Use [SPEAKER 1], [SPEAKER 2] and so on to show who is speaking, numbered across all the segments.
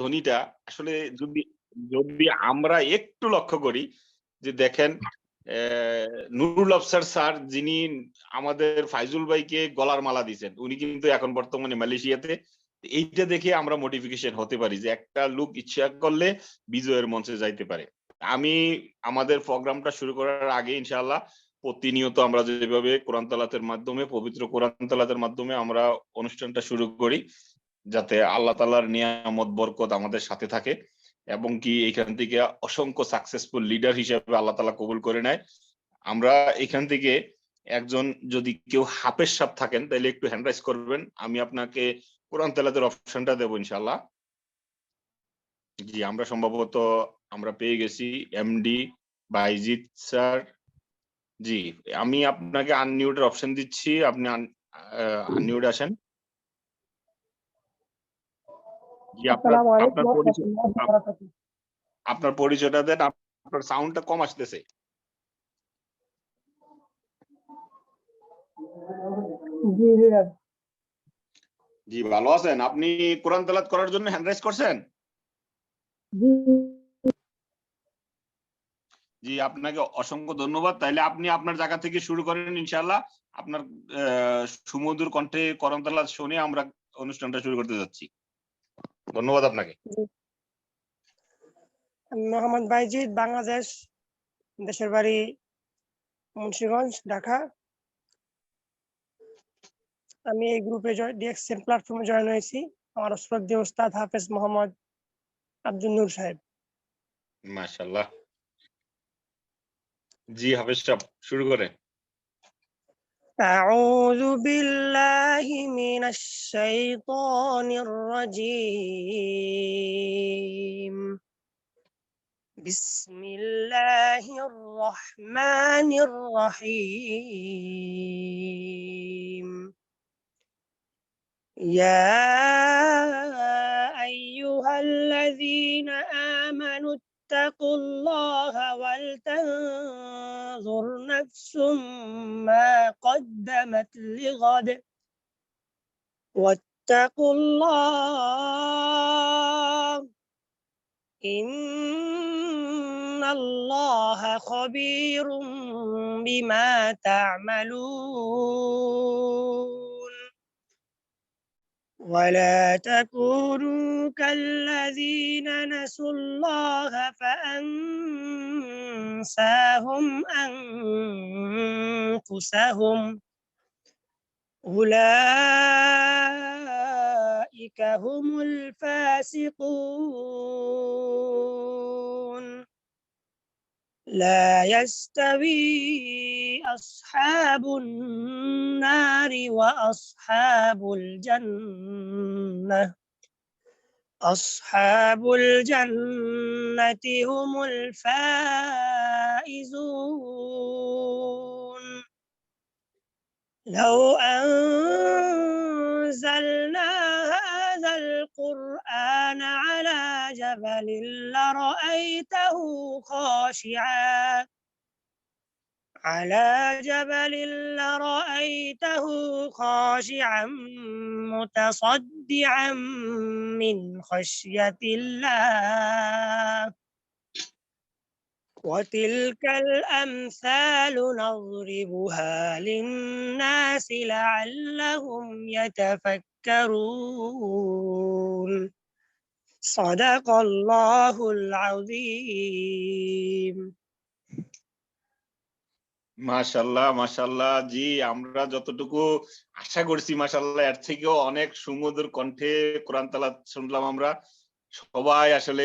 [SPEAKER 1] ধ্বনিটা আসলে যদি যদি আমরা একটু লক্ষ্য করি যে দেখেন নুরুল আফসার স্যার যিনি আমাদের ফাইজুল ভাইকে গলার মালা দিয়েছেন, উনি কিন্তু এখন বর্তমানে মালয়েশিয়াতে। এইটা দেখে আমরা মোটিফিকেশন হতে পারি যে একটা লোক ইচ্ছা করলে বিজয়ের মঞ্চে যাইতে পারে। আমি আমাদের প্রোগ্রামটা শুরু করার আগে ইনশাআল্লাহ প্রতিনিয়ত আমরা যেভাবে কোরআন তেলাওয়াতের মাধ্যমে, পবিত্র কোরআন তেলাওয়াতের মাধ্যমে আমরা অনুষ্ঠানটা শুরু করি, যাতে আল্লাহ তাআলার নিয়ামত বরকত আমাদের সাথে থাকে এবং কি এখান থেকে অসংখ্য সাকসেসফুল লিডার হিসেবে আল্লাহ তাআলা কবুল করে নেয়। আমরা এখান থেকে একজন যদি কেউ হাফেজ সাহেব থাকেন তাহলে একটু হ্যান্ড রাইজ করবেন, আমি আপনাকে কোরআন তেলাওয়াতের অপশনটা দেব ইনশাআল্লাহ। জি, আমরা সম্ভবত আমরা পেয়ে গেছি এমডি বাইজিৎ স্যার। জি, আমি আপনাকে আনমিউটের অপশন দিচ্ছি, আপনি আনমিউটে আসেন। জি,
[SPEAKER 2] আসসালামু আলাইকুম।
[SPEAKER 1] আপনার পরিচয়টা দেন, আপনার সাউন্ডটা কম আসতেছে। জি, ভালো আছেন? আপনি কোরআন তেলাওয়াত করার জন্য হ্যান্ড রাইজ করছেন? জি, আপনাকে অসংখ্য ধন্যবাদ। তাইলে আপনি আপনার জায়গা থেকে শুরু করেন ইনশাআল্লাহ। আপনার সুমধুর কণ্ঠে কোরআন তেলাওয়াত শুনে আমরা অনুষ্ঠানটা শুরু করতে যাচ্ছি। ধন্যবাদ আপনাকে।
[SPEAKER 2] মোহাম্মদ বাইজিদ, বাংলাদেশ, দেশের বাড়ি মুন্সিগঞ্জ, ঢাকা। আমি এই গ্রুপে ডিএক্সএন প্ল্যাটফর্মে জয়েন হয়েছি। আমার শ্রদ্ধেয় উস্তাদ হাফেজ মোহাম্মদ আব্দুল নূর সাহেব।
[SPEAKER 1] মাশাআল্লাহ। জি, হাফেজ সাহেব শুরু করেন।
[SPEAKER 2] أعوذ بالله من الشيطان الرجيم. بسم الله الرحمن الرحيم. يا أيها الذين آمنوا اتقوا الله ولتنظر نفس ما قدمت لغد واتقوا الله إن الله خبير بما تعملون. ولا تكونوا كالذين نسوا الله فأنساهم أنفسهم أولئك هم الفاسقون. لا يستوي أصحاب النار وأصحاب الجنة. أصحاب الجنة هم الفائزون. لو أنزلنا هذا القرآن على جبل لرأيته خاشعا متصدعا من خشية الله. وتلك الأمثال نضربها للناس لعلهم يتفكرون. صدق الله العظيم.
[SPEAKER 1] মাশাআল্লাহ, মাশাআল্লাহ। জি, আমরা যতটুকু আশা করছি মাশাআল্লাহ এর থেকেও অনেক সুমধুর কণ্ঠে কোরআন তেলাওয়াত শুনলাম আমরা। সবাই আসলে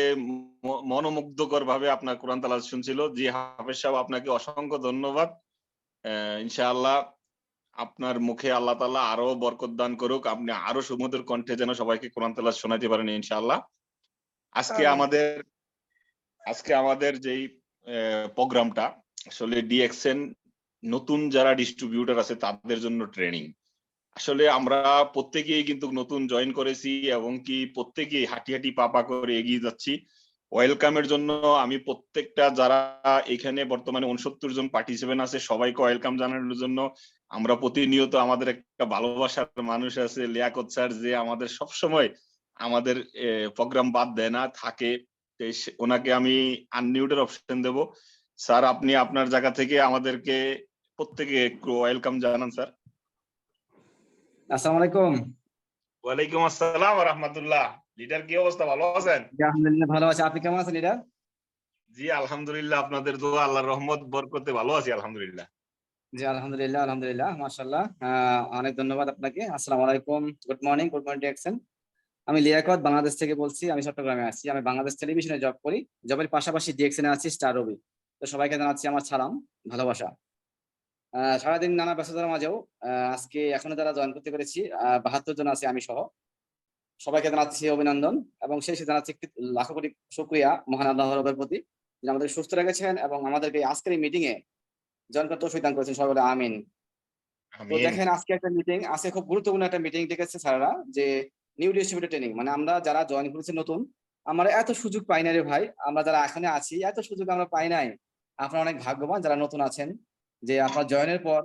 [SPEAKER 1] মনোমুগ্ধকর ভাবে আপনার কোরআন তেলাওয়াত শুনছিল। জি, হাফেজ সাহেব আপনাকে অসংখ্য ধন্যবাদ। ইনশাআল্লাহ আপনার মুখে আল্লাহ তাআলা আরো বরকত দান করুক। আপনি আরো সুমধুর কণ্ঠে যেন সবাইকে কোরআন তেলাওয়াত শোনাতে পারেন ইনশাআল্লাহ। আজকে আমাদের যেই প্রোগ্রামটা আসলে ডিএক্সএন নতুন যারা ডিস্ট্রিবিউটর আছে তাদের জন্য ট্রেনিং। আসলে আমরা প্রত্যেকেই কিন্তু নতুন জয়েন করেছি এবং কি প্রত্যেকেই হাঁটি হাঁটি পা পা করে এগিয়ে যাচ্ছি। ওয়েলকামের জন্য আমি প্রত্যেকটা যারা এখানে বর্তমানে ৬৯ জন পার্টিসিপেন্ট আছে সবাইকে ওয়েলকাম জানানোর জন্য আমরা প্রতিনিয়ত আমাদের একটা ভালোবাসার মানুষ আছে লিয়াকত স্যার, যে আমাদের সবসময় আমাদের প্রোগ্রাম বাদ দেয় না, থাকে। ওনাকে আমি আনমিউটের অপশন দেব। স্যার, আপনি আপনার জায়গা থেকে আমাদেরকে প্রত্যেকে একটু ওয়েলকাম জানান স্যার।
[SPEAKER 3] আসসালামু আলাইকুম।
[SPEAKER 1] ওয়ালাইকুম আসসালাম ওয়া রাহমাতুল্লাহ। লিডার, কি অবস্থা, ভালো আছেন?
[SPEAKER 3] আলহামদুলিল্লাহ ভালো আছি, আপনি কেমন আছেন লিডার?
[SPEAKER 1] জি আলহামদুলিল্লাহ, আপনাদের দোয়া আল্লাহর রহমত বরকতে ভালো আছি আলহামদুলিল্লাহ।
[SPEAKER 3] জি আলহামদুলিল্লাহ আলহামদুলিল্লাহ মাশাআল্লাহ। অনেক ধন্যবাদ আপনাকে। আসসালামু আলাইকুম, গুড মর্নিং ডিরেকশন। আমি লিয়াকত বাংলাদেশ থেকে বলছি, আমি চট্টগ্রামে আছি। আমি বাংলাদেশ টেলিভিশনে জব করি, জবের পাশাপাশি ডিএক্সএনে আছি স্টার রবি। তো সবাইকে জানাচ্ছি আমার সালাম, ভালোবাসা। সারাদিন নানা ব্যস্ততার মাঝেও আজকে এখনো যারা জয়েন করতে পেরেছি 72 জন আছে আমি সহ, সবাইকে জানাচ্ছি অভিনন্দন এবং শেষে জানাচ্ছি লাখো কোটি শুকরিয়া মহান আল্লাহ রবের প্রতি, যিনি আমাদের সুস্থ রেখেছেন এবং আমাদেরকে আজকের এই মিটিং এ জয়েন করতে তৌফিক দান করেছেন। সবাই বলে আমিন। তো দেখেন, আজকে একটা মিটিং আছে, খুব গুরুত্বপূর্ণ একটা মিটিং ডেকেছে স্যাররা, যে নিউ ডিস্ট্রিবিউটর ট্রেনিং। মানে আমরা যারা জয়েন করেছি নতুন, আমরা এত সুযোগ পাই না রে ভাই। আমরা যারা এখানে আছি এত সুযোগ আমরা পাই নাই। আপনারা অনেক ভাগ্যবান যারা নতুন আছেন, যে আপনার জয়েনের পর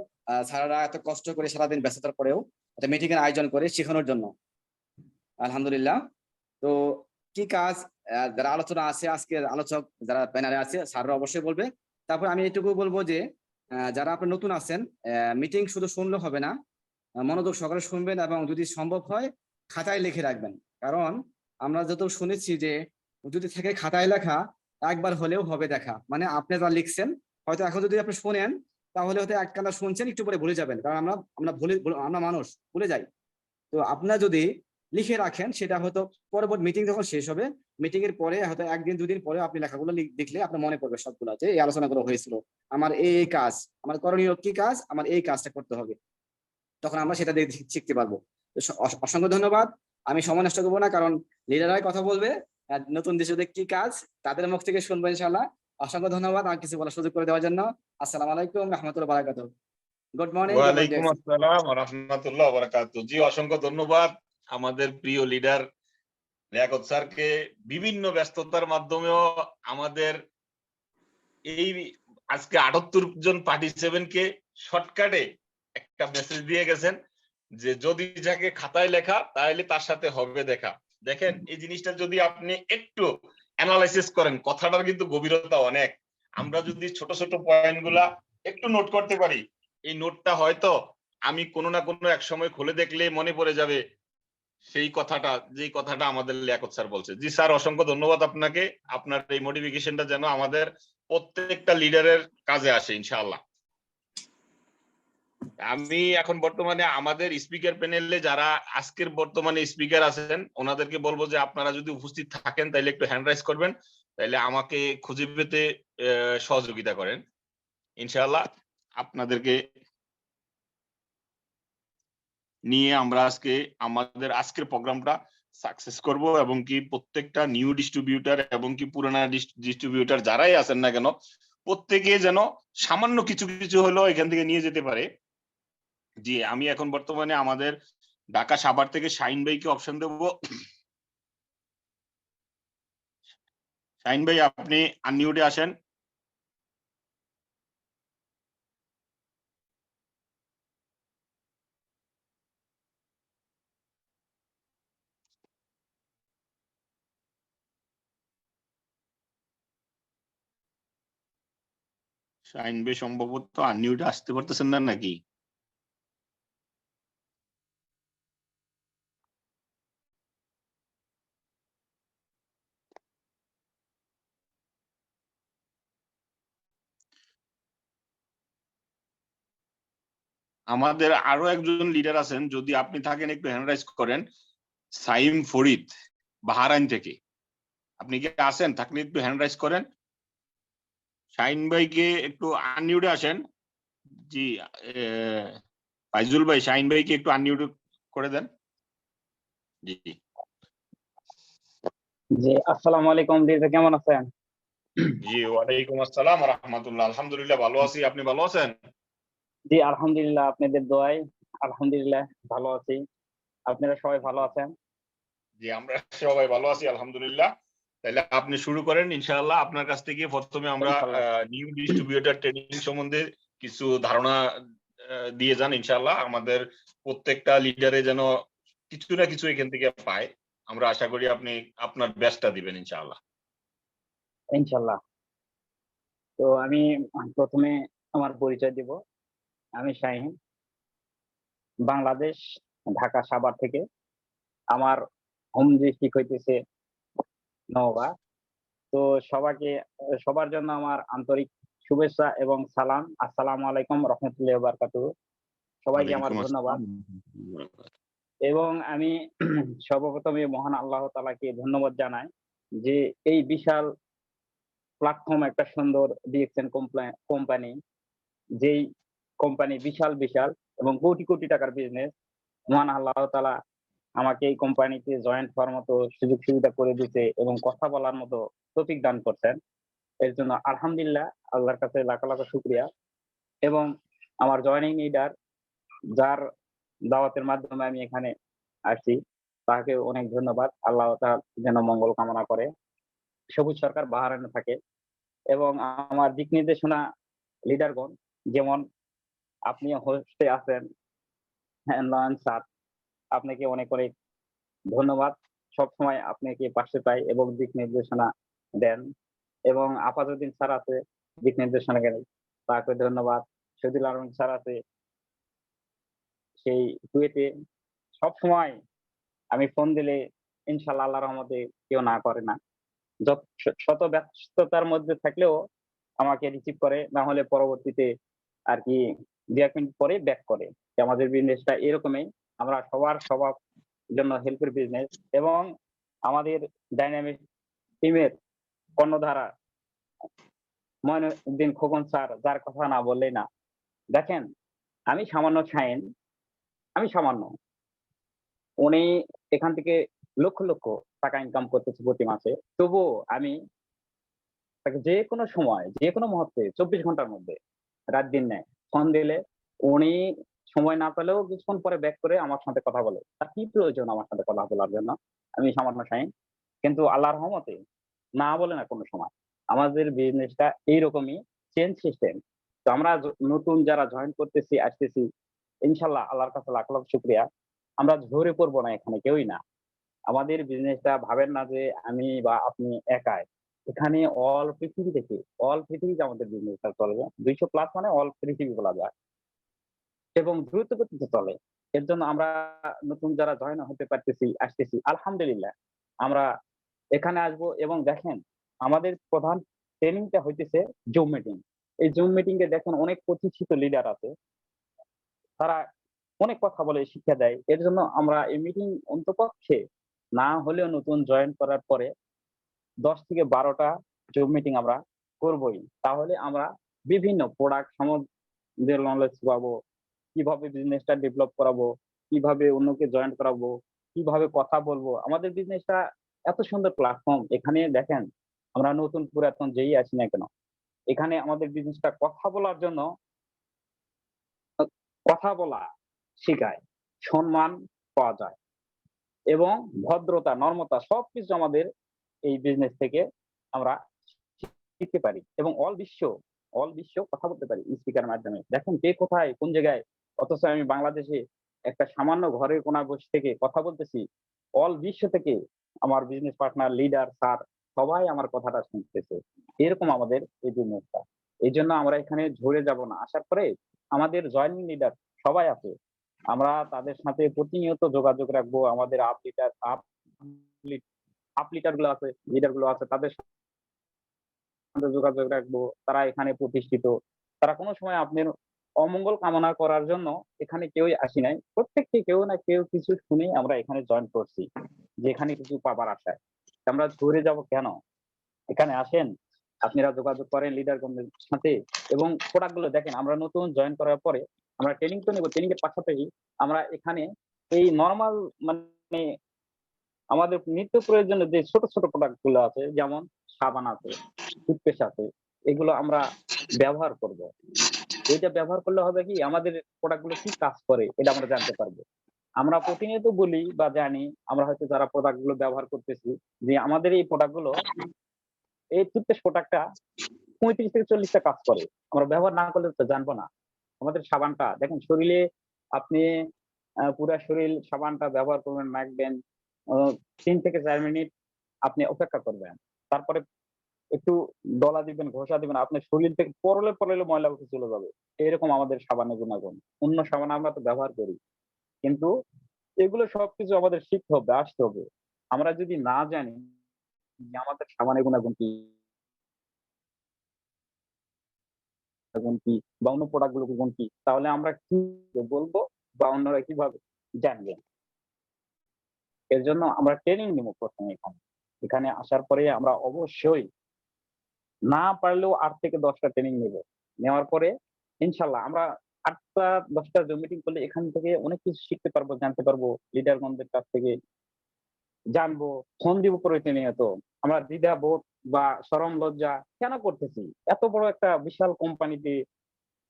[SPEAKER 3] স্যাররা এত কষ্ট করে সারাদিন ব্যস্ততার পরেও একটা মিটিং এর আয়োজন করে শেখানোর জন্য। আলহামদুলিল্লাহ। তো কি কাজ যারা আলোচনা আছে, আজকের আলোচক যারা প্যানেলে আছে স্যাররা অবশ্যই বলবে। তারপর আমি এটুকু বলবো যে যারা আপনি নতুন আছেন, মিটিং শুধু শুনলে হবে না, মনোযোগ সহকারে শুনবেন এবং যদি সম্ভব হয় খাতায় লিখে রাখবেন। কারণ আমরা যত শুনেছি যে যদি থেকে খাতায় লেখা একবার হলেও হবে দেখা। মানে আপনি যা লিখছেন হয়তো এখন যদি আপনি শোনেন তাহলে হয়তো এক কানা শুনছেন, একটু পরে ভুলে যাবেন, কারণ আমরা মানুষ ভুলে যাই। তো আপনারা যদি লিখে রাখেন সেটা হয়তো পরবর্তী মিটিং যখন শেষ হবে, মিটিং এর পরে হয়তো একদিন দুদিন পরে আপনি লেখাগুলো দেখলে আপনার মনে পড়বে সবগুলো, যে এই আলোচনা করা হয়েছিল, আমার এই কাজ, আমার করণীয় কি কাজ, আমার এই কাজটা করতে হবে, তখন আমরা সেটা দিয়ে শিখতে পারবো। অসংখ্য ধন্যবাদ। আমি সময় নষ্ট করবো না, কারণ লিডাররাই কথা বলবে, নতুন দেশে কি কাজ তাদের মুখ থেকে শুনবো ইনশাআল্লাহ। অসংখ্য ধন্যবাদ আর কিছু বলার সুযোগ করে দেওয়ার জন্য। আসসালামু আলাইকুম রাহমাতুল্লাহি ওয়া বারাকাতুহু। Good morning.
[SPEAKER 1] ওয়ালাইকুম আসসালাম ওয়া রাহমাতুল্লাহি ওয়া বারাকাতুহু। জি অসংখ্য ধন্যবাদ আমাদের প্রিয় লিডার লিয়াকত স্যারকে। বিভিন্ন ব্যস্ততার মাধ্যমেও আমাদের এই আজকে 78 জন পার্টিসিপেন্টকে শর্টকাটে একটা মেসেজ দিয়ে গেছেন যে যদি যাকে খাতায় লেখা তাহলে তার সাথে হবে দেখা। দেখেন, এই জিনিসটা যদি আপনি একটু অ্যানালাইসিস করেন, কথাটার কিন্তু গভীরতা অনেক। আমরা যদি ছোট ছোট পয়েন্ট গুলা একটু নোট করতে পারি, এই নোটটা হয়তো আমি কোনো না কোনো এক সময় খুলে দেখলে মনে পড়ে যাবে সেই কথাটা, যে কথাটা আমাদের লিয়াকত স্যার বলছে। জি স্যার, অসংখ্য ধন্যবাদ আপনাকে। আপনার এই মোটিভেশনটা যেন আমাদের প্রত্যেকটা লিডারের কাজে আসে ইনশাআল্লাহ। আমি এখন বর্তমানে আমাদের স্পিকার প্যানেলে যারা আজকের বর্তমানে স্পিকার আছেন ওনাদেরকে বলবো যে আপনারা যদি উপস্থিত থাকেন তাহলে একটু হ্যান্ড রাইজ করবেন, তাহলে আমাকে খুঁজে পেতে সহযোগিতা করেন ইনশাআল্লাহ। আপনাদেরকে নিয়ে আমরা আজকে আমাদের আজকের প্রোগ্রামটা সাকসেস করব, এবং কি প্রত্যেকটা নিউ ডিস্ট্রিবিউটর এবং কি পুরানা ডিস্ট্রিবিউটর যারাই আছেন না কেন প্রত্যেকে যেন সামান্য কিছু কিছু হলেও এখান থেকে নিয়ে যেতে পারে। জি, আমি এখন বর্তমানে আমাদের ঢাকা সাভার থেকে শাহিন ভাইকে অপশন দেব। শাহিন ভাই, আপনি আনমিউটে আসেন। শাহিন ভাই সম্ভবত আনমিউটে আসতে পারতেছেন না নাকি? আমাদের আরো একজন লিডার আছেন, যদি আপনি থাকেন একটু হ্যান্ড রাইজ করেন। সাইম ফরিদ, বাহারাইন থেকে। আপনি কি আছেন? থাকলে একটু হ্যান্ড রাইজ করেন। শাহিন ভাইকে একটু আনমিউটে আসেন। জি, ফাইজুল ভাই শাহিন ভাইকে একটু আনমিউট করে দেন। জি
[SPEAKER 4] জি, আসসালামু আলাইকুম। দিদি কেমন আছেন?
[SPEAKER 1] জি, ওয়ালাইকুম আসসালাম ওয়া রাহমাতুল্লাহ। আলহামদুলিল্লাহ ভালো আছি, আপনি ভালো আছেন?
[SPEAKER 4] জি আলহামদুলিল্লাহ, আপনাদের দোয়ায় আলহামদুলিল্লাহ ভালো আছি। আপনারা সবাই ভালো আছেন?
[SPEAKER 1] জি, আমরা সবাই ভালো আছি আলহামদুলিল্লাহ। তাহলে আপনি শুরু করেন ইনশাআল্লাহ। আপনার কাছ থেকে প্রথমে আমরা নিউ ডিস্ট্রিবিউটর ট্রেনিং সম্বন্ধে কিছু ধারণা দিয়ে যান ইনশাআল্লাহ। আমাদের প্রত্যেকটা লিডারে যেন কিছু না কিছু এখান থেকে পায়। আমরা আশা করি আপনি আপনার বেস্টটা দিবেন ইনশাআল্লাহ।
[SPEAKER 4] ইনশাল্লাহ। তো আমি প্রথমে আমার পরিচয় দিব। আমি শাহীন, বাংলাদেশ, ঢাকা সাভার থেকে। আমার হোম ডিস্ট্রিক্ট হইতেছে নওগাঁ। তো সবার জন্য আমার আন্তরিক শুভেচ্ছা এবং সালাম। আসসালামু আলাইকুম রহমতুল্লাহি ওয়া বারাকাতুহু। সবাইকে আমার
[SPEAKER 1] ওয়ালাইকুম
[SPEAKER 4] ধন্যবাদ।
[SPEAKER 1] আসসালাম।
[SPEAKER 4] এবং আমি সর্বপ্রথমে মহান আল্লাহ তাআলাকে ধন্যবাদ জানাই যে এই বিশাল প্ল্যাটফর্ম, একটা সুন্দর ডিএক্সএন কোম্পানি, যেই কোম্পানি বিশাল বিশাল এবং কোটি কোটি টাকার বিজনেস, মহান আল্লাহ তাআলা আমাকে এই কোম্পানিতে জয়েন্ট হওয়ার মতো সুযোগ সুবিধা করে দিয়েছে এবং কথা বলার মতো তৌফিক দান করছেন। এর জন্য আলহামদুলিল্লাহ, আল্লাহর কাছে লাখ লাখ শুকরিয়া। এবং আমার জয়েনিং লিডার, যার দাওয়াতের মাধ্যমে আমি এখানে আসছি, তাকে অনেক ধন্যবাদ। আল্লাহ তাআলা যেন মঙ্গল কামনা করে। সবুজ সরকার বাহারাইনে থাকে। এবং আমার দিক নির্দেশনা লিডারগণ, যেমন আপনি হোস্টে আছেন নয়ন স্যার, আপনাকে অনেক অনেক ধন্যবাদ। সবসময় আপনাকে পাশে পাই এবং দিক নির্দেশনা দেন। এবং আপাতউদ্দিন স্যার আছে, দিক নির্দেশনা দেন, তাকে ধন্যবাদ। শহীদুল আলম স্যার আছে সেই কুয়েটে। সবসময় আমি ফোন দিলে ইনশাল্লাহ আল্লাহর রহমতে কেউ না করে না। শত ব্যস্ততার মধ্যে থাকলেও আমাকে রিসিভ করে, না হলে পরবর্তীতে আর কি 2-1 মিনিট পরে ব্যাক করে। আমাদের বিজনেসটা এরকমই। আমরা সবার জন্য হেল্পের বিজনেস। এবং আমাদের ডাইনামিক টিমের কর্ণধারা মঈনুদ্দিন খোকন স্যার, যার কথা না বললেই না। দেখেন, আমি সামান্য শাহীন, আমি সামান্য। উনি এখান থেকে লক্ষ লক্ষ টাকা ইনকাম করতেছে প্রতি মাসে। তবুও আমি তাকে যেকোনো সময়, যেকোনো মুহূর্তে 24 ঘন্টার মধ্যে, রাত দিন নেয়, ফোন দিলে উনি সময় না পেলেও কিছুক্ষণ পরে ব্যাক করে আমার সাথে কথা বলে। তার কি প্রয়োজন আমার সাথে কথা বলার জন্য? আমি সামান্য শাহীন। কিন্তু আল্লাহর রহমতে না বলে না কোনো সময়। আমাদের বিজনেসটা এইরকমই, চেইন সিস্টেম। তো আমরা নতুন যারা জয়েন করতেছি, আসতেছি, ইনশাল্লাহ আল্লাহর কাছে লাখ লাখ শুকরিয়া। আমরা ঝরে পড়বো না, এখানে কেউই না। আমাদের বিজনেসটা ভাবেন না যে আমি বা আপনি একাই। এখানে অল পৃথিবীতে আমাদের বিজনেসটা চলবে। 200+ মানে অল পৃথিবী বলা যায়। এবং দ্রুত গতিতে চলে। এর জন্য আমরা নতুন যারা জয়েন হতে পারতেছি, আসতেছি, আলহামদুলিল্লাহ। আমরা এখানে আসবো এবং দেখেন, আমাদের প্রধান ট্রেনিংটা হইতেছে জুম মিটিং। এই জুম মিটিং এ দেখেন অনেক প্রতিষ্ঠিত লিডার আছে। তারা অনেক কথা বলে, শিক্ষা দেয়। এর জন্য আমরা এই মিটিং অন্তপক্ষে না হলেও নতুন জয়েন করার পরে 10 থেকে 12টা জুম মিটিং আমরা করবই। তাহলে আমরা বিভিন্ন প্রোডাক্ট সম্বন্ধে নলেজ পাবো, কিভাবে বিজনেসটা ডেভেলপ করাবো, কিভাবে অন্যকে জয়েন করাবো, কিভাবে কথা বলবো। আমাদের বিজনেসটা এত সুন্দর প্ল্যাটফর্ম। এখানে দেখেন, আমরা নতুন পুরাতন যেই আছি না কেন, এখানে আমাদের বিজনেসটা কথা বলার জন্য কথা বলা শেখায়, সম্মান পাওয়া যায় এবং ভদ্রতা, নম্রতা সবকিছু আমাদের এই বিজনেস থেকে আমরা শিখতে পারি। এবং অল বিশ্ব কথা বলতে পারি স্পিকার মাধ্যমে। দেখেন কে কোথায় কোন জায়গায়, অথচ আমি বাংলাদেশে একটা সামান্য ঘরের কোনায় বসে থেকে কথা বলতেছি। অল বিশ্ব থেকে আমার বিজনেস পার্টনার, লিডার, স্যার সবাই আমার কথাটা শুনতেছে। এরকম আমাদের এই বিজনেসটা। এই জন্য আমরা এখানে ঝরে যাব না। আসার পরে আমাদের জয়েনিং লিডার সবাই আছে। আমরা তাদের সাথে প্রতিনিয়ত যোগাযোগ রাখবো। আমাদের আপ লিডার গুলো আছে, লিডার গুলো আছে, তাদের সাথে যোগাযোগ রাখবো। তারা এখানে প্রতিষ্ঠিত। তারা কোনো সময় আপনার অমঙ্গল কামনা করার জন্য এখানে কেউই আসি নাই। প্রত্যেককে কেউ না কেউ কিছু শুনেই আমরা এখানে জয়েন করছি, যে এখানে কিছু পাবার আশায়। আমরা ঝরে যাব কেন? এখানে আসেন, আপনারা যোগাযোগ করেন লিডারগণদের সাথে এবং প্রোডাক্ট গুলো দেখেন। আমরা নতুন জয়েন করার পরে আমরা ট্রেনিং তো নেব, ট্রেনিং এর পাশাপাশি আমরা এখানে এই নরমাল মানে আমাদের নিত্য প্রয়োজনীয় যে ছোট ছোট প্রোডাক্ট গুলো আছে, যেমন সাবান আছে, টুথপেস্ট আছে, এগুলো আমরা ব্যবহার করব। এটা ব্যবহার করলে হবে কি, আমাদের প্রোডাক্ট গুলো কি কাজ করে এটা আমরা জানতে পারবো। আমরা প্রতিনিয়ত বলি বা জানি, আমরা হয়তো যারা প্রোডাক্ট গুলো ব্যবহার করতেছি, যে আমাদের এই প্রোডাক্ট গুলো, এই টুথপেস্ট প্রোডাক্টটা 35 থেকে 40টা কাজ করে। আমরা ব্যবহার না করলে তো জানবো না। আমাদের সাবানটা দেখেন, শরীরে আপনি পুরা শরীর সাবানটা ব্যবহার করবেন, মাখবেন, 3 থেকে 4 মিনিট আপনি অপেক্ষা করবেন। তারপরে একটু ডলা দিবেন, ঘষা দিবেন, আপনার শরীর থেকে পরলে পরলে ময়লা উঠে চলে যাবে। এরকম আমাদের সাবানের গুণাগুণ। অন্য সাবান আমরা তো ব্যবহার করি। কিন্তু এগুলো সবকিছু আমাদের শিখতে হবে, আসতে হবে। আমরা যদি না জানি যে আমাদের সাবানের গুণাগুণ কি বা অন্য প্রোডাক্ট গুলোর গুণ কি, তাহলে আমরা কি বলবো বা অন্যরা কিভাবে জানবে? এর জন্য আমরা ট্রেনিং নিব ১ম এখানে। এখানে আসার পরে আমরা অবশ্যই না পারলেও ৮ থেকে ১০ টা ট্রেনিং নিব। নেওয়ার পরে ইনশাআল্লাহ আমরা ৮ টা ১০ টা জুম মিটিং করলে এখান থেকে অনেক কিছু শিখতে পারবো, জানতে পারবো। লিডারগণদের কাছ থেকে জানবো, ফোন দিব প্রতিনিয়ত। আমরা দ্বিধাবোধ বা শরম লজ্জা কেন করতেছি? এত বড় একটা বিশাল কোম্পানিতে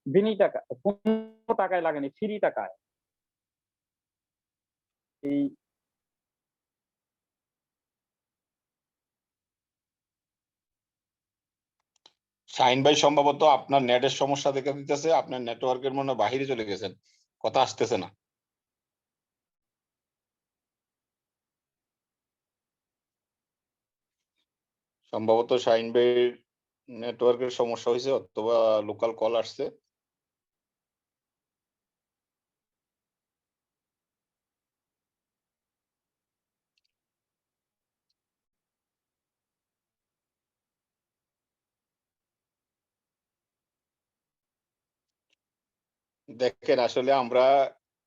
[SPEAKER 4] বিনি টাকা, কোনো টাকায় লাগেনি, ফ্রি টাকায়। এই
[SPEAKER 1] শাহিন ভাই সম্ভবত আপনার নেটের সমস্যা দেখা দিতেছে, আপনার নেটওয়ার্কের মনে হয় বাহিরে চলে গেছেন, কথা আসতেছে না। সম্ভবত শাহিন ভাইয়ের নেটওয়ার্কের সমস্যা হয়েছে অথবা লোকাল কল আসছে। দেখেন আসলে আমরা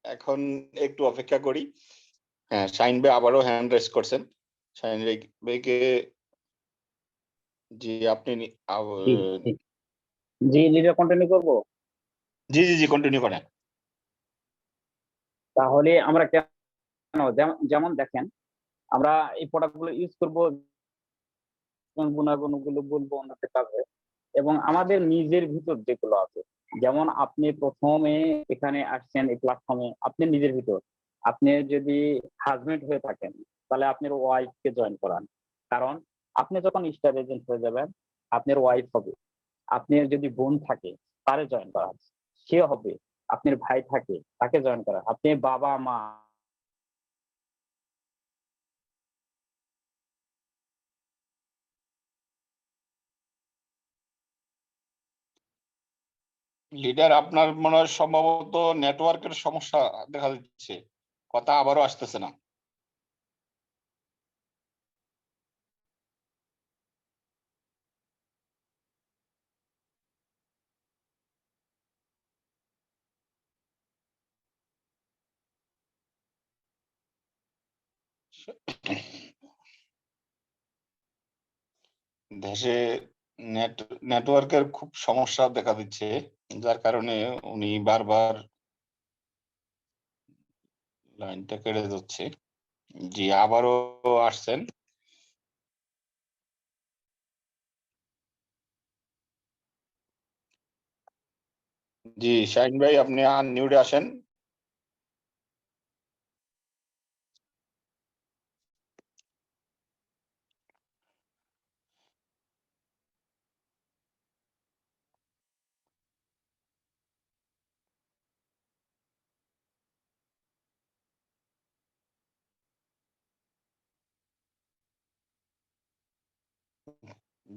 [SPEAKER 1] এখন একটু অপেক্ষা করি। হ্যাঁ, শাহিন ভাই আবারও হ্যান্ড রেজ করছেন। শাহিন ভাইকে জি আপনি
[SPEAKER 4] জি, জি। জি, লিডার কন্টিনিউ করব?
[SPEAKER 1] জি কন্টিনিউ করেন।
[SPEAKER 4] তাহলে আমরা কেন যেমন দেখেন, আমরা এই প্রোডাক্ট গুলো ইউজ করব, গুণাগুণগুলো বলবো অন্যদের কাছে এবং আমাদের নিজের ভিতর যেগুলো আছে, যেমন আপনি ১ম এ এখানে আসছেন এই প্ল্যাটফর্মে, আপনি নিজের ভিতর, আপনি যদি হাসব্যান্ড হয়ে থাকেন তাহলে আপনার ওয়াইফ কে জয়েন করান। কারণ আপনি যখন স্টার এজেন্ট হয়ে যাবেন, আপনার ওয়াইফ হবে। আপনার যদি বোন থাকে তারে জয়েন করান, সে হবে। আপনার ভাই থাকে তাকে জয়েন করান। আপনি বাবা-মা
[SPEAKER 1] লিডার আপনার মনে হয় সম্ভবত নেটওয়ার্কের সমস্যা দেখা দিচ্ছে, কথা আবারও আসতেছে না। দেশে নেটওয়ার্কের খুব সমস্যা দেখা দিচ্ছে, যার কারণে উনি বারবার লাইনটা কেটে যাচ্ছে। জি আবারও আসছেন। জি শাহিন ভাই আপনি আনমিউটে আসেন।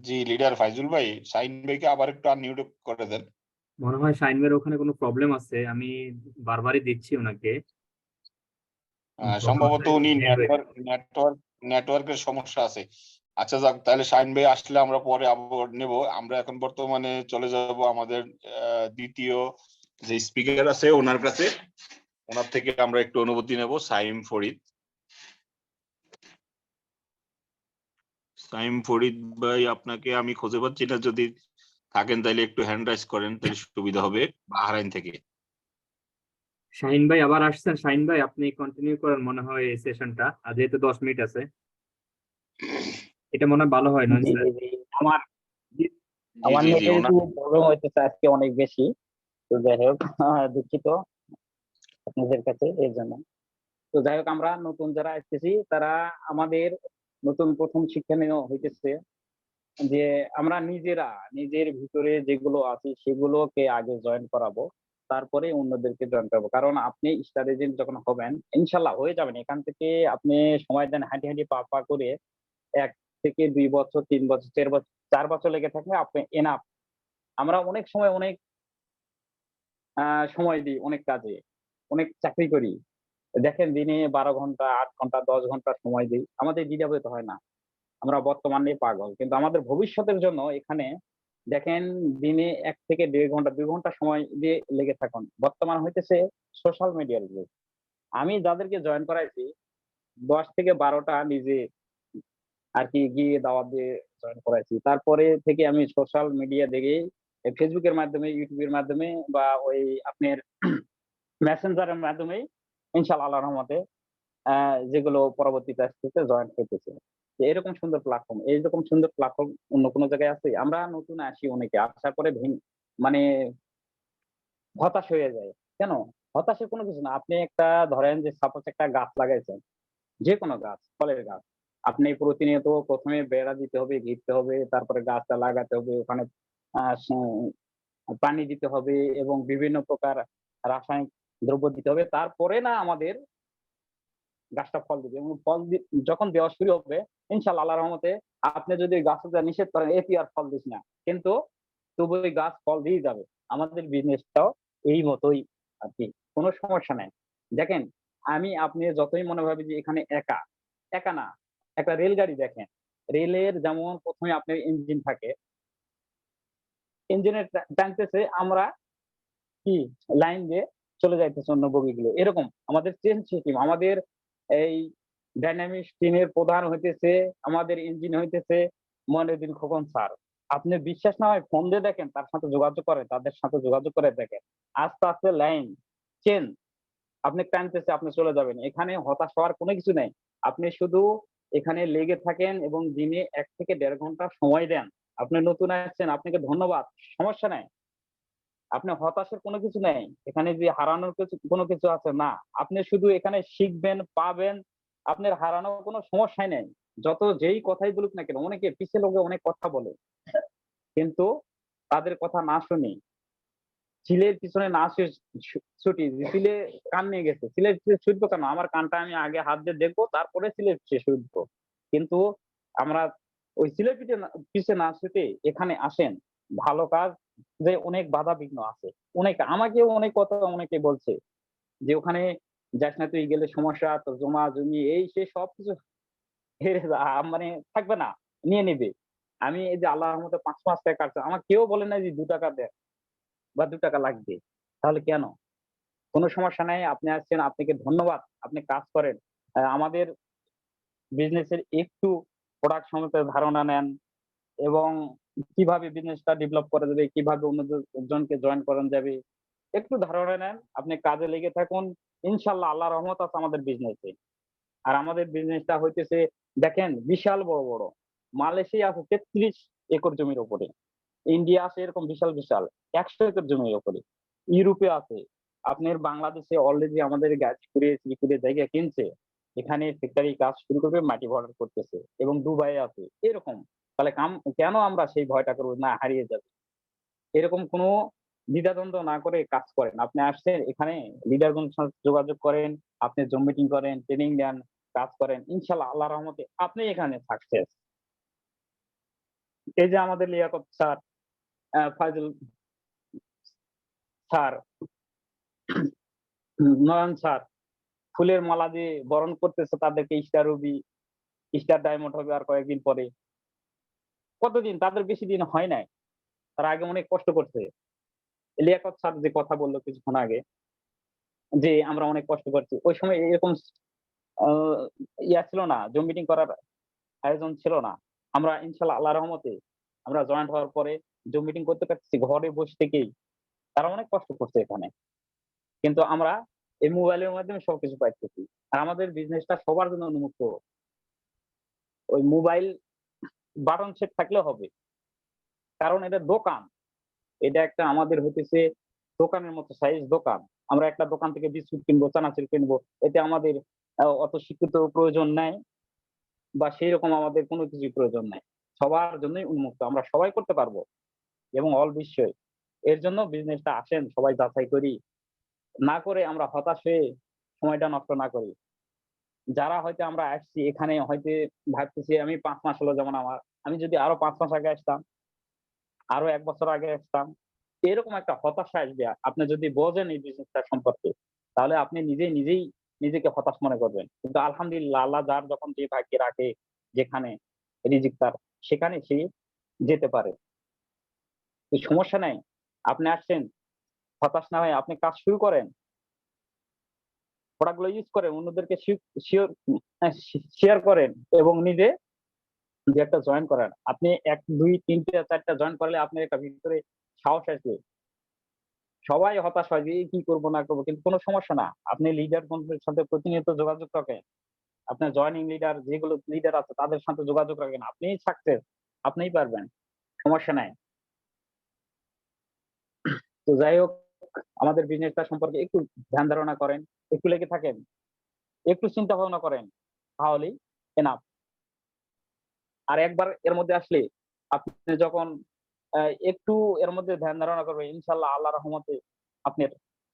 [SPEAKER 1] জি লিডার ফাইজুল ভাই, শাহিন ভাইকে আবার একটু আনমিউট করে দেন।
[SPEAKER 5] মনে হয় শাইন ভাইয়ের ওখানে কোনো প্রবলেম আছে, আমি বারবারই দিচ্ছি ওনাকে।
[SPEAKER 1] সম্ভবত উনি
[SPEAKER 5] বের হয়ে গেছে।
[SPEAKER 1] নেটওয়ার্কের সমস্যা আছে। আচ্ছা যাক, তাহলে শাহিন ভাই আসলে আমরা পরে আবার নেব। আমরা এখন বর্তমানে চলে যাব আমাদের দ্বিতীয় যে স্পিকার আছে ওনার কাছে, ওনার থেকে আমরা একটু অনুভূতি নেব। সাইম ফরিদ, সাইম ফরিদ ভাই আপনাকে আমি খুঁজে পাচ্ছি না, যদি থাকেন তাহলে একটু হ্যান্ড রাইজ করেন, তাহলে সুবিধা হবে। বাহরাইন থেকে
[SPEAKER 5] শাহিন ভাই আবার আসছেন। শাহিন ভাই আপনি কন্টিনিউ করেন মনে হয় এই সেশনটা, আর যেহেতু 10 মিনিট আছে এটা মনে হয় ভালো হয়, নয়
[SPEAKER 4] জি,
[SPEAKER 5] স্যার?
[SPEAKER 4] জি, জি। আমার
[SPEAKER 1] জি
[SPEAKER 4] আমার
[SPEAKER 1] জি জি
[SPEAKER 4] নেটের
[SPEAKER 1] ওনার
[SPEAKER 4] একটু প্রবলেম হইতেছে আজকে অনেক বেশি। তো যাই হোক, দুঃখিত আপনাদের কাছে এর জন্য। তো যাই হোক, আমরা নতুন যারা আসতেছি তারা আমাদের নতুন ১ম শিক্ষণীয় হইতেছে যে আমরা নিজেরা নিজের ভিতরে যেগুলো আছে সেগুলোকে আগে জয়েন করাবো। তারপরে অন্যদেরকে জয়েন করবো। কারণ আপনি স্টার এজেন্ট যখন হবেন ইনশাল্লাহ হয়ে যাবেন। এখান থেকে আপনি সময় দেন, হাঁটি হাঁটি পা পা করে 1 থেকে 2 বছর, 3 বছর, 4 বছর লেগে থাকলে আপনি এনাফ। আমরা অনেক সময় অনেক সময় দিই অনেক কাজে, অনেক চাকরি করি। দেখেন দিনে 12 ঘন্টা, 8 ঘন্টা, 10 ঘন্টা সময় দেই। আমাদের দ্বিধাবোধ হয় না। আমরা বর্তমান নিয়ে পাগল। কিন্তু আমাদের ভবিষ্যতের জন্য এখানে দেখেন দিনে 1 থেকে 1.5 ঘন্টা, 2 ঘন্টা সময় দিয়ে লেগে থাকুন। বর্তমান হইতেছে সোশ্যাল মিডিয়ার যুগ। আমি যাদেরকে জয়েন করাইছি 10 থেকে 12 টা নিজে আরকি গিয়ে দাওয়াত দিয়ে জয়েন করাইছি। তারপরে থেকে আমি সোশ্যাল মিডিয়া দেখেই Facebook এর মাধ্যমে, YouTube এর মাধ্যমে বা ওই আপনার মেসেঞ্জার এর মাধ্যমেই ইনশাআল্লাহ আল্লাহর রহমতে যেগুলো পরবর্তীতে আসতেছে জয়েন হইতেছে। যে এরকম সুন্দর প্ল্যাটফর্ম, এইরকম সুন্দর প্ল্যাটফর্ম অন্য কোন জায়গায় আছে? আমরা নতুন আসি অনেকে। আসার পরে মানে হতাশ হয়ে যায়। কেন? হতাশের কোনো কিছু না। আপনি একটা ধরেন যে সাপোজ একটা গাছ লাগাইছেন, যেকোনো গাছ, ফলের গাছ। আপনি প্রতিনিয়ত ১ম এ বেড়া দিতে হবে, ঘিরতে হবে, তারপরে গাছটা লাগাতে হবে, ওখানে আ স পানি দিতে হবে এবং বিভিন্ন প্রকার রাসায়নিক দ্রব্য দিতে হবে। তারপরে না আমাদের গাছটা ফল দিবে এবং যখন দেওয়া শুরু হবে ইনশাআল্লাহ আল্লাহর রহমতে আপনি যদি ওই গাছটা নিষেধ করেন, "এ তুই আর ফল দিস না।" কিন্তু তবু ওই গাছ ফল দিয়েই যাবে। আমাদের বিজনেসটাও এই মতোই আরকি। কোন সমস্যা নাই। দেখেন আপনি যতই মনে ভাবি যে এখানে একা, একা না। একটা রেলগাড়ি দেখেন। রেলের যেমন ১ম এ আপনার ইঞ্জিন থাকে। ইঞ্জিনের টানতেছে আমরা কি লাইন দিয়ে চলে যাইতেছে অন্য বগিগুলো। এরকম আমাদের চেন সিস্টেম, আমাদের এই ডাইনামিক টিমের প্রধান হইতেছে, আমাদের ইঞ্জিন হইতেছে মইনুদ্দিন খোকন স্যার। আপনি বিশ্বাস না হয় ফোন দিয়ে দেখেন, তার সাথে যোগাযোগ করেন, তাদের সাথে যোগাযোগ করে দেখেন। আস্তে, আস্তে লাইন চেন আপনি টানতেছে, আপনি চলে যাবেন। এখানে হতাশ হওয়ার কোনো কিছু নাই। আপনি শুধু এখানে লেগে থাকেন এবং দিনে ১ থেকে ১.৫ ঘন্টা সময় দেন। আপনি নতুন আসছেন, আপনাকে ধন্যবাদ। সমস্যা নাই। আপনি হতাশার কোনো কিছু নেই। এখানে যে হারানোর কোনো কিছু আছে না। আপনি শুধু এখানে শিখবেন, পাবেন। আপনার হারানোর কোনো সমস্যাই নেই। যেই কথাই বলুক না কেন, অনেকে পিছে লোকে অনেক কথা বলে। কিন্তু তাদের কথা না শুনে চিলের পিছনে না ছুটি, চিলে কান নিয়ে গেছে। চিলের পিছে ছুটবো কেন? আমার কানটা আমি আগে হাত দিয়ে দেখবো, তারপরে চিলের পিছে ছুটবো। কিন্তু আমরা ওই চিলের পিছে না ছুটে এখানে আসেন। ভালো কাজ যে অনেক বাধা বিঘ্ন আছে। আমাকেও অনেক কথা অনেকে বলছে যে, "ওখানে যাস না, তুই গেলে সমস্যা, তোর জমা জমি এই সেই সবকিছু হেরে মানে থাকবে না, নিয়ে নিবে।" আমি এই যে আল্লাহর রহমতে ৫ মাস টাকা কাটছে। আমার কেউ বলে নাই যে ৳২ দেন বা ৳২ লাগবে। তাহলে কেন? কোন সমস্যা নাই। আপনি আসছেন, আপনাকে ধন্যবাদ। আপনি কাজ করেন। আমাদের বিজনেসের একটু প্রোডাক্ট সম্পর্কে ধারণা নেন এবং কিভাবে বিজনেসটা ডেভেলপ করা যাবে, কিভাবে অন্যজনকে জয়েন করানো যাবে। একটু ধারণা নেন, আপনি কাজে লেগে থাকুন। ইনশাআল্লাহ আল্লাহর রহমত আছে আমাদের বিজনেসে। আর আমাদের বিজনেসটা হইতেছে দেখেন বিশাল বড়, বড়। মালয়েশিয়া আছে ৩৩ একর জমির উপরে। ইন্ডিয়া আছে এরকম বিশাল, বিশাল ১০০ একর জমির উপরে। ইউরোপে আছে। আপনার বাংলাদেশে অলরেডি আমাদের গাজীপুরে, শ্রীপুরে জায়গা কিনছে। এখানে ফ্যাক্টরি কাজ শুরু করবে, মাটি ভরাট করতেছে এবং দুবাইয়ে আছে। এরকম। তাহলে কেন আমরা সেই ভয়টা করব না হারিয়ে যাবে? এরকম কোনো দ্বিধাদ্বন্দ্ব না করে কাজ করেন। আপনি আসছেন এখানে লিডারগণের সাথে যোগাযোগ করেন, আপনি জুম মিটিং করেন, ট্রেনিং নেন, কাজ করেন। ইনশাআল্লাহ আল্লাহর রহমতে আপনি এখানে সাকসেস। এই যে আমাদের লিয়াকত স্যার, ফাইজুল স্যার, নয়ন স্যার ফুলের মালা দিয়ে বরণ করতেছে তাদেরকে স্টার রুবি, স্টার ডায়মন্ড হবে আর কয়েকদিন পরে। কতদিন? তাদের বেশি দিন হয় নাই। তারা আগে অনেক কষ্ট করছে। লিয়াকত স্যার যে কথা বলল কিছুক্ষণ আগে যে আমরা অনেক কষ্ট করছি। ওই সময় এরকম আ ছিল না, জুম মিটিং করার আয়োজন ছিল না। আমরা ইনশাআল্লাহ আল্লাহর রহমতে আমরা জয়েন্ট হওয়ার পরে জুম মিটিং করতে পারতেছি ঘরে বসে থেকেই। তারা অনেক কষ্ট করছে এখানে। কিন্তু আমরা এই মোবাইলের মাধ্যমে সবকিছু পাইতেছি। আর আমাদের বিজনেসটা সবার জন্য উন্মুক্ত। ওই মোবাইল বাটন সেট থাকলে হবে। কারণ এটা দোকান। এটা একটা আমাদের হইতেছে দোকানের মতো সাইজ দোকান। আমরা একটা দোকান থেকে বিস্কুট কিনবো, চানাচুর কিনবো। এতে আমাদের অত শিক্ষিত প্রয়োজন নাই বা সেইরকম আমাদের কোনো কিছুই প্রয়োজন নাই। সবার জন্যই উন্মুক্ত। আমরা সবাই করতে পারবো এবং অল বিশ্বই। এর জন্য বিজনেসটা আসেন সবাই যাচাই করি, না করে আমরা হতাশ হয়ে সময়টা নষ্ট না করি। যারা হয়তো আমরা আসছি এখানে হয়তো ভাবতেছি আমি 5 মাস হলো, যেমন আমার, আমি যদি আরো 5 মাস আগে আসতাম, আরো 1 বছর আগে আসতাম, এরকম একটা হতাশা আসবে। আপনি যদি বোঝেন এই বিজনেসটা সম্পর্কে, তাহলে আপনি নিজেই নিজেকে হতাশ মনে করবেন। কিন্তু আলহামদুলিল্লাহ, আল্লাহ যার যখন যে ভাগ্যে রাখে, যেখানে রিজিক তার, সেখানে সে যেতে পারে। তো সমস্যা নাই। আপনি আসছেন, হতাশ না হয়ে আপনি কাজ শুরু করেন, প্রোডাক্টগুলো ইউজ করেন, অন্যদেরকে শেয়ার করেন এবং নিজে যে একটা জয়েন করেন। আপনি 1, 2, 3, 4টা জয়েন করলে আপনার একটা ভিতরে সাহস আসবে। সবাই হতাশ হয় যে এই কি করবো না করবো, কিন্তু কোনো সমস্যা না। আপনি লিডার বন্ধুদের সাথে প্রতিনিয়ত যোগাযোগ রাখেন, আপনার জয়েনিং লিডার যেগুলো লিডার আছে তাদের সাথে যোগাযোগ রাখেন, আপনিই সাকসেস, আপনিই পারবেন, সমস্যা নাই। তো যাই হোক, আমাদের বিজনেসটা সম্পর্কে একটু ধ্যান ধারণা করেন, একটু লেগে থাকেন, একটু চিন্তা ভাবনা করেন, তাহলেই এনাফ। আর একবার এর মধ্যে আসলে আপনি যখন একটু এর মধ্যে ধ্যান ধারণা করবেন, ইনশাল্লাহ আল্লাহ রহমতে আপনার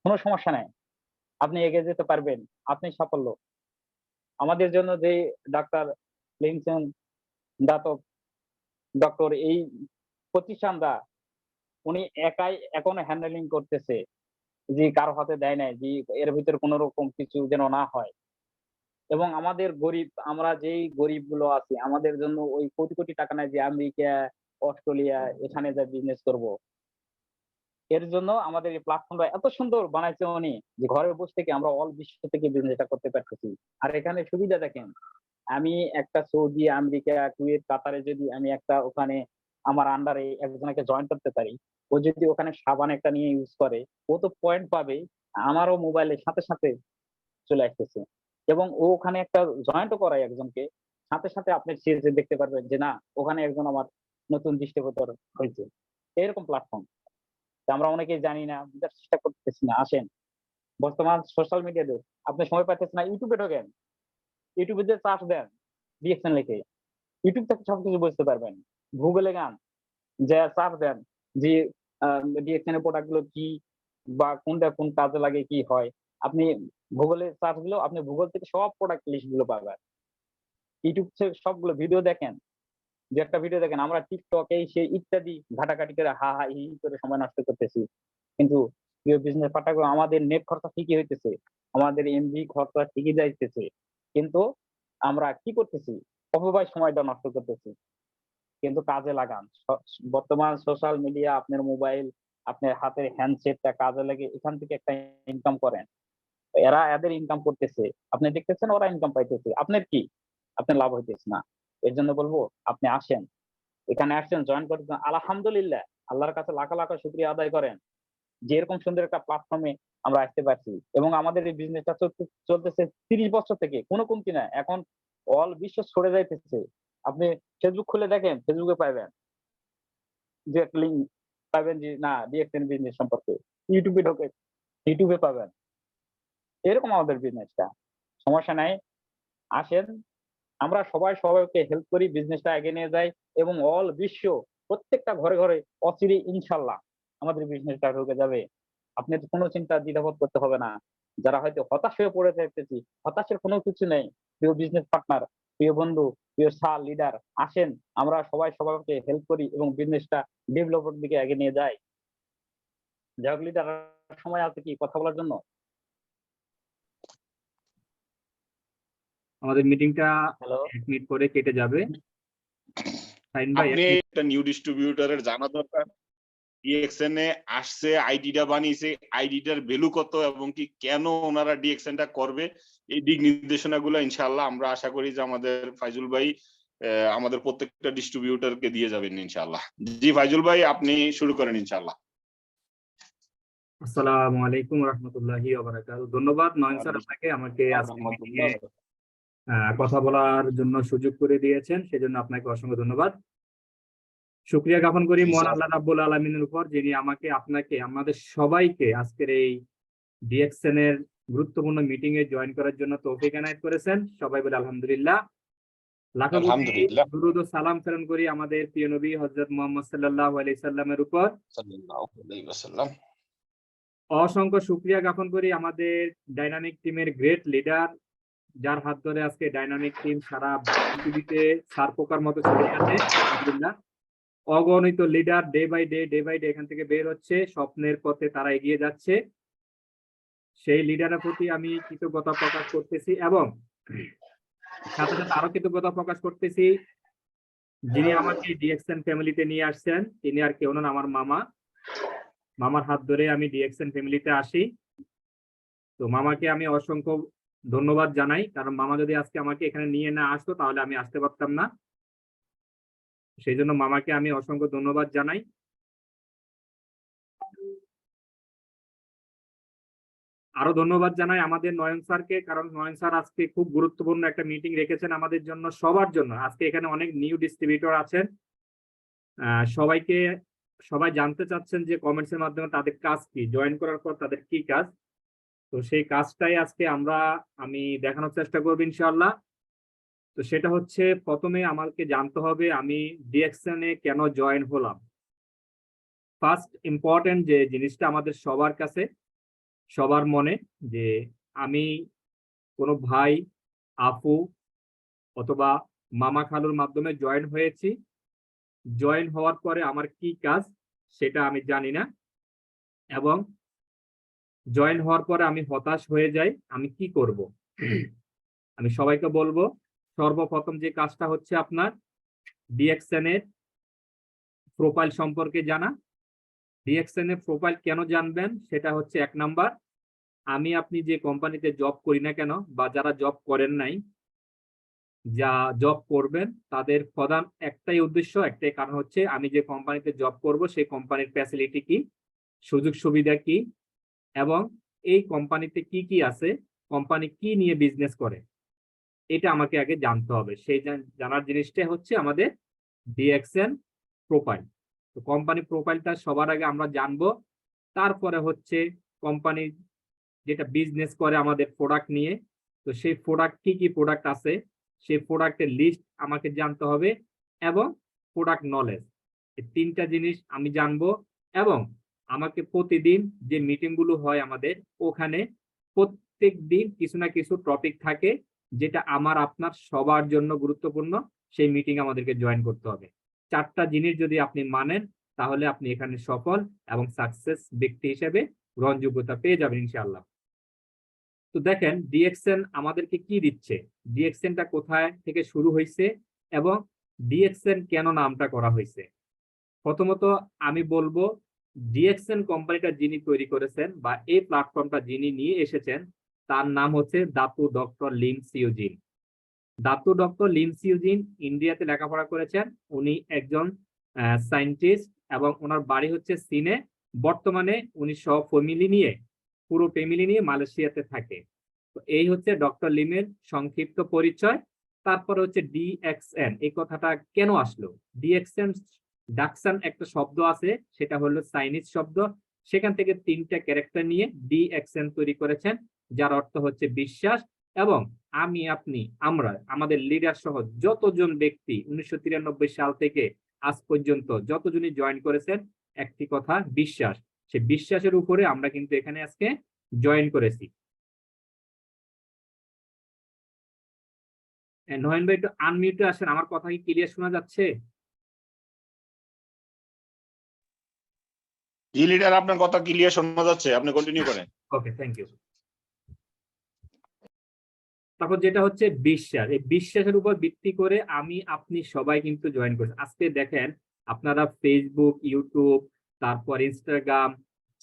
[SPEAKER 4] কোনো সমস্যা নাই, আপনি এগিয়ে যেতে পারবেন, আপনি সাফল্য। আমাদের জন্য যে ডাক্তার লিংসন দাতব ডক্টর, এই প্রতিষ্ঠানটা উনি একাই এখনো হ্যান্ডেলিং করতেছে, যে কারো হাতে দেয় নাই, যে এর ভিতরে কোনো রকম কিছু যেন না হয়। এবং আমাদের গরিব, আমরা যেই গরিব গুলো আছি, আমাদের জন্য ওই কোটি কোটি টাকা নাই যে আমেরিকা, অস্ট্রেলিয়া এখানে যা বিজনেস করব। এর জন্য আমাদের এই প্ল্যাটফর্মটা এত সুন্দর বানাইছে উনি, যে ঘরে বসে থেকে আমরা অল বিশ্ব থেকে বিজনেসটা করতে পারতেছি। আর এখানে সুবিধা দেখেন, আমি একটা সৌদি, আমেরিকা, কুয়েত, কাতারে যদি আমি একটা ওখানে আমার আন্ডারে একজনকে জয়েন করতে পারি, ও যদি ওখানে সাবান একটা নিয়ে ইউজ করে, ও তো পয়েন্ট পাবে, আমারও মোবাইলের সাথে সাথে চলে আসতেছে। এবং ও ওখানে একটা জয়েন্টও করায় একজনকে, সাথে সাথে আপনি সিরিজে দেখতে পারবেন যে না, ওখানে একজন আমার নতুন দৃষ্টিগোচর হয়েছে। এরকম প্ল্যাটফর্ম আমরা অনেকেই জানি না, বুঝার চেষ্টা করতেছি না। আসেন, বর্তমান সোশ্যাল মিডিয়াতে আপনি সময় পাচ্ছেন না, ইউটিউবে ঢোকেন, ইউটিউবে যে সার্চ দেন ডিএক্সএন লিখে, ইউটিউব থেকে সবকিছু বুঝতে পারবেন। গুগলে গান যে সার্চ দেন যে ডিএক্সএন এর প্রোডাক্ট গুলো কি, বা কোনটা কোন কাজে লাগে, কি হয়, আপনি গুগলে সার্চ দিলেও আপনি গুগল থেকে সব প্রোডাক্ট লিস্ট গুলো পাবেন। ইউটিউব থেকে সবগুলো ভিডিও দেখেন, যে একটা ভিডিও দেখেন, আমরা টিকটক এই সেই ইত্যাদি ঘাটাঘাটি করে হা হা হি হি করে সময় নষ্ট করতেছি। কিন্তু প্রিয় বিজনেস পার্টনার, আমাদের নেট খরচা ঠিকই হইতেছে, আমাদের এমবি খরচা ঠিকই যাইতেছে, কিন্তু আমরা কি করতেছি, অপব্যয় সময়টা নষ্ট করতেছি। কিন্তু কাজে লাগান, বর্তমান সোশ্যাল মিডিয়া, আপনার মোবাইল, আপনার হাতের হ্যান্ডসেটটা কাজে লাগে, এখান থেকে একটা ইনকাম করেন। এরা এদের ইনকাম করতেছে, আপনি দেখতেছেন ওরা ইনকাম পাইতেছে, আপনার কি, আপনার লাভ হইতেছে না। এর জন্য বলবো আপনি আসেন, এখানে আসছেন, জয়েন করতেছেন, আলহামদুলিল্লাহ, আল্লাহর কাছে লাখ লাখ শুকরিয়া আদায় করেন যে এরকম সুন্দর একটা প্ল্যাটফর্মে আমরা আসতে পারছি। এবং আমাদের এই বিজনেসটা চলতেছে 30 বছর থেকে, কোনো কমতি না। এখন অল বিশ্ব ছড়ে যাইতেছে। আপনি ফেসবুক খুলে দেখেন, ফেসবুকে পাইবেন যে একটা লিঙ্ক পাবেন যে না ডিএক্সএন বিজনেস সম্পর্কে, ইউটিউবে ঢোকে, ইউটিউবে পাবেন। এরকম আমাদের বিজনেসটা, সমস্যা নাই। আসেন, আমরা সবাই সবাইকে হেল্প করি, বিজনেসটা এগিয়ে নিয়ে যাই, এবং অল বিশ্ব প্রত্যেকটা ঘরে ঘরে অচিরে ইনশাল্লাহ আমাদের বিজনেসটা ঢুকে যাবে। আপনার কোনো চিন্তা দ্বিধাবোধ করতে হবে না। যারা হয়তো হতাশ হয়ে পড়ে থাকতেছি, হতাশের কোনো কিছু নেই। প্রিয় বিজনেস পার্টনার, প্রিয় বন্ধু, প্রিয় সার লিডার, আসেন, আমরা সবাই সবাইকে হেল্প করি এবং বিজনেসটা ডেভেলপের দিকে এগিয়ে নিয়ে যাই। যাই হোক লিডার, সময় আছে কি কথা বলার জন্য?
[SPEAKER 5] আমাদের মিটিংটা
[SPEAKER 4] হ্যালো,
[SPEAKER 5] 1 মিনিট পরে কেটে যাবে। শাহিন ভাই,
[SPEAKER 1] আপনি একটা নিউ ডিস্ট্রিবিউটরের জানা দরকার, ডিএক্সএন এ আসছে, আইডিটা বানিয়েছে, আইডিটার ভ্যালু কত এবং কি কেন ওনারা ডিএক্সএনটা করবে, এই দিক নির্দেশনাগুলো ইনশাআল্লাহ আমরা আশা করি যে আমাদের ফাইজুল ভাই আমাদের প্রত্যেকটা ডিস্ট্রিবিউটরকে দিয়ে যাবেন ইনশাআল্লাহ। জি ফাইজুল ভাই, আপনি শুরু করেন ইনশাআল্লাহ।
[SPEAKER 5] আসসালামু আলাইকুম রহমতুল্লাহি ওয়া বারাকাতুহু। ধন্যবাদ নয়ন স্যার, আপনাকে আমাকে আজকে মিটিংয়ে কথা বলার জন্য সুযোগ করে দিয়েছেন, সেজন্য আপনাকে অসংখ্য ধন্যবাদ। শুকরিয়া জ্ঞাপন করি মহান আল্লাহ রাব্বুল আলামিনের উপর, যিনি আমাকে, আপনাকে, আমাদের সবাইকে আজকের এই ডিএক্সএন এর গুরুত্বপূর্ণ মিটিং এ জয়েন করার জন্য তৌফিক এনায়েত করেছেন। সবাই বলে আলহামদুলিল্লাহ। লাখো কোটি
[SPEAKER 1] আলহামদুলিল্লাহ।
[SPEAKER 5] দুরূদ ও সালাম প্রেরণ করি আমাদের প্রিয় নবী হযরত মুহাম্মদ সাল্লাল্লাহু আলাইহি সাল্লামের উপর।
[SPEAKER 1] সাল্লাল্লাহু আলাইহি ওয়াসাল্লাম।
[SPEAKER 5] অসংখ্য শুকরিয়া জ্ঞাপন করি আমাদের ডাইনামিক টিমের গ্রেট লিডার, যার হাত ধরে আজকে ডাইনামিক টিম সারা পৃথিবীতে সার পোকার মতো ছড়িয়ে আছে। আলহামদুলিল্লাহ, অগণিত লিডার ডে বাই ডে এখান থেকে বের হচ্ছে, স্বপ্নের পথে তারা এগিয়ে যাচ্ছে। সেই লিডারের প্রতি আমি কৃতজ্ঞতা প্রকাশ করতেছি এবং সাথে সাথে আরো কৃতজ্ঞতা প্রকাশ করতেছি যিনি আমাকে ডিএক্সএন ফ্যামিলিতে নিয়ে আসছেন। তিনি আর কেউ নন, আমার মামা। মামার হাত ধরে আমি ডিএক্সএন ফ্যামিলিতে আসি। তো মামাকে আমি অসংখ্য ধন্যবাদ জানাই, কারণ মামা যদি আজকে আমাকে এখানে নিয়ে না আসতো তাহলে আমি আসতে পারতাম না। সেই জন্য মামাকে আমি অসংখ্য ধন্যবাদ জানাই। আরো ধন্যবাদ জানাই আমাদের নয়ন স্যারকে, কারণ নয়ন স্যার আজকে খুব গুরুত্বপূর্ণ একটা মিটিং রেখেছেন আমাদের জন্য, সবার জন্য। আজকে এখানে অনেক নিউ ডিস্ট্রিবিউটর আছেন, সবাই জানতে চাচ্ছেন যে কমেন্টস এর মাধ্যমে তাদের কাজ কি, জয়েন করার পর তাদের কি কাজ। তো সেই কাজটাই আজকে আমি দেখানোর চেষ্টা করবো ইনশাআল্লাহ। তো সেটা হচ্ছে, প্রথমে আমাকে জানতে হবে আমি ডিএক্সএন এ কেন জয়েন হলাম। ফার্স্ট ইম্পর্টেন্ট যে জিনিসটা আমাদের সবার কাছে, সবার মনে, যে আমি কোনো ভাই, আপু অথবা মামা খালুর মাধ্যমে জয়েন হয়েছি। জয়েন হওয়ার পরে আমার কি কাজ সেটা আমি জানি না, এবং জয়েন হওয়ার পরে আমি হতাশ হয়ে যাই, আমি কি করব। আমি সবাইকে বলবো, সর্বপ্রথম যে কাজটা হচ্ছে আপনার ডিএক্সএন এর প্রোফাইল সম্পর্কে জানা। ডিএক্সএন এর প্রোফাইল কেন জানবেন সেটা হচ্ছে, 1 নাম্বার, আপনি যে কোম্পানিতে জব করি না কেন, বা যারা জব করেন নাই, যা জব করবেন, তাদের প্রধান একটাই উদ্দেশ্য, একটাই কারণ হচ্ছে আমি যে কোম্পানিতে জব করব সেই কোম্পানির ফ্যাসিলিটি কি, সুযোগ সুবিধা কি, এবং এই কোম্পানিতে কি কি আছে, কোম্পানি কি নিয়ে বিজনেস করে, এটা আমাকে আগে জানতে হবে। সেই জানার জিনিসটা হচ্ছে আমাদের ডিএক্সএন প্রোফাইল। তো কোম্পানি প্রোফাইলটা সবার আগে আমরা জানবো। তারপরে হচ্ছে কোম্পানি যেটা বিজনেস করে আমাদের প্রোডাক্ট নিয়ে, তো সেই প্রোডাক্ট কি কি প্রোডাক্ট আছে, সেই প্রোডাক্টের লিস্ট আমাকে জানতে হবে, এবং প্রোডাক্ট নলেজ, এই 3টা জিনিস আমি জানবো। এবং আমাকে প্রতিদিন যে মিটিং গুলো হয় আমাদের, ওখানে প্রত্যেক দিন কিছু না কিছু টপিক থাকে যেটা আমার আপনার সবার জন্য গুরুত্বপূর্ণ, সেই মিটিং আমাদেরকে জয়েন করতে হবে। 4টা জিনিস যদি আপনি মানেন, তাহলে আপনি এখানে সফল এবং সাকসেস ব্যক্তি হিসেবে গ্রহণযোগ্যতা পেয়ে যাবেন ইনশাআল্লাহ। তো দেখেন ডিএক্সএন আমাদেরকে কি দিচ্ছে, ডিএক্সএনটা কোথায় থেকে শুরু হয়েছে, এবং ডিএক্সএন কেন নামটা করা হয়েছে। প্রথমত আমি বলবো, ডিএক্সএন কোম্পানিটা যিনি তৈরি করেছেন বা এই প্ল্যাটফর্মটা যিনি নিয়ে এসেছেন, তার নাম হচ্ছে Datuk doctor Lin Siew Jin. Datuk doctor Lin Siew Jin ইন্ডিয়াতে লেখাপড়া করেছেন। উনি একজন সায়েন্টিস্ট এবং ওনার বাড়ি হচ্ছে চীনে। বর্তমানে উনি পুরো ফ্যামিলি নিয়ে মালয়েশিয়াতে থাকে। তো এই হচ্ছে ডক্টর লিমের সংক্ষিপ্ত পরিচয়। তারপরে হচ্ছে ডিএক্সএন, এই কথাটা কেন আসলো। ডিএক্সএন ডাকসান একটা শব্দ আছে, সেটা হলো চাইনিজ শব্দ, সেখান থেকে 3টা ক্যারেক্টার নিয়ে ডিএক্সএন তৈরি করেছেন, যার অর্থ হচ্ছে বিশ্বাস। এবং আমরা আমাদের লিডার সহ যতজন ব্যক্তি 1993 সাল থেকে আজ পর্যন্ত যতজনই জয়েন করেছেন, একটি কথা, বিশ্বাস। সে বিশ্বাসের উপরে আমরা কিন্তু এখানে আজকে জয়েন করেছি। নয়ন ভাই একটু আনমিউটে আসেন, আমার কথা কি ক্লিয়ার শোনা যাচ্ছে?
[SPEAKER 1] জি লিডার, আপনার কথা ক্লিয়ার শোনা যাচ্ছে, আপনি কন্টিনিউ করেন।
[SPEAKER 5] ওকে, থ্যাংক ইউ। তারপর যেটা হচ্ছে বিশ্বাস, এই বিশ্বাসের উপর ভিত্তি করে আপনি সবাই কিন্তু জয়েন করছেন। আজকে দেখেন আপনারা ফেসবুক, ইউটিউব, তারপর ইনস্টাগ্রাম,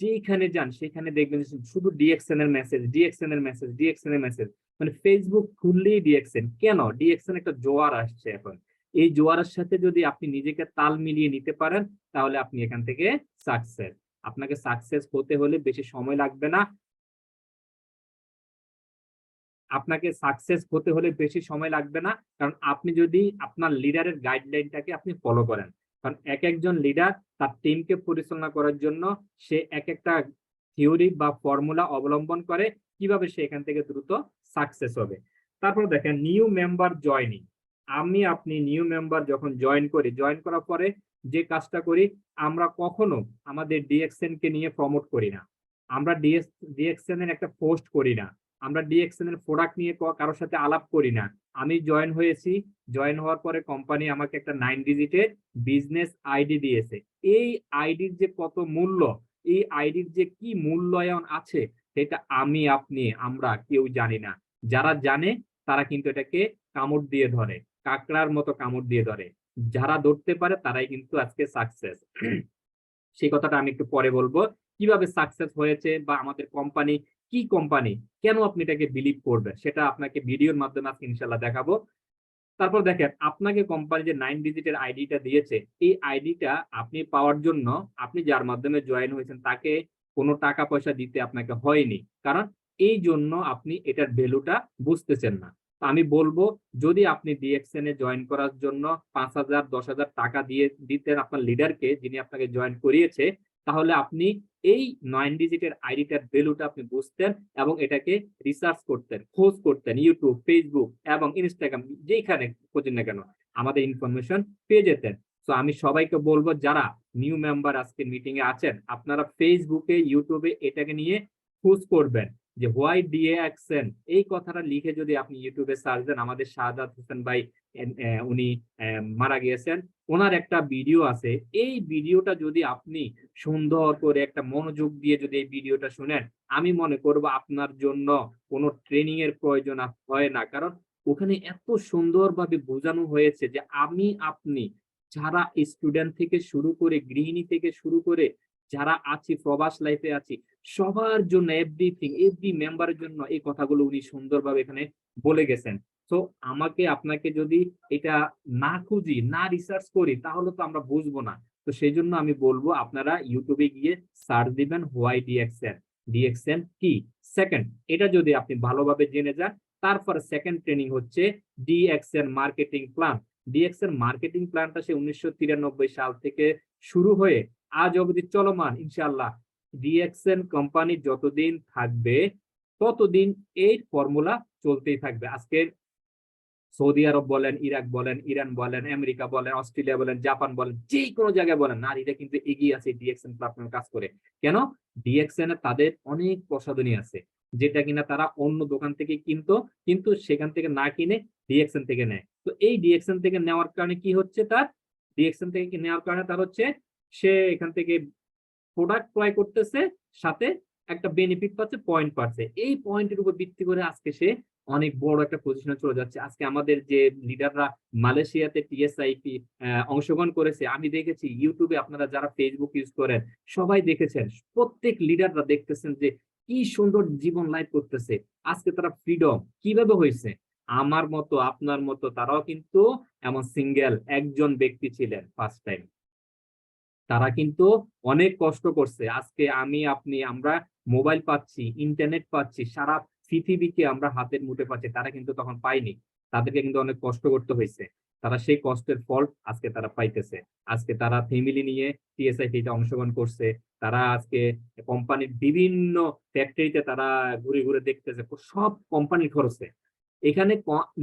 [SPEAKER 5] যেখানে যান সেখানে দেখবেন শুধু ডিএক্সএন এর মেসেজ। মানে ফেসবুক খুললেই ডিএক্সএন। কেন? ডিএক্সএন একটা জোয়ার আসছে এখন। এই জোয়ারের সাথে যদি আপনি নিজেকে তাল মিলিয়ে নিতে পারেন, তাহলে আপনি এখান থেকে সাকসেস। আপনাকে সাকসেস হতে হলে বেশি সময় লাগবে না। কারণ আপনি যদি আপনার লিডারের গাইডলাইনটাকে আপনি ফলো করেন। কারণ একজন লিডার তার টিমকে পরিচালনা করার জন্য সে একটা থিওরি বা ফর্মুলা অবলম্বন করে, কিভাবে সে এখান থেকে দ্রুত সাকসেস হবে। তারপর দেখেন নিউ মেম্বার জয়নিং। আমি আপনি নিউ মেম্বার যখন জয়েন করার পরে যে কাজটা করি, আমরা কখনো আমাদের ডিএক্সএন কে নিয়ে প্রমোট করি না, আমরা ডিএক্সএন এর একটা পোস্ট করি না, আমরা ডিএক্সএন এর প্রোডাক্ট নিয়ে কারোর সাথে আলাপ করি না। আমি জয়েন হয়েছি, জয়েন হওয়ার পরে কোম্পানি আমাকে একটা 9 ডিজিটের বিজনেস আইডি দিয়েছে। এই আইডির যে কত মূল্য, এই আইডির যে কি মূল্যায়ন আছে, সেটা আমি আপনি আমরা কেউ জানি না। যারা জানে তারা কিন্তু এটাকে কামড় দিয়ে ধরে, কাকড়ার মতো কামড় দিয়ে ধরে। যারা ধরতে পারে তারাই কিন্তু আজকে সাকসেস। সেই কথাটা আমি একটু পরে বলবো, কিভাবে সাকসেস হয়েছে বা আমাদের কোম্পানি কি কোম্পানি, কেন আপনি এটাকে বিলিভ করবেন, সেটা আপনাকে ভিডিওর মাধ্যমে আজকে ইনশাল্লাহ দেখাবো। তারপর দেখেন, আপনাকে কোম্পানি যে 9 ডিজিটের আইডিটা দিয়েছে, এই আইডিটা আপনি পাওয়ার জন্য আপনি যার মাধ্যমে জয়েন হয়েছেন তাকে কোনো টাকা পয়সা দিতে আপনাকে হয়নি, কারণ এই জন্য আপনি এটার ভ্যালুটা বুঝতেছেন না। আমি বলবো, যদি আপনি ডিএক্সএন এ জয়েন করার জন্য 5,000 10,000 টাকা দিয়ে দিতেন আপনার লিডারকে, যিনি আপনাকে জয়েন করিয়েছে, তাহলে আপনি এই 9 ডিজিটের আইডিটার ভ্যালুটা আপনি বুঝতেন এবং এটাকে রিসার্চ করতেন, খোঁজ করতেন, ইউটিউব, ফেসবুক এবং ইনস্টাগ্রাম, যেখানে খোঁজেন না কেন আমাদের ইনফরমেশন পেয়ে যেতেন। তো আমি সবাইকে বলবো, যারা নিউ মেম্বার আজকে মিটিং এ আছেন, আপনারা ফেসবুকে, ইউটিউবে এটাকে নিয়ে খোঁজ করবেন যে হোয়াই ডিএক্সএন, এই কথাটা লিখে যদি আপনি ইউটিউবে সার্চ দেন, আমাদের শাহাদাত হোসেন ভাই উনি মারা গিয়েছেন, ওনার একটা ভিডিও আছে। এই ভিডিওটা যদি আপনি সুন্দর করে একটা মনোযোগ দিয়ে যদি এই ভিডিওটা শুনেন, আমি মনে করব আপনার জন্য কোনো ট্রেনিং এর প্রয়োজন হয় না, কারণ ওখানে এত সুন্দরভাবে বোঝানো হয়েছে যে আমি আপনি যারা স্টুডেন্ট থেকে শুরু করে, গৃহিণী থেকে শুরু করে যারা আছি, প্রবাস লাইফে আছি, সবার জন্য এভরিথিং, এভরি মেম্বারের জন্য এই কথাগুলো উনি সুন্দরভাবে এখানে বলে গেছেন। তো আমাকে আপনাকে যদি এটা না খুঁজি, না রিসার্চ করি, তাহলে তো আমরা বুঝবো না। তো সেই জন্য আমি বলবো, আপনারা ইউটিউবে গিয়ে সার্চ দিবেন হোয়াই ডিএক্সএন, ডিএক্সএন কি। সেকেন্ড, এটা যদি আপনি ভালোভাবে জেনে যান, তারপর সেকেন্ড ট্রেনিং হচ্ছে DXN marketing plan. DXN marketing প্ল্যানটা সে 1993 সাল থেকে শুরু হয়ে আজ অবধি চলমান। ইনশাআল্লাহ ডিএক্সএন কোম্পানি যতদিন থাকবে ততদিন এই ফর্মুলা চলতেই থাকবে। আজকের সৌদি আরব বলেন, ইরাক বলেন, ইরান বলেন, আমেরিকা বলেন, অস্ট্রেলিয়া বলেন, জাপান বলেন, যে কোনো জায়গায় বলেন, নারীরা কিন্তু এগিয়ে আছে ডিএক্সএন প্ল্যাটফর্মে কাজ করে। কেন? ডিএক্সএন এ তাদের অনেক প্রসাধনী আছে, যেটা কিনা তারা অন্য দোকান থেকে কিনতো, কিন্তু সেখান থেকে না কিনে ডিএক্সএন থেকে নেয়। তো এই ডিএক্সএন থেকে নেওয়ার কারণে কি হচ্ছে, তার ডিএক্সএন থেকে নেওয়ার কারণে তার হচ্ছে সে এখান থেকে প্রোডাক্ট ক্রয় করতেছে, সাথে একটা বেনিফিট পাচ্ছে, পয়েন্ট পাচ্ছে। এই পয়েন্টের উপর ভিত্তি করে আজকে সে অনেক বড় একটা পজিশনে চলে যাচ্ছে। আজকে আমাদের যে লিডাররা মালয়েশিয়াতে টিএসআইপি অংশগ্রহণ করেছে, আমি দেখেছি ইউটিউবে, আপনারা যারা ফেসবুক ইউজ করেন সবাই দেখেছেন, প্রত্যেক লিডাররা দেখতেছেন যে কি সুন্দর জীবন লাইফ করতেছে। আজকে তারা ফ্রিডম কিভাবে হয়েছে, আমার মতো আপনার মতো তারাও কিন্তু এমন সিঙ্গেল একজন ব্যক্তি ছিলেন ফার্স্ট টাইম। তারা কিন্তু অনেক কষ্ট করছে। আজকে আমি আপনি আমরা মোবাইল পাচ্ছি, ইন্টারনেট পাচ্ছি, সারা পৃথিবীকে আমরা হাতের মুঠে পাচ্ছি, তারা কিন্তু তখন পায়নি। তাদেরকে কিন্তু অনেক কষ্ট করতে হয়েছে। তারা সেই কষ্টের ফল আজকে তারা পাইতেছে। আজকে তারা ফ্যামিলি নিয়ে টিএসআইপিতে অংশগ্রহণ করছে। তারা আজকে কোম্পানির বিভিন্ন ফ্যাক্টরিতে তারা ঘুরে ঘুরে দেখতেছে, সব কোম্পানির খরচে। এখানে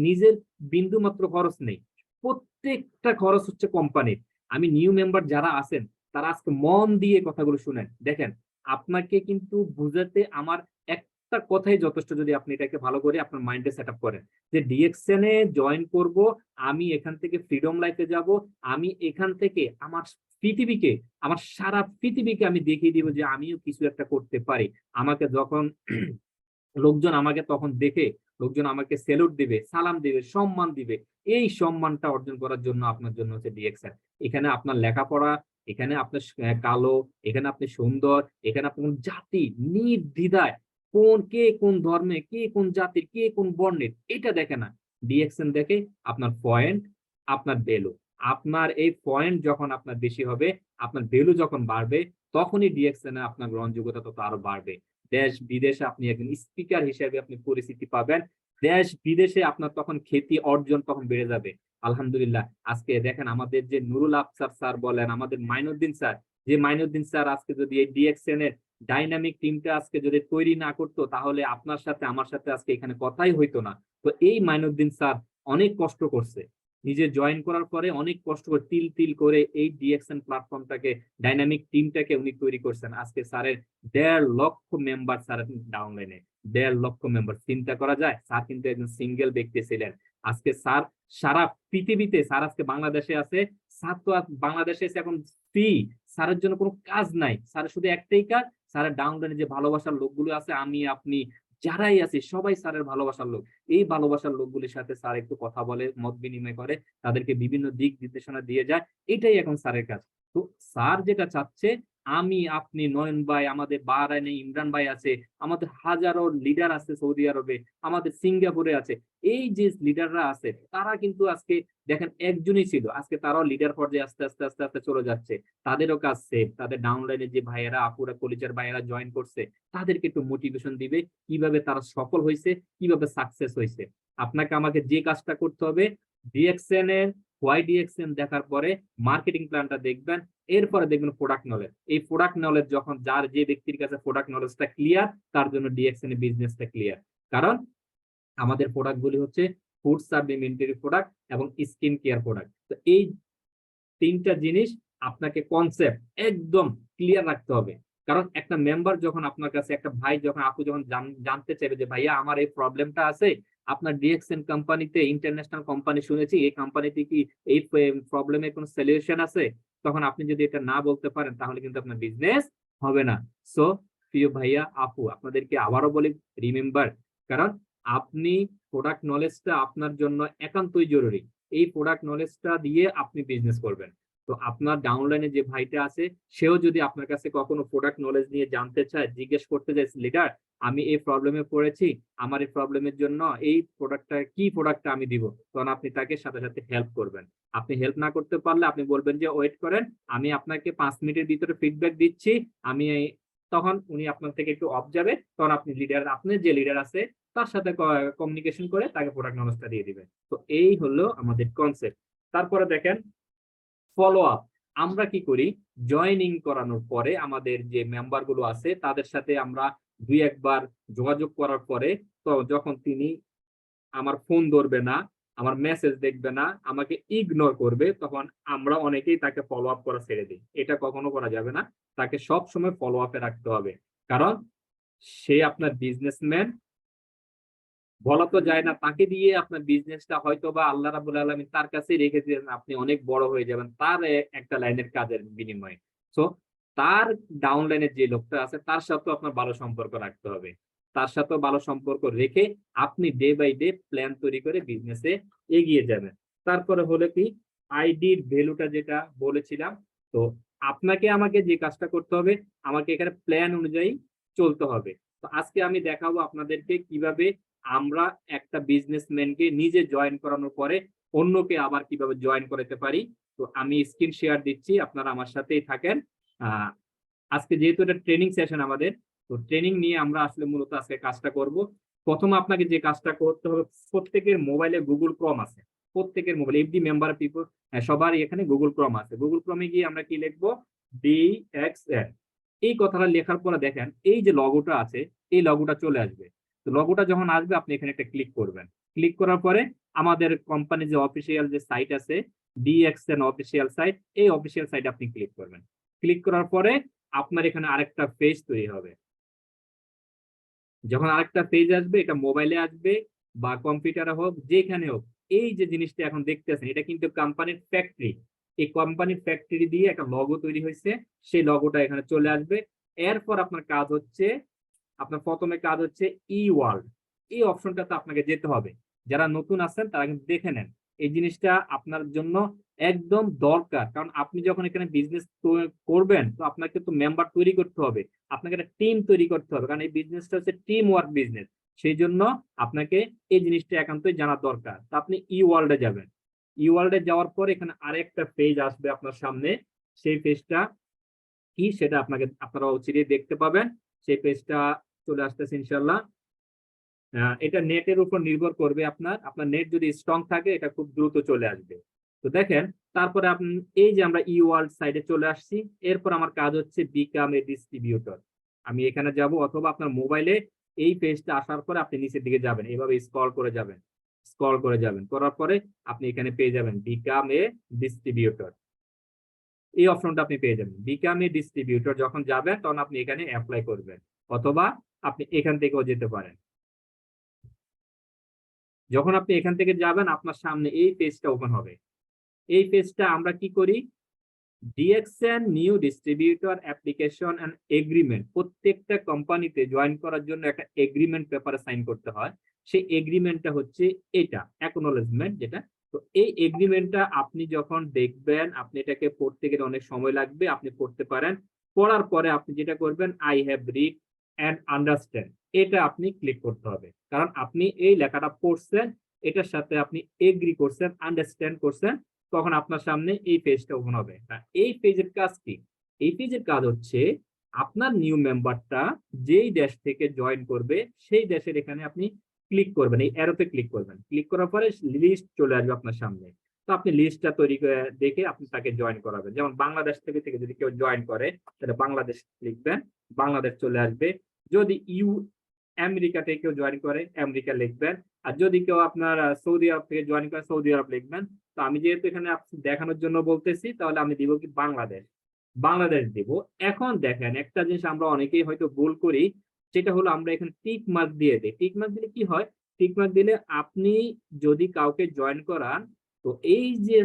[SPEAKER 5] নিজের বিন্দু মাত্র খরচ নেই, প্রত্যেকটা খরচ হচ্ছে কোম্পানির। আমি নিউ মেম্বার যারা আছেন, তারা আজকে মন দিয়ে কথাগুলো শুনেন। দেখেন, আপনাকে কিন্তু বুঝাতে আমার একটা কথাই যথেষ্ট, যদি আপনি এটাকে ভালো করে আপনার মাইন্ডে সেট আপ করেন যে ডিএক্সএন এ জয়েন করব, আমি এখান থেকে ফ্রিডম লাইফে যাব, আমি এখান থেকে আমার পৃথিবীকে, আমার সারা পৃথিবীকে আমি দেখিয়ে দিব যে আমিও কিছু একটা করতে পারি। আমাকে যখন লোকজন আমাকে তখন দেখে, লোকজন আমাকে স্যালুট দিবে, সালাম দিবে, সম্মান দিবে। এই সম্মানটা অর্জন করার জন্য আপনার জন্য হচ্ছে ডিএক্সএন। এখানে আপনার লেখাপড়া, এখানে আপনার কালো, এখানে আপনি সুন্দর, এখানে আপনার জাতি নির্দ্বিধায়, কে কোন ধর্মে, কে কোন জাতির, কে কোন বর্ণের, এটা দেখে না। ডিএক্সএন দেখে আপনার পয়েন্ট, আপনার ভ্যালু। আপনার এই পয়েন্ট যখন আপনার বেশি হবে, আপনার ভ্যালু যখন বাড়বে, তখনই ডিএক্সএন এ আপনার গ্রহণযোগ্যতা তত আরো বাড়বে। দেশ বিদেশে আপনি একজন স্পিকার হিসেবে আপনি পরিচিতি পাবেন, দেশ বিদেশে আপনার তখন খ্যাতি অর্জন তখন বেড়ে যাবে। আলহামদুলিল্লাহ, আজকে দেখেন আমাদের যে নুরুল আফসার স্যার বলেন, আমাদের মাইনুদ্দিন স্যার, যে মাইনুদ্দিন স্যার আজকে যদি এই ডিএক্সএন এর ডাইনামিক টিমটা আজকে যদি তৈরি না করতো, তাহলে আপনার সাথে আমার সাথে আজকে এখানে কথাই হইতো না। তো এই মাইনুদ্দিন স্যার অনেক কষ্ট করছে, নিজে জয়েন করার পরে অনেক কষ্ট করে তিল তিল করে এই ডিএক্সএন প্ল্যাটফর্মটাকে, ডাইনামিক টিমটাকে উনি তৈরি করছেন। আজকে স্যারের 1.5 লক্ষ মেম্বার স্যারের ডাউনলাইনে, 1.5 লক্ষ মেম্বার। চিন্তা করা যায়, স্যার কিন্তু একজন সিঙ্গেল ব্যক্তি ছিলেন। আজকে স্যার সারা পৃথিবীতে, স্যার আজকে বাংলাদেশে আছে। স্যার তো বাংলাদেশে এসে এখন ফ্রি, স্যারের জন্য কোনো কাজ নাই, স্যারের শুধু একটাই কাজ, স্যারের ডাউনলাইনে যে ভালোবাসার লোকগুলো আছে, আমি আপনি যারাই আছি সবাই স্যারের ভালোবাসার লোক। এই ভালোবাসার লোকগুলির সাথে স্যার একটু কথা বলে, মত বিনিময় করে, তাদেরকে বিভিন্ন দিক নির্দেশনা দিয়ে যায়। এটাই এখন স্যারের কাজ। তো স্যার যেটা চাচ্ছে, আমি আপনি, নয়ন ভাই, আমাদের বাহরাইনে ইমরান ভাই আছে, আমাদের হাজারো লিডার আছে সৌদি আরবে, আমাদের সিঙ্গাপুরে আছে, এই যে লিডাররা আছে তারা কিন্তু আজকে দেখেন একজনই ছিল, আজকে তারাও লিডার পর্যায়ে আস্তে আস্তে আস্তে আস্তে চলে যাচ্ছে। তাদেরও কাজ সেম, তাদের ডাউনলাইনে যে ভাইয়েরা, আপুরা, কলিজার ভাইয়েরা জয়েন করছে, তাদেরকে একটু মোটিভেশন দিবে কিভাবে তারা সফল হয়েছে, কিভাবে সাকসেস হয়েছে। আপনাকে আমাকে যে কাজটা করতে হবে, ডিএক্সএন এর হোয়াই ডিএক্সএন দেখার পরে মার্কেটিং প্ল্যানটা দেখবেন, এরপরে দেখবেন প্রোডাক্ট নলেজ। এই প্রোডাক্ট নলেজ যখন যার, যে ব্যক্তির কাছে প্রোডাক্ট নলেজটা ক্লিয়ার, তার জন্য ডিএক্সএন এর বিজনেসটা ক্লিয়ার। কারণ আমাদের প্রোডাক্ট গুলি হচ্ছে ফুড সাপ্লিমেন্টারি প্রোডাক্ট এবং স্কিন কেয়ার প্রোডাক্ট। তো এই তিনটা জিনিস আপনাকে কনসেপ্ট একদম ক্লিয়ার রাখতে হবে। কারণ একটা মেম্বার যখন আপনার কাছে, একটা ভাই যখন, আপু যখন জানতে চাইবে যে ভাইয়া আমার এই প্রবলেমটা আছে, আপনার ডিএক্সএন কোম্পানিতে, ইন্টারন্যাশনাল কোম্পানি শুনেছি, এই কোম্পানিতে কি এই প্রবলেমের কোনো সলিউশন আছে, তখন আপনি যদি এটা না বলতে পারেন তাহলে কিন্তু আপনার বিজনেস হবে না। সো প্রিয় ভাইয়া, আপু, আপনাদেরকে আবারও বলি, রিমেম্বার, কারণ আপনি প্রোডাক্ট নলেজটা আপনার জন্য একান্তই জরুরি। এই প্রোডাক্ট নলেজটা দিয়ে আপনি বিজনেস করবেন। তো আপনার ডাউনলাইনে যে ভাইটা আছে, সেও যদি আপনার কাছে কখনো প্রোডাক্ট নলেজ নিয়ে জানতে চায়, জিজ্ঞেস করতে চায়, লিডার আমি এই প্রবলেমে পড়েছি, আমার এই প্রবলেমের জন্য এই প্রোডাক্টটা, কি প্রোডাক্টটা আমি দিব, তখন আপনি তাকে সাথে সাথে হেল্প করবেন। আপনি হেল্প না করতে পারলে আপনি বলবেন যে ওয়েট করেন, আমি আপনাকে 5 মিনিটের ভিতরে ফিডব্যাক দিচ্ছি, আমি তখন উনি আপনার থেকে একটু অফ যাবে, তখন আপনি লিডার, আপনার যে লিডার আছে তার সাথে কমিউনিকেশন করে তাকে প্রোডাক্ট নলেজটা দিয়ে দিবেন। তো এই হলো আমাদের কনসেপ্ট। তারপরে দেখেন ফলো আপ। আমরা কি করি, জয়েনিং করানোর পরে আমাদের যে মেম্বার গুলো আছে তাদের সাথে আমরা 2 একবার যোগাযোগ করার পরে, তো যখন তিনি আমার ফোন ধরবে না, আমার মেসেজ দেখবে না, আমাকে ইগনোর করবে, তখন আমরা অনেকেই তাকে ফলো আপ করা ছেড়ে দিই। এটা কখনো করা যাবে না, তাকে সব সময় ফলো আপে রাখতে হবে। কারণ সে আপনার বিজনেসম্যান, বলা তো যায় না, তাকে দিয়ে আপনার বিজনেসটা হয়তো বা আল্লাহ রাব্বুল আলামিন তার কাছে রেখে দিয়েছেন, আপনি অনেক বড় হয়ে যাবেন তার একটা লাইনের কাজের বিনিময়ে। সো তার ডাউনলাইনের যে লোকটা আছে তার সাথে আপনার ভালো সম্পর্ক রাখতে হবে। তার সাথে ভালো সম্পর্ক রেখে আপনি ডে বাই ডে প্ল্যান তৈরি করে বিজনেসে এগিয়ে যাবেন। তারপরে হলো কি, আইডির ভ্যালুটা যেটা বলেছিলাম, তো আপনাকে আমাকে যে কাজটা করতে হবে, আমাকে এখানে প্ল্যান অনুযায়ী চলতে হবে। তো আজকে আমি দেখাবো আপনাদেরকে কিভাবে আমরা একটা বিজনেসম্যানকে নিজে জয়েন করানোর পরে অন্যকে আবার কিভাবে জয়েন করাতে পারি। তো আমি স্ক্রিন শেয়ার দিচ্ছি, আপনারা আমার সাথেই থাকেন। আজকে যেহেতু এটা ট্রেনিং সেশন আমাদের, তো ট্রেনিং নিয়ে আমরা আসলে মূলত আজকে কাজটা করব। প্রথম আপনাকে যে কাজটা করতে হবে, প্রত্যেকের মোবাইলে গুগল ক্রোম আছে, প্রত্যেকের মোবাইল, এফডি মেম্বার পিপল সবারই এখানে গুগল ক্রোম আছে। গুগল ক্রোমে গিয়ে আমরা কি লিখবো, ডিএক্সএন, এই কথাটা লেখার পরে দেখেন এই যে লগোটা আছে, এই লগোটা চলে আসবে। তো লগোটা যখন আসবে আপনি এখানে একটা ক্লিক করবেন। ক্লিক করার পরে আমাদের কোম্পানি যে অফিসিয়াল যে সাইট আছে, ডিএক্সএন অফিসিয়াল সাইট, এই অফিসিয়াল সাইটে আপনি ক্লিক করবেন। ক্লিক করার পরে আপনার এখানে আরেকটা পেজ তৈরি হবে। যখন আরেকটা পেজ আসবে, এটা মোবাইলে আসবে বা কম্পিউটারে হোক, যেখানে হোক, এই যে জিনিসটা এখন দেখতেছেন, এটা কিন্তু কোম্পানির ফ্যাক্টরি। এই কোম্পানির ফ্যাক্টরি দিয়ে একটা লগো তৈরি হয়েছে, সেই লগোটা এখানে চলে আসবে। এরপর আপনার কাজ হচ্ছে, আপনার প্রথমে কাজ হচ্ছে ই ওয়ার্ল্ড, এই অপশনটাতে আপনাকে যেতে হবে। যারা নতুন আছেন তারা কিন্তু দেখে নেন, এই জিনিসটা আপনার জন্য একদম দরকার। কারণ আপনি যখন এখানে বিজনেস করবেন, তো আপনাকে তো মেম্বার তৈরি করতে হবে, আপনাকে একটা টিম তৈরি করতে হবে, কারণ এই বিজনেসটা হচ্ছে টিম ওয়ার্ক বিজনেস। সেই জন্য আপনাকে এই জিনিসটা একান্তই জানা দরকার। তো আপনি ই ওয়ার্ল্ডে যাবেন। ই ওয়ার্ল্ডে যাওয়ার পর এখানে আরেকটা পেজ আসবে আপনার সামনে, সেই পেজটা কি সেটা আপনারা অচিরেই দেখতে পাবেন। সেই পেজটা চলে আসতেছে ইনশাল্লাহ। এটা নেটের উপর নির্ভর করবে, আপনার নেট যদি স্ট্রং থাকে এটা খুব দ্রুত চলে আসবে। তো দেখেন, তারপরে আপনি এই যে আমরা ই ওয়ার্ল্ড সাইডে চলে আসছি, এরপর আমার কাজ হচ্ছে বিকাম এ ডিস্ট্রিবিউটর। আমি এখানে যাব, অথবা আপনার মোবাইলে এই পেজটা আসার পরে আপনি নিচের দিকে যাবেন, এইভাবে স্ক্রল করে যাবেন। স্ক্রল করে যাবেন, করার পরে আপনি এখানে পেয়ে যাবেন বিকাম এ ডিস্ট্রিবিউটর। এই অপশনটা আপনি পেয়ে যাবেন। বিকাম এ ডিস্ট্রিবিউটর যখন যাবেন তখন আপনি এখানে অ্যাপ্লাই করবেন, অথবা আপনি এখান থেকেও যেতে পারেন। যখন আপনি এখান থেকে যাবেন আপনার সামনে এই পেজটা ওপেন হবে। এই পেজটা আমরা কি করি, DXN new distributor application and agreement, প্রত্যেকটা কোম্পানিতে জয়েন করার জন্য একটা এগ্রিমেন্ট পেপারে সাইন করতে হয়। সেই এগ্রিমেন্টটা হচ্ছে এটা অ্যাকনোলেজমেন্ট যেটা। তো এই এগ্রিমেন্টটা আপনি যখন দেখবেন, আপনি এটাকে পড়তে গেলে অনেক সময় লাগবে, আপনি পড়তে পারেন। পড়ার পরে আপনি যেটা করবেন, I have read and understand, এটা আপনি ক্লিক করতে হবে, কারণ আপনি এই লেখাটা পড়ছেন, এটার সাথে আপনি এগ্রি করছেন, আন্ডারস্ট্যান্ড করছেন, তখন আপনার সামনে এই পেজটা ওপেন হবে। এই পেজের কাজ কি? এই পেজের কাজ হচ্ছে আপনার নিউ মেম্বারটা যেই দেশ থেকে জয়েন করবে সেই দেশের এখানে আপনি ক্লিক করবেন, এই অ্যারোতে ক্লিক করবেন। ক্লিক করার পরে লিস্ট চলে আসবে আপনার সামনে। তো আপনি লিস্টটা তৈরি করে দেখে আপনি তাকে জয়েন করাবেন। যেমন বাংলাদেশ থেকে যদি কেউ জয়েন করে তাহলে বাংলাদেশ লিখবেন, বাংলাদেশ চলে আসবে। যদি আমেরিকা থেকে কেউ জয়েন করে আমেরিকা লিখবেন। আর যদি কেউ আপনার সৌদি আরব থেকে জয়েন করে সৌদি আরব লিখবেন। তো আমি যেহেতু এখানে দেখানোর জন্য বলতেছি, তাহলে আমি দিব কি বাংলাদেশ, বাংলাদেশ দিব। এখন দেখেন একটা জিনিস আমরা অনেকেই হয়তো ভুল করি, সেটা হলো আমরা এখানে টিক মার্ক দিয়ে দিই। টিক মার্ক দিলে কি হয়, টিক মার্ক দিলে আপনি যদি কাউকে জয়েন করান, তো এই যে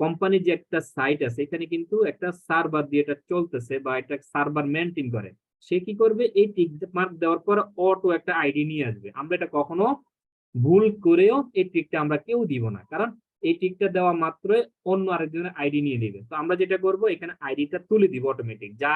[SPEAKER 5] কোম্পানির যে একটা সাইট আছে এখানে কিন্তু একটা সার্ভার দিয়ে এটা চলতেছে বা একটা সার্ভার মেনটেন করে, সে কি করবে, এই টিক মার্ক দেওয়ার পর অটো একটা আইডি নিয়ে আসবে। আমরা এটা কখনো ভুল করেও এই টিকটা আমরা কেউ দিব না, কারণ এই টিকটা দেওয়া মাত্রই অন্য আরেকজনের আইডি নিয়ে দিবে। তো আমরা যেটা করব, এখানে আইডিটা তুলে দিব অটোমেটিক। যা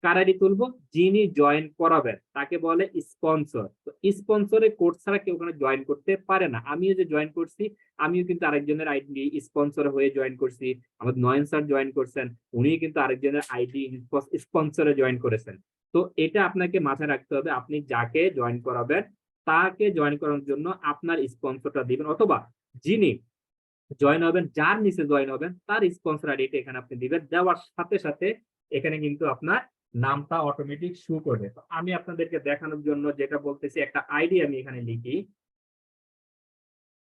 [SPEAKER 5] কার আইডি তুলবো, যিনি জয়েন করাবেন তাকে বলে স্পন্সর। তো স্পন্সরের কোড ছাড়া কেউ ওখানে জয়েন করতে পারে না। আমিও যে জয়েন করছি, আমিও কিন্তু আরেকজনের আইডি স্পন্সর হয়ে জয়েন করছি। আমাদের নয়ন স্যার জয়েন করছেন, উনি কিন্তু আরেকজনের আইডি স্পন্সরে জয়েন করেছেন। তো এটা আপনাকে মাথায় রাখতে হবে, আপনি যাকে জয়েন করাবেন তাকে জয়েন করার জন্য আপনার স্পন্সরটা দিবেন, অথবা যিনি জয়েন হবেন, যার নিচে জয়েন হবেন তার স্পন্সর আইডিটা এখানে আপনি দিবেন। দেওয়ার সাথে সাথে এখানে কিন্তু আপনার নামটা অটোমেটিক শো করবে। তো আমি আপনাদেরকে দেখানোর জন্য যেটা বলতেছি, একটা আইডি আমি এখানে লিখি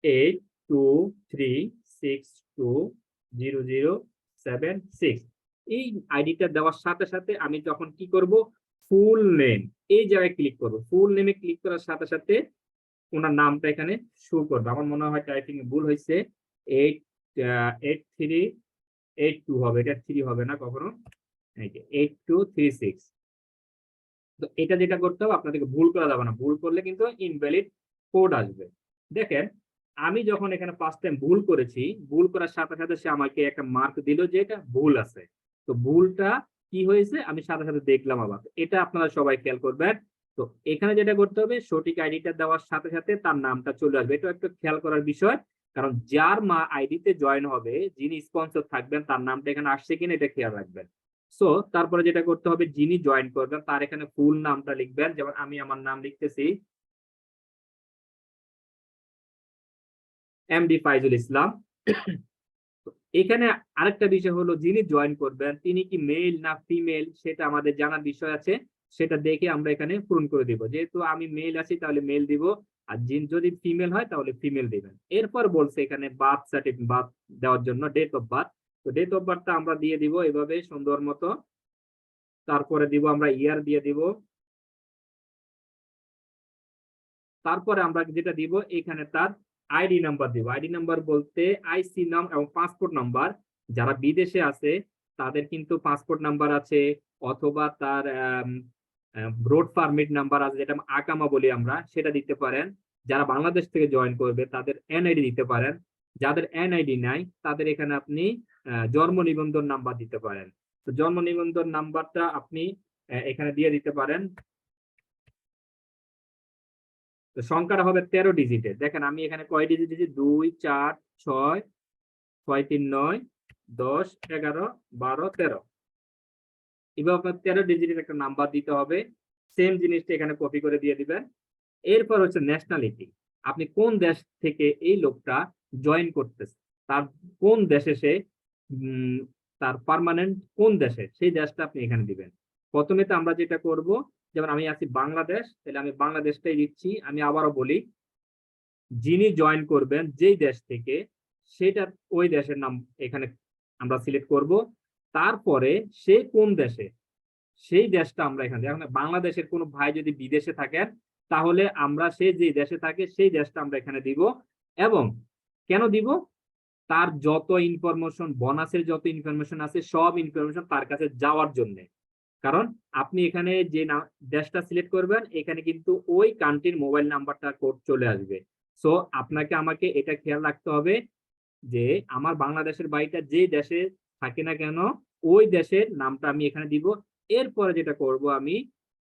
[SPEAKER 5] 82362007 এই আইডিটা দেওয়ার সাথে সাথে আমি যখন কি করব, ফুল নেম এই জায়গায় ক্লিক করব। ফুল নেমে ক্লিক করার সাথে সাথে ওনার নামটা এখানে শো করবে। আমার মনে হয় টাইপিং ভুল হয়েছে, 8382 হবে, এটা 3 হবে না কখনো, এই যে 8236। তো এটা যেটা করতে হবে, আপনাদেরকে ভুল করা যাবে না, ভুল করলে কিন্তু ইনভ্যালিড কোড আসবে। দেখেন আমি যখন এখানে ফার্স্ট টাইম ভুল করেছি, ভুল করার সাথে সাথে সে আমাকে একটা মার্ক দিল যে এটা ভুল আছে। তো ভুলটা কি হয়েছে আমি সাথে সাথে দেখলাম আবার, এটা আপনারা সবাই খেয়াল করবেন। তো এখানে যেটা করতে হবে, সঠিক আইডিটা দেওয়ার সাথে সাথে তার নামটা চলে আসবে। এটা একটু খেয়াল করার বিষয়, কারণ যার আইডিতে জয়েন হবে, যিনি স্পন্সর থাকবেন তার নামটা এখানে আসছে কিনা এটা খেয়াল রাখবেন। সো তারপরে যেটা করতে হবে, যিনি জয়েন করবেন তার এখানে ফুল নামটা লিখবেন। যেমন আমি আমার নাম লিখতেছি এমডি ফাইজুল ইসলাম। এখানে আরেকটা বিষয় হলো, যিনি জয়েন করবেন তিনি কি মেল না ফিমেল সেটা আমাদের জানার বিষয় আছে, সেটা দেখে আমরা এখানে পূরণ করে দিব। যেহেতু আমি মেল আছি তাহলে মেল দিব, আর যদি ফিমেল হয় তাহলে ফিমেল দিবেন। এরপর বলছে এখানে বার্থ সার্টিফিকেট, বার্থ দেওয়ার জন্য ডেট অফ বার্থ। তো ডেট অফ বার্থটা আমরা দিয়ে দিব এভাবে সুন্দর মতো। তারপরে দিব আমরা ইয়ার দিয়ে দিব। তারপরে আমরা যেটা দিব এখানে তার আইডি নাম্বার দিব। আইডি নাম্বার বলতে আইসি নাম এবং পাসপোর্ট নাম্বার। যারা বিদেশে আছে তাদের কিন্তু পাসপোর্ট নাম্বার আছে, অথবা তার রোড পারমিট নাম্বার আছে, যেটা আকামা বলি আমরা, সেটা দিতে পারেন। যারা বাংলাদেশ থেকে জয়েন করবে তাদের এনআইডি দিতে পারেন। যাদের এনআইডি নাই তাদের এখানে আপনি জন্ম নিবন্ধন নাম্বার দিতে পারেন। তো জন্ম নিবন্ধন নাম্বারটা আপনি এখানে দিয়ে দিতে পারেন। তো সংখ্যাটা হবে 13 ডিজিটের। দেখেন আমি এখানে কয় ডিজিট দিয়েছি, 2 4 6 6 3 9 10 11 12 13। এবার আপনার 13 ডিজিটের একটা নাম্বার দিতে হবে। সেম জিনিসটা এখানে কপি করে দিয়ে দিবেন। এরপর হচ্ছে ন্যাশনালিটি, আপনি কোন দেশ থেকে এই লোকটা জয়েন করতেছে, তার কোন দেশে সে তার পার্মানেন্ট কোন দেশে, সেই দেশটা আপনি এখানে দিবেন। প্রথমে তো আমরা যেটা করব, যেমন আমি আছি বাংলাদেশ, তাহলে আমি বাংলাদেশটাই দিচ্ছি। আমি আবারও বলি যিনি জয়েন করবেন যেই দেশ থেকে, সেটা ওই দেশের নাম এখানে আমরা সিলেক্ট করব। তারপরে সে কোন দেশে, সেই দেশটা আমরা এখানে, এখন বাংলাদেশের কোনো ভাই যদি বিদেশে থাকেন, তাহলে আমরা সে যে দেশে থাকে সেই দেশটা আমরা এখানে দিব। এবং কেন দিব? তার যত ইনফরমেশন, বোনাসের যত ইনফরমেশন আছে, সব ইনফরমেশন তার কাছে যাওয়ার জন্য। কারণ আপনি এখানে যে দেশটা সিলেক্ট করবেন, এখানে কিন্তু ওই কান্ট্রির মোবাইল নাম্বারটা কোড চলে আসবে। সো আপনাকে আমাকে এটা খেয়াল রাখতে হবে যে আমার বাংলাদেশের বাইটা যে দেশে থাকে না কেন, ওই দেশের নামটা আমি এখানে দিব। এরপরে যেটা করব, আমি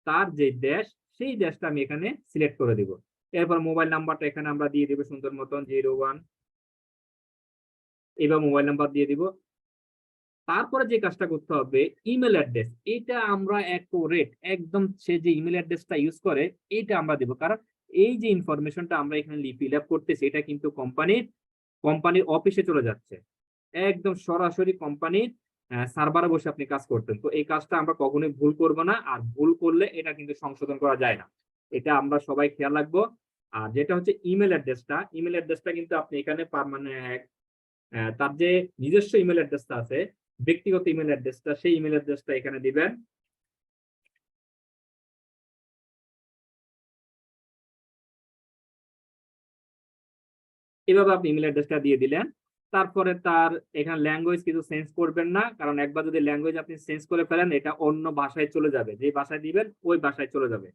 [SPEAKER 5] তার যে দেশ, সেই দেশটা আমি এখানে সিলেক্ট করে দিব। এরপর মোবাইল নাম্বারটা এখানে আমরা দিয়ে দিব সুন্দর মতন 01, এবার মোবাইল নাম্বার দিয়ে দিব। তারপরে যে কাজটা করতে হবে, ইমেল অ্যাড্রেস, এটা আমরা অ্যাকুরেট একদম সে যে ইমেল অ্যাড্রেসটা ইউজ করে এটা আমরা দেব। কারণ এই যে ইনফরমেশনটা আমরা এখানে ফিল আপ করতেছি, এটা কিন্তু কোম্পানির অফিসে চলে যাচ্ছে, একদম সরাসরি কোম্পানির সার্ভারে বসে আপনি কাজ করতেন। তো এই কাজটা আমরা কখনোই ভুল করব না, আর ভুল করলে এটা কিন্তু সংশোধন করা যায় না, এটা আমরা সবাই খেয়াল রাখবো। আর যেটা হচ্ছে ইমেল অ্যাড্রেসটা কিন্তু আপনি এখানে পার্মানেন্ট, তার যে নিজস্ব ইমেল অ্যাড্রেসটা আছে, ব্যক্তিগত ইমেল অ্যাড্রেসটা, সেই ইমেল অ্যাড্রেসটা এখানে দিবেন। এভাবে আপনি ইমেল অ্যাড্রেসটা দিয়ে দিলেন। তারপরে তার এখানে ল্যাঙ্গুয়েজ কিছু চেঞ্জ করবেন না, কারণ একবার যদি ল্যাঙ্গুয়েজ আপনি চেঞ্জ করে ফেলেন, এটা অন্য ভাষায় চলে যাবে, যে ভাষায় দিবেন ওই ভাষায় চলে যাবে।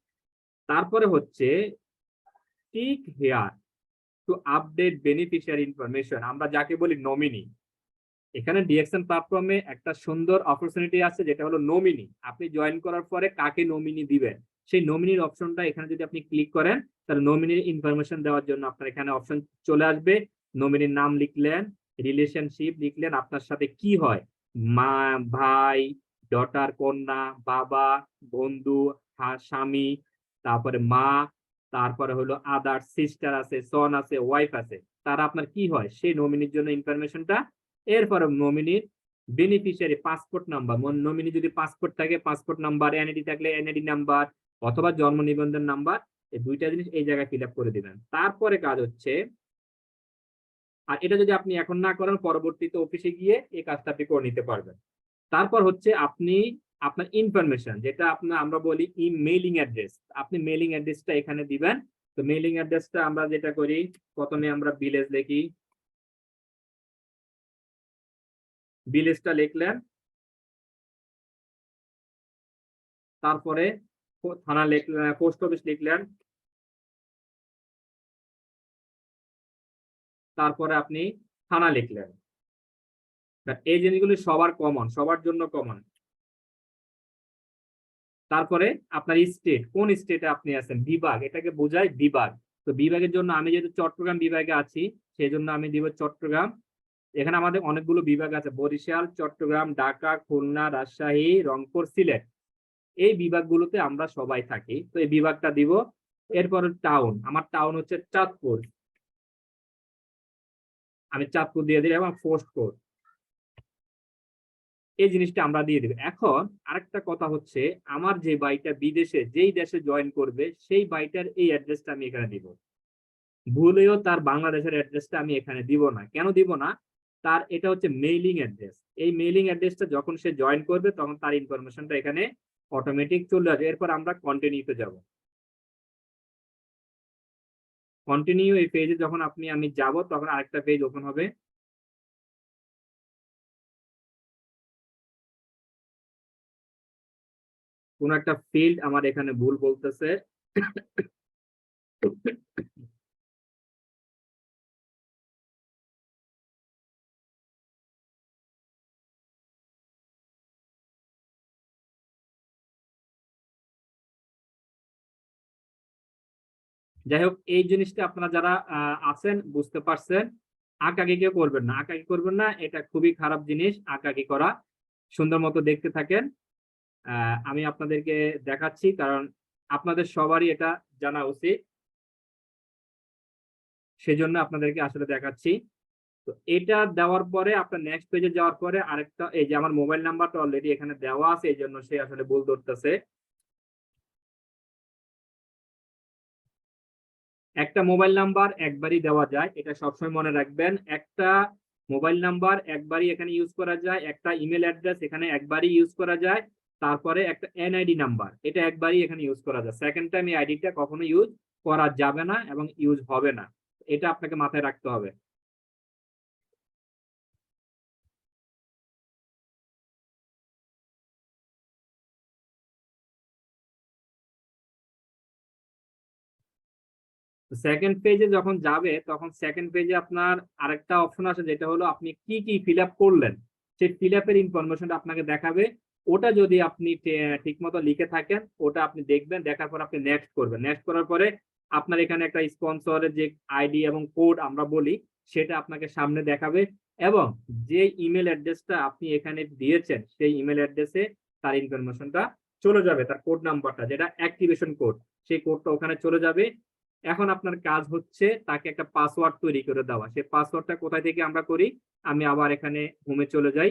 [SPEAKER 5] তারপরে হচ্ছে tick hair to update beneficiary information, আমরা যাকে বলি নমিনি। এখানে ডিএক্সএন প্ল্যাটফর্মে একটা সুন্দর অপরচুনিটি আছে, যেটা হলো নমিনি। আপনি জয়েন করার পরে কাকে নমিনি দিবেন, সেই নমিনির অপশনটা এখানে যদি আপনি ক্লিক করেন, তাহলে নমিনির ইনফরমেশন দেওয়ার জন্য আপনার এখানে অপশন চলে আসবে। নমিনির নাম লিখলেন, রিলেশনশিপ লিখলেন, আপনার সাথে কি হয়, মা, ভাই, ডটার, কন্যা, বাবা, বন্ধু, স্বামী, তারপরে মা, তারপরে হলো আদার, সিস্টার আছে, সন আছে, ওয়াইফ আছে, তারা আপনার কি হয়, সেই নমিনির জন্য ইনফরমেশনটা। এরপরে নমিনির বেনিফিশিয়ারি পাসপোর্ট নাম্বার, নমিনি যদি পাসপোর্ট থাকে পাসপোর্ট নাম্বার, এনআইডি থাকলে এনআইডি নাম্বার, অথবা জন্ম নিবন্ধন নাম্বার, এই দুইটা জিনিস এই জায়গায় ফিল আপ করে দিবেন। তারপরে কাজ হচ্ছে, আর এটা যদি আপনি এখন না করেন, পরবর্তীতে অফিসে গিয়ে এই কাজটা আপনি করে নিতে পারবেন। তারপর হচ্ছে আপনি আপনার ইনফরমেশন, যেটা আমরা বলি মেইলিং অ্যাড্রেস, আপনি মেইলিং অ্যাড্রেসটা এখানে দিবেন। তো মেইলিং অ্যাড্রেসটা আমরা যেটা করি, প্রথমে আমরা ভিলেজ লিখি, ভিলেজটা লিখলেন, তারপরে থানা লিখলেন, পোস্ট অফিস লিখলেন, তারপরে আপনি থানা লিখলেন। এই জিনিসগুলি সবার কমন, সবার জন্য কমন। তারপরে আপনার স্টেট, কোন স্টেটে আপনি আছেন, বিভাগ, এটাকে বোঝায় বিভাগ। তো বিভাগের জন্য আমি যেহেতু চট্টগ্রাম বিভাগে আছি, সেই জন্য আমি দিব চট্টগ্রাম। এখানে আমাদের অনেকগুলো বিভাগ আছে, বরিশাল, চট্টগ্রাম, ঢাকা, খুলনা, রাজশাহী, রংপুর, সিলেট, এই বিভাগগুলোতে আমরা সবাই থাকি, তো এই বিভাগটা দিব। এরপরে টাউন, আমার টাউন হচ্ছে চাঁদপুর, আমি চাঁদপুর দিয়ে দিই, এবং পোস্ট কোড, এই জিনিসটা আমরা দিয়ে দিব। এখন আরেকটা কথা হচ্ছে, আমার যে বাইটা বিদেশে, যেই দেশে জয়েন করবে, সেই বাইটার এই অ্যাড্রেসটা আমি এখানে দিব। ভুলেও তার বাংলাদেশের অ্যাড্রেসটা আমি এখানে দিব না। কেন দিব না? তার এটা হচ্ছে মেইলিং অ্যাড্রেস। এই মেইলিং অ্যাড্রেসটা যখন সে জয়েন করবে, তখন তার ইনফরমেশনটা এখানে অটোমেটিক চলে আসবে। এরপর আমরা কন্টিনিউতে যাব। কন্টিনিউ এই পেজে যখন আমি যাব, তখন আরেকটা পেজ ওপেন হবে। কোন একটা ফিল্ড আমার এখানে ভুল বলতেছে, যাই হোক, এই জিনিসটা আপনারা যারা আছেন বুঝতে পারছেন। আঁকাকি কেউ করবেন না, আঁকাকি করবেন না, এটা খুবই খারাপ জিনিস আঁকাকি করা। সুন্দর মতো দেখতে থাকেন, আমি আপনাদেরকে দেখাচ্ছি, কারণ আপনাদের সবারই এটা জানা উচিত, সেজন্য আপনাদেরকে আসলে দেখাচ্ছি। তো এটা দেওয়ার পরে আপনার নেক্সট পেজে যাওয়ার পরে আরেকটা, এই যে আমার মোবাইল নাম্বারটা অলরেডি এখানে দেওয়া আছে, এই জন্য সে আসলে ভুল ধরতেছে। একটা মোবাইল নাম্বার একবারই দেওয়া যায়, এটা সবসময় মনে রাখবেন। একটা মোবাইল নাম্বার একবারই এখানে ইউজ করা যায়, একটা ইমেল অ্যাড্রেস এখানে একবারই ইউজ করা যায়, তারপরে একটা এনআইডি নাম্বার এটা একবারই এখানে ইউজ করা যায়। সেকেন্ড টাইম এই আইডিটা কখনো ইউজ করা যাবে না এবং ইউজ হবে না, এটা আপনাকে মাথায় রাখতে হবে। সেকেন্ড পেজে যখন যাবে তখন সেকেন্ড পেজে আপনার আরেকটা অপশন আছে, যেটা হলো আপনি কি কি ফিল আপ করলেন সেই ফিল আপের ইনফরমেশনটা আপনাকে দেখাবে। ওটা যদি আপনি ঠিক মতো লিখে থাকেন ওটা আপনি দেখবেন, দেখার পর আপনি নেক্সট করবেন। নেক্সট করার পরে আপনার এখানে একটা স্পন্সরের যে আইডি এবং কোড আমরা বলি সেটা আপনাকে সামনে দেখাবে, এবং যে ইমেল অ্যাড্রেসটা আপনি এখানে দিয়েছেন সেই ইমেল অ্যাড্রেসে তার ইনফরমেশনটা চলে যাবে, তার কোড নাম্বারটা যেটা অ্যাক্টিভেশন কোড, সেই কোডটা ওখানে চলে যাবে। এখন আপনার কাজ হচ্ছে তাকে একটা পাসওয়ার্ড তৈরি করে দেওয়া। সেই পাসওয়ার্ডটা কোথায় থেকে আমরা করি, আমি আবার এখানে হোমে চলে যাই।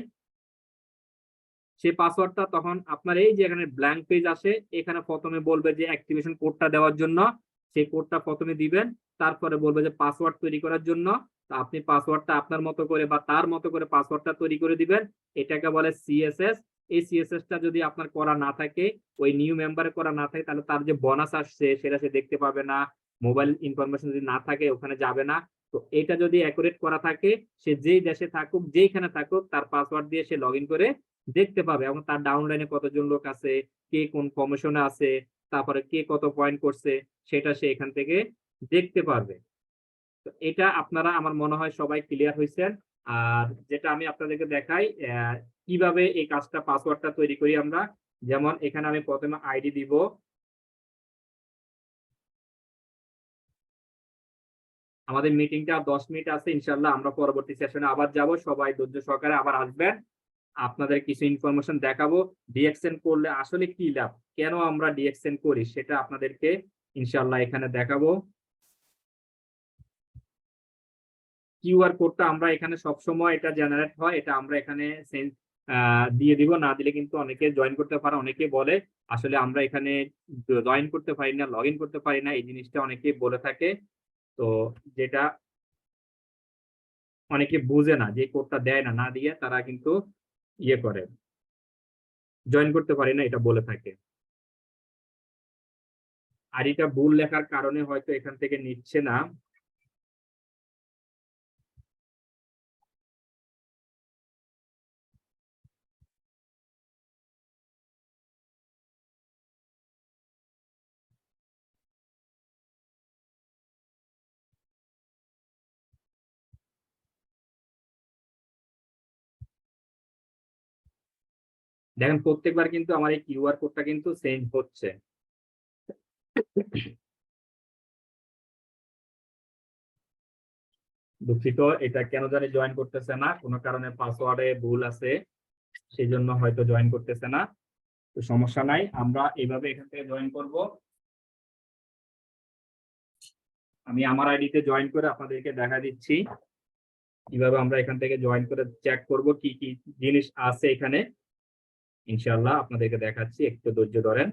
[SPEAKER 5] সেই পাসওয়ার্ডটা তখন আপনার এই যে এখানে ব্ল্যাঙ্ক পেজ আসে, এখানে প্রথমে বলবে যে অ্যাক্টিভেশন কোডটা দেওয়ার জন্য, সেই কোডটা প্রথমে দিবেন, তারপরে বলবে যে পাসওয়ার্ড তৈরি করার জন্য। তা আপনি পাসওয়ার্ডটা আপনার মতো করে বা তার মতো করে পাসওয়ার্ডটা তৈরি করে দিবেন। এটাকে বলে সিএসএস। এই সিএসএসটা যদি আপনার করা না থাকে, ওই নিউ মেম্বারে করা না থাকে, তাহলে তার যে বোনাস আসছে সেটা সে দেখতে পাবে না, মোবাইল ইনফরমেশন যদি না থাকে ওখানে যাবে না। তো এটা যদি অ্যাকুরেট করা থাকে, সে যেই দেশে থাকুক যেইখানে থাকুক তার পাসওয়ার্ড দিয়ে সে লগ ইন করে দেখতে পাবে, এবং তার ডাউনলাইনে কতজন লোক আছে, কে কোন কমিশনে আছে, তারপরে কে কত পয়েন্ট করছে সেটা সে এখান থেকে দেখতে পারবে। তো এটা আপনারা আমার মনে হয় সবাই ক্লিয়ার হয়েছেন। আর যেটা আমি আপনাদেরকে দেখাই কিভাবে এই কাজটা পাসওয়ার্ডটা তৈরি করি আমরা, যেমন এখানে আমি প্রথমে আইডি দিব। আমাদের মিটিংটা 10 মিনিট আছে, ইনশাল্লাহ আমরা পরবর্তী সেশনে আবার যাব, সবাই ধৈর্য সহকারে আবার আসবেন, আপনাদের কিছু ইনফরমেশন দেখাবো। ডিএক্সএন করলে আসলে কি লাভ, কেন আমরা ডিএক্সএন করি সেটা আপনাদেরকে ইনশাল্লাহ এখানে দেখাবো। কিউআর কোডটা আমরা এখানে সবসময় এটা জেনারেট হয়, এটা আমরা এখানে দিয়ে দিব, না দিলে কিন্তু অনেকে জয়েন করতে পারে। অনেকে বলে আসলে আমরা এখানে জয়েন করতে পারি না, লগ ইন করতে পারি না, এই জিনিসটা অনেকে বলে থাকে। তো যেটা অনেকে বুঝে না, যে কোডটা দেয় না, না দিয়ে তারা কিন্তু ইয়ে করে, জয়েন করতে পারি না, এটা বলে থাকে। আইডিটা ভুল লেখার কারণে হয়তো এখান থেকে নিচ্ছে না। দেখেন প্রত্যেকবার কিন্তু আমার এই কিউআর কোডটা কিন্তু চেঞ্জ হচ্ছে। দুঃখিত, এটা কেন জানি জয়েন করতেছে না, কোনো কারণে পাসওয়ার্ডে ভুল আছে, সেই জন্য হয়তো জয়েন করতেছে না। তো সমস্যা নাই, আমরা এইভাবে এখান থেকে জয়েন করব। আমি আমার আইডিতে জয়েন করে আপনাদেরকে দেখা দিচ্ছি কিভাবে আমরা এখান থেকে জয়েন করে চেক করব কি কি জিনিস আছে এখানে। ইনশাআল্লাহ আপনাদেরকে দেখাচ্ছি, একটু ধৈর্য ধরেন।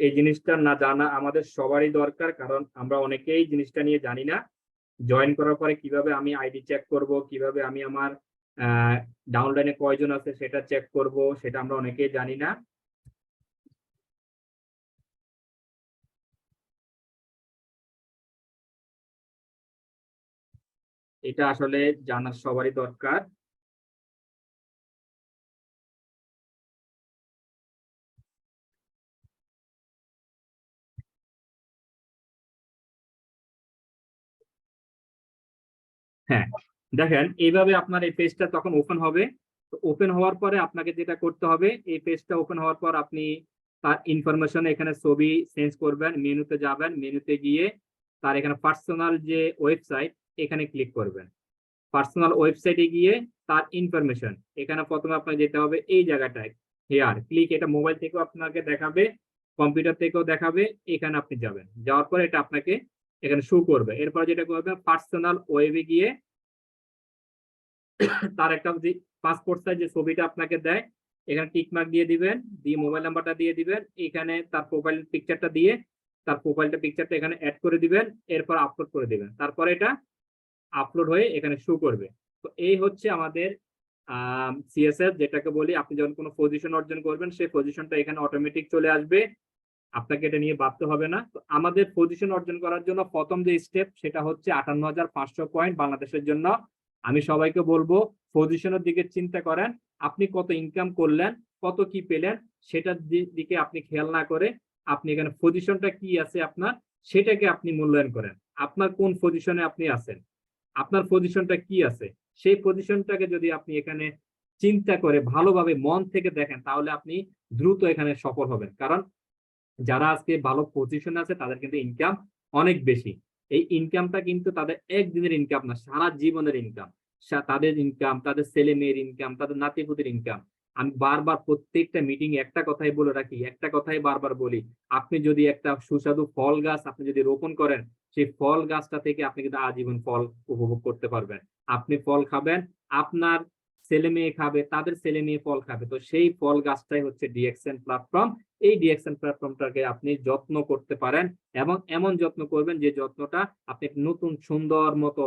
[SPEAKER 5] এই জিনিসটা না জানা আমাদের সবারই দরকার, কারণ আমরা অনেকেই জিনিসটা নিয়ে জানি না। জয়েন করার পরে কিভাবে আমি আইডি চেক করব, কিভাবে আমি আমার ডাউনলাইনে কয়জন আছে সেটা চেক করব, সেটা আমরা অনেকেই জানি না। এটা আসলে জানার সবারই দরকার। হ্যাঁ, দেখেন এইভাবে আপনার এই পেজটা তখন ওপেন হবে। তো ওপেন হওয়ার পরে আপনাকে যেটা করতে হবে, এই পেজটা ওপেন হওয়ার পর আপনি তার ইনফরমেশন এখানে ছবি চেঞ্জ করবেন, মেনুতে যাবেন, মেনুতে গিয়ে তার এখানে পার্সোনাল যে ওয়েবসাইট এখানে ক্লিক করবেন। পার্সোনাল ওয়েবসাইটে গিয়ে তার ইনফরমেশন এখানে প্রথমে আপনাকে যেতে হবে এই জায়গাটায়, হেয়ার ক্লিক। এটা মোবাইল থেকেও আপনাকে দেখাবে, কম্পিউটার থেকেও দেখাবে, এখানে আপনি যাবেন, যাওয়ার পরে এটা আপনাকে এখানে শো করবে। এরপর যেটা করবে, পার্সোনাল ওয়েবে গিয়ে তার একটা যে পাসপোর্ট সাইজ যে ছবিটা আপনাকে দেয় এখানে টিক মার্ক দিয়ে দিবেন, দিয়ে মোবাইল নাম্বারটা দিয়ে দিবেন, এখানে তার প্রোফাইল পিকচারটা দিয়ে তার প্রোফাইলটা পিকচারটা এখানে অ্যাড করে দিবেন, এরপর আপলোড করে দিবেন, তারপরে এটা আপলোড হয়ে এখানে শো করবে। তো এই হচ্ছে আমাদের সিএসএস, যেটাকে বলি আপনি যখন কোনো পজিশন অর্জন করবেন সেই পজিশনটা এখানে অটোমেটিক চলে আসবে, আপনাকে এটা নিয়ে ভাবতে হবে না। তো আমাদের পজিশন অর্জন করার জন্য প্রথম যে স্টেপ সেটা হচ্ছে 58,500 পয়েন্ট বাংলাদেশের জন্য। আমি সবাইকে বলবো পজিশনের দিকে চিন্তা করেন, আপনি কত ইনকাম করলেন, কত কি পেলেন, সেটার দিকে আপনি খেয়াল না করে আপনি এখানে পজিশনটা কি আছে আপনার, সেটাকে আপনি মূল্যায়ন করেন। আপনার কোন পজিশনে আপনি আছেন, আপনার পজিশনটা কি আছে, সেই পজিশনটাকে যদি আপনি এখানে চিন্তা করে ভালোভাবে মন থেকে দেখেন, তাহলে আপনি দ্রুত এখানে সফল হবেন। কারণ যারা আজকে ভালো পজিশন আছে তাদের কিন্তু ইনকাম অনেক বেশি। এই ইনকামটা কিন্তু তাদের একদিনের ইনকাম না, সারা জীবনের ইনকাম। তাদের ইনকাম, তাদের ছেলে মেয়ের ইনকাম, তাদের নাতিপুতির ইনকাম। আমি বারবার প্রত্যেকটা মিটিং একটা কথাই বলে রাখি, একটা কথাই বারবার বলি, আপনি যদি একটা সুস্বাদু ফল গাছ আপনি যদি রোপণ করেন, সেই ফল গাছটা থেকে আপনি কিন্তু আজীবন ফল উপভোগ করতে পারবেন। আপনি ফল খাবেন, আপনার ছেলে মেয়ে খাবে, তাদের ছেলে মেয়ে ফল খাবে। তো সেই ফল গাছটাই হচ্ছে ডিএক্সএন প্ল্যাটফর্ম। এই ডিএক্সএন প্ল্যাটফর্মটাকে আপনি যত্ন করতে পারেন, এবং এমন যত্ন করবেন যে যত্নটা আপনি নতুন সুন্দর মতো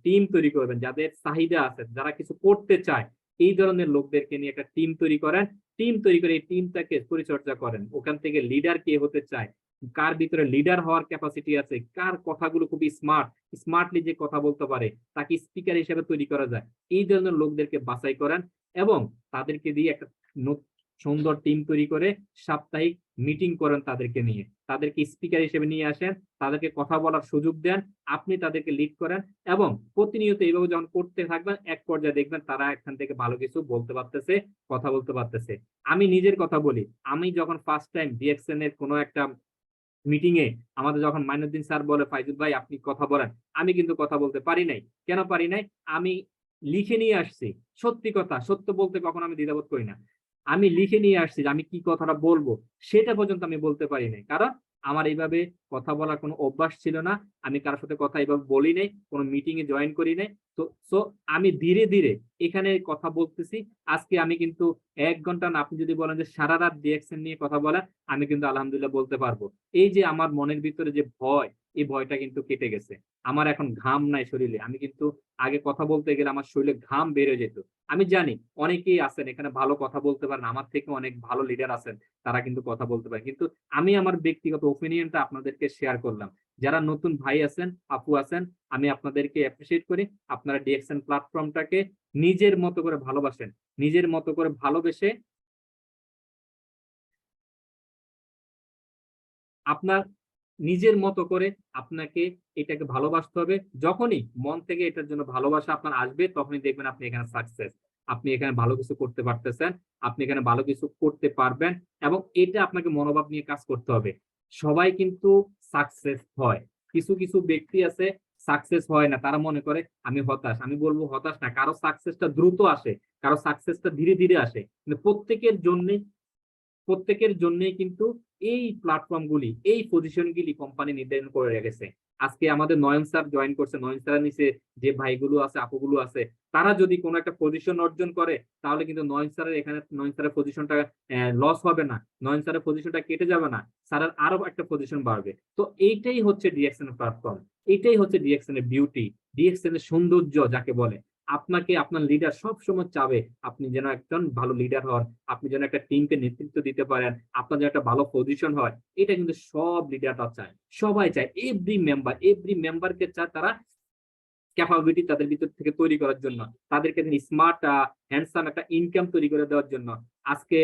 [SPEAKER 5] টিম তৈরি করবেন, যাদের চাহিদা আছে, যারা কিছু করতে চায়, এই ধরনের লোকদেরকে নিয়ে একটা টিম তৈরি করেন। টিম তৈরি করে এই টিমটাকে পরিচর্যা করেন। ওখান থেকে লিডার কে হতে চায়, কার ভিতরে লিডার হওয়ার ক্যাপাসিটি আছে, কার কথাগুলো খুবই স্মার্টলি যে কথা বলতে পারে, তাকে স্পিকার হিসেবে তৈরি করা যায়, এই ধরনের লোকদেরকে বাছাই করেন এবং তাদেরকে দিয়ে একটা সুন্দর টিম তৈরি করে সাপ্তাহিক মিটিং করেন, তাদেরকে নিয়ে তাদেরকে স্পিকার হিসেবে নিয়ে আসেন, তাদেরকে কথা বলার সুযোগ দেন, আপনি তাদেরকে লিড করেন, এবং প্রতিনিয়ত এইভাবে যখন করতে থাকবেন, এক পর্যায়ে দেখবেন তারা এখান থেকে ভালো কিছু বলতে পারতেছে, কথা বলতে পারতেছে। আমি নিজের কথা বলি, আমি যখন ফার্স্ট টাইম ডিএক্সএন এর কোনো একটা মিটিং এ আমাদের যখন মাইনুদ্দিন স্যার বলে, ফাইজুল ভাই আপনি কথা বলেন, আমি কিন্তু কথা বলতে পারি নাই। কেন পারি নাই? আমি লিখে নিয়ে আসছি। সত্যি কথা, সত্য বলতে কখনো আমি দ্বিধাবোধ করি না। আমি লিখে নিয়ে আসছি যে আমি কি কথাটা বলবো, সেটা পর্যন্ত আমি বলতে পারি নাই, কারণ আমার এইভাবে কথা বলার কোনো অভ্যাস ছিল না। আমি কারোর সাথে কথা এইভাবে বলি নাই, কোনো মিটিং এ জয়েন করি নাই। তো আমি ধীরে ধীরে এখানে কথা বলতেছি। আজকে আমি কিন্তু 1 ঘন্টা না, আপনি যদি বলেন যে সারা রাত ডিএক্সএন নিয়ে কথা বলেন, আমি কিন্তু আলহামদুলিল্লাহ বলতে পারবো। এই যে আমার মনের ভিতরে যে ভয়, এই ভয়টা কিন্তু কেটে গেছে। আমার এখন ঘাম নাই শরীরে। আমি কিন্তু আগে কথা বলতে গেলে আমার শরীরে ঘাম বের হয়ে যেত। আমি জানি অনেকেই আছেন এখানে ভালো কথা বলতে পারেন, আমার থেকে অনেক ভালো লিডার আছেন, তারা কিন্তু কথা বলতে পারে। কিন্তু আমি আমার ব্যক্তিগত ওপিনিয়নটা আপনাদেরকে শেয়ার করলাম। যারা নতুন ভাই আছেন, আপু আছেন, আমি আপনাদেরকে অ্যাপ্রিসিয়েট করি। আপনারা ডিএক্সএন প্ল্যাটফর্মটাকে নিজের মতো করে ভালোবাসেন, নিজের মতো করে ভালোবেসে আপনার নিজের মতো করে আপনাকে এটাকে ভালোবাসতে হবে। যখনই মন থেকে এটার জন্য ভালোবাসা আপনার আসবে, তখনই দেখবেন আপনি এখানে সাকসেস, আপনি এখানে ভালো কিছু করতে পারতেছেন, আপনি এখানে ভালো কিছু করতে পারবেন, এবং এটা আপনাকে মনোভাব নিয়ে কাজ করতে হবে। সবাই কিন্তু সাকসেস হয়, কিছু কিছু ব্যক্তি আছে সাকসেস হয় না, তারা মনে করে আমি হতাশ। আমি বলবো হতাশ না, কারো সাকসেসটা দ্রুত আসে, কারো সাকসেসটা ধীরে ধীরে আসে। কিন্তু প্রত্যেকের জন্যই কিন্তু এই প্ল্যাটফর্মগুলি, এই পজিশনগুলি কোম্পানি নির্ধারণ করে রেখেছে। আজকে আমাদের নয়ন স্যার জয়েন করছে, নয়ন স্যারের নিচে যে ভাইগুলো আছে, আপুগুলো আছে, তারা যদি কোনো একটা পজিশন অর্জন করে, তাহলে কিন্তু নয়ন স্যারের পজিশনটা লস হবে না, নয়ন স্যারের পজিশনটা কেটে যাবে না, স্যারের আরো একটা পজিশন বাড়বে। তো এইটাই হচ্ছে ডিএক্সএন এর প্ল্যাটফর্ম, এটাই হচ্ছে ডিএক্সএন এর বিউটি, ডিএক্সএন এর সৌন্দর্য যাকে বলে। আপনাকে আপনার লিডার সবসময় চাবে আপনি যেন একজন ভালো লিডার হন, আপনি যেন একটা টিমকে নেতৃত্ব দিতে পারেন, আপনার যেন একটা ভালো পজিশন হয়। এটা কিন্তু সব লিডাররা চায়, সবাই চায়, এভরি মেম্বারকে চায় তারা ক্যাপাবিলিটি তাদের ভিতর থেকে তৈরি করার জন্য, তাদেরকে স্মার্ট হ্যান্ডসাম একটা ইনকাম তৈরি করে দেওয়ার জন্য। আজকে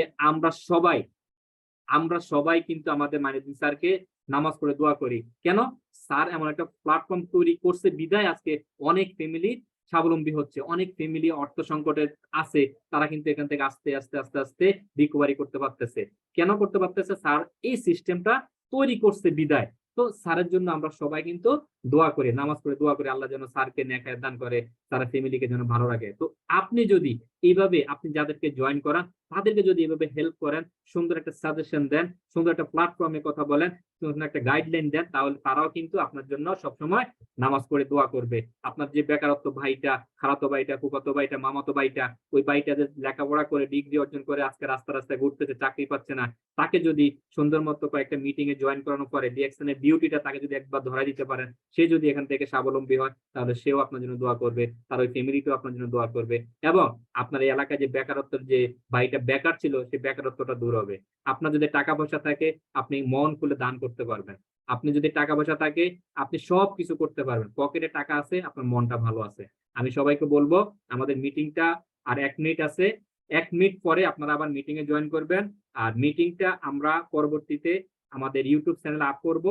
[SPEAKER 5] আমরা সবাই কিন্তু আমাদের মাইনুদ্দিন স্যারকে নামাজ পড়ে দোয়া করি। কেন? স্যার এমন একটা প্ল্যাটফর্ম তৈরি করছে বিধায় আজকে অনেক ফ্যামিলি স্বাবলম্বী হচ্ছে, অনেক ফ্যামিলি অর্থ সংকটে আছে, তারা কিন্তু এখান থেকে আস্তে আস্তে আস্তে আস্তে রিকভারি করতে পারতেছে। কেন করতে পারতেছে? স্যার এই সিস্টেমটা তৈরি করছে বিধায়। তো স্যারের জন্য আমরা সবাই কিন্তু দোয়া করি, নামাজ পড়ে দোয়া করি, আল্লাহ যেন স্যারকে নেক হায়াত দান করে, তারা ফ্যামিলিকে যেন ভালো রাখে। তো আপনি যদি এইভাবে আপনি যাদেরকে জয়েন করান তাদেরকে যদি এভাবে হেল্প করেন, সুন্দর একটা সাজেশন দেন, সুন্দর একটা প্ল্যাটফর্মে কথা বলেন, সুন্দর একটা গাইডলাইন দেন, তাহলে তারাও কিন্তু আপনার জন্য সবসময় নামাজ পড়ে দোয়া করবে। আপনার যে বেকারত্ব ভাইটা, খালাতো ভাইটা, ফুফাতো ভাইটা, মামাতো ভাইটা, ওই ভাইটা যে লেখাপড়া করে ডিগ্রি অর্জন করে আজকে রাস্তায় ঘুরতেছে, চাকরি পাচ্ছে না, তাকে যদি সুন্দর মতো কয়েকটা মিটিং এ জয়েন করানোর পরে ডিএক্সএন এর বিউটিটা তাকে যদি একবার ধরাই দিতে পারেন, সে যদি এখান থেকে স্বাবলম্বী হয়, তাহলে সেও আপনার জন্য দোয়া করবে, তার ওই ফ্যামিলিটাও আপনার জন্য দোয়া করবে, এবং আপনার এই এলাকায় যে বেকারত্বের যে ভাইটা বেকার ছিল সেই বেকারত্বটা দূর হবে। আপনার যদি টাকা পয়সা থাকে আপনি মন খুলে দান করতে পারবেন। আপনি যদি টাকা পয়সা থাকে আপনি সব কিছু করতে পারবেন। পকেটে টাকা আছে, আপনার মনটা ভালো আছে। আমি সবাইকে বলবো আমাদের মিটিংটা আর 1 মিনিট আছে, 1 মিনিট পরে আপনারা আবার মিটিং এ জয়েন করবেন। আর মিটিংটা আমরা পরবর্তীতে আমাদের ইউটিউব চ্যানেলে আপ করব।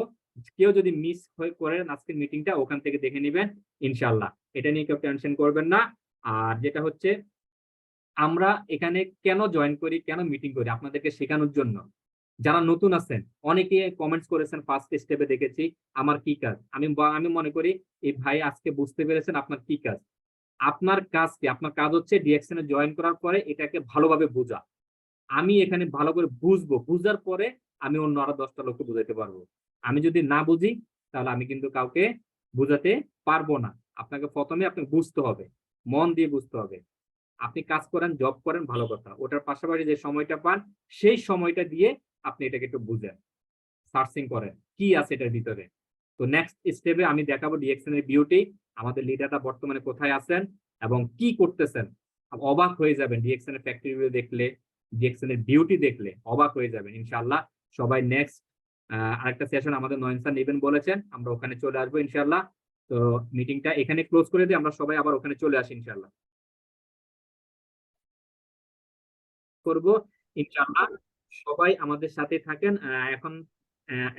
[SPEAKER 5] কেউ যদি মিস করেন আজকের মিটিংটা, ওখান থেকে দেখে নেবেন ইনশাআল্লাহ। এটা নিয়ে কেউ টেনশন করবেন না। আর যেটা হচ্ছে, আমরা এখানে কেন জয়েন করি, কেন মিটিং করি, আপনাদেরকে শেখানোর জন্য। যারা নতুন আছেন অনেকে কমেন্টস করেছেন, ফার্স্ট স্টেপে দেখেছি আমার কি কাজ। আমি মনে করি এই ভাই আজকে বুঝতে পেরেছেন আপনার কি কাজ। আপনার কাজ কি? আপনার কাজ হচ্ছে ডিএক্সএন এ জয়েন করার পরে এটাকে ভালোভাবে বোঝা। আমি এখানে ভালো করে বুঝবো, বুঝার পরে আমি অন্য আরো 10টা লোককে বুঝাইতে পারবো। আমি যদি না বুঝি তাহলে আমি কিন্তু কাউকে বুঝাতে পারবো না। আপনাকে প্রথমে আপনাকে বুঝতে হবে, মন দিয়ে বুঝতে হবে। আপনি কাজ করেন, জব করেন, ভালো কথা, ওটার পাশাপাশি যে সময়টা পান সেই সময়টা দিয়ে আপনি এটাকে একটু বুঝেন, সার্চিং করেন কি আছে এটার ভিতরে। তো নেক্সট স্টেপে আমি দেখাবো ডিএক্সএন এর বিউটি, আমাদের লিডাররা বর্তমানে কোথায় আছেন এবং কি করতেছেন। অবাক হয়ে যাবেন ডিএক্সএন এর ফ্যাক্টরি দেখলে, ডিএক্সএন এর বিউটি দেখলে অবাক হয়ে যাবেন ইনশাআল্লাহ। সবাই নেক্সট আরেকটা সেশন আমাদের নয়ন স্যার নেবেন বলেছেন, আমরা ওখানে চলে আসবো ইনশাআল্লাহ। তো মিটিংটা এখানে ক্লোজ করে দিয়ে আমরা সবাই আবার ওখানে চলে আসি ইনশাআল্লাহ, করব ইনশাআল্লাহ। সবাই আমাদের সাথে থাকেন।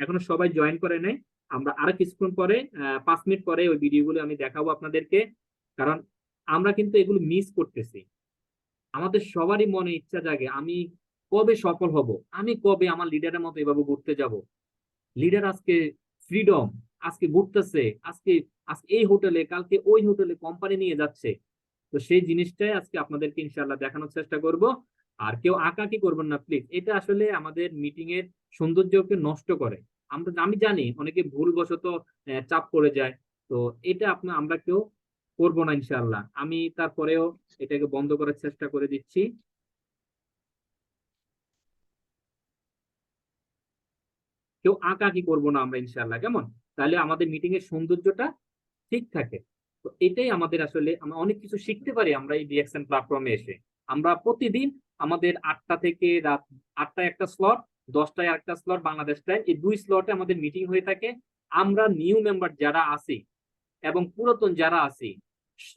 [SPEAKER 5] এখনো সবাই জয়েন করে নেই, আমরা আরো কিছুক্ষণ পরে 5 মিনিট পরে ওই ভিডিওগুলো আমি দেখাবো আপনাদেরকে। কারণ আমরা কিন্তু এগুলো মিস করতেছি। আমাদের সবারই মনে ইচ্ছা জাগে আমি কবে সফল হব, আমি কবে আমার লিডারের মতো এভাবে ঘুরতে যাব। লিডার আজকে ফ্রিডম, আজকে ঘুরতেছে, আজকে আজকে এই হোটেলে, কালকে ওই হোটেলে কোম্পানি নিয়ে যাচ্ছে। তো সেই জিনিসটাই আজকে আপনাদেরকে ইনশাআল্লাহ দেখানোর চেষ্টা করব। আর কেউ আঁকাকি করবেন না প্লিজ, এটা আসলে আমাদের মিটিং এর সৌন্দর্যকে নষ্ট করে। আমি জানি অনেকে ভুলবশত চাপ পড়ে যায়, তো এটা আমরা কেউ করবো না ইনশাআল্লাহ। আমি তারপরেও এটাকে বন্ধ করার চেষ্টা করে দিচ্ছি। কেউ আঁকাকি করবো না আমরা ইনশাআল্লাহ, কেমন? তাহলে আমাদের মিটিং এর সৌন্দর্যটা ঠিক থাকে। তো এটাই আমাদের আসলে, আমরা অনেক কিছু শিখতে পারি আমরা এই ডিএক্সএন প্ল্যাটফর্মে এসে। আমরা প্রতিদিন আমাদের 8টা থেকে রাত 8টায় একটা স্লট, 10টায় একটা স্লট বাংলাদেশ টাইম, এই 2 স্লটে আমাদের মিটিং হয়ে থাকে। আমরা নিউ মেম্বার যারা আছি এবং পুরাতন যারা আছি,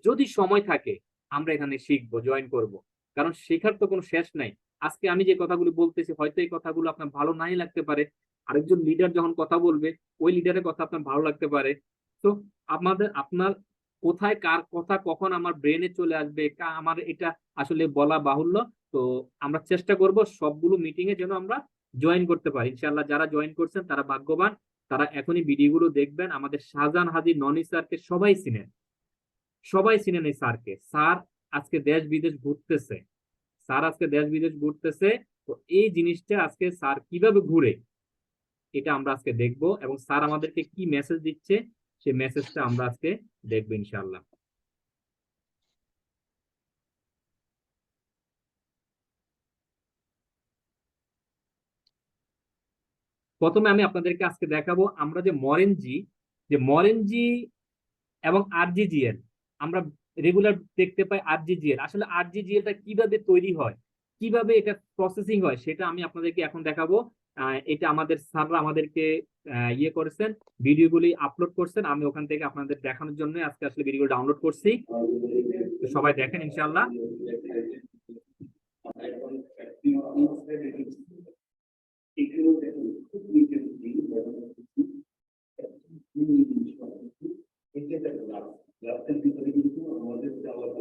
[SPEAKER 5] যদি সময় থাকে আমরা এখানে শিখবো, জয়েন করব। কারণ শেখার তো কোনো শেষ নাই। আজকে আমি যে কথাগুলো বলতেছি হয়তো এই কথাগুলো আপনার ভালো নাই লাগতে পারে, আরেকজন লিডার যখন কথা বলবে ওই লিডারের কথা আপনার ভালো লাগতে পারে। তো আপনার কোথায় কার কথা কখন আমার ব্রেনে চলে আসবে আমার এটা আসলে বলা বাহুল্য। তো আমরা চেষ্টা করব সবগুলো মিটিং এ যেন আমরা জয়েন করতে পারি ইনশাআল্লাহ। যারা জয়েন করছেন তারা ভাগ্যবান, তারা এখনই ভিডিওগুলো দেখবেন। আমাদের শাহজাহান হাজী ননি স্যারকে সবাই চিনেন, সবাই চিনেন এই স্যারকে। স্যার আজকে দেশ বিদেশ ঘুরতেছে, স্যার আজকে দেশ বিদেশ ঘুরতেছে। তো এই জিনিসটা আজকে স্যার কিভাবে ঘুরে এটা আমরা আজকে দেখবো, এবং স্যার আমাদেরকে কি মেসেজ দিচ্ছে সেই মেসেজটা আমরা আজকে দেখবো ইনশাআল্লাহ। প্রথমে আমি আপনাদেরকে আজকে দেখাবো আমরা যে মরেনজি এবং আরজিজিএল আমরা রেগুলার দেখতে পাই। আরজিজিএল আসলে আরজিজিএলটা কিভাবে তৈরি হয়, কিভাবে এটা প্রসেসিং হয়, সেটা আমি আপনাদেরকে এখন দেখাবো। এটা আমাদের স্যাররা আমাদেরকে ইয়ে করেছেন, ভিডিওগুলি আপলোড করছেন। আমি ওখান থেকে আপনাদের দেখানোর জন্য আজকে আসলে ভিডিও ডাউনলোড করছি। তো সবাই দেখেন ইনশাআল্লাহ।
[SPEAKER 6] গ্লাসের ভিতরে কিন্তু আমাদের আলাদা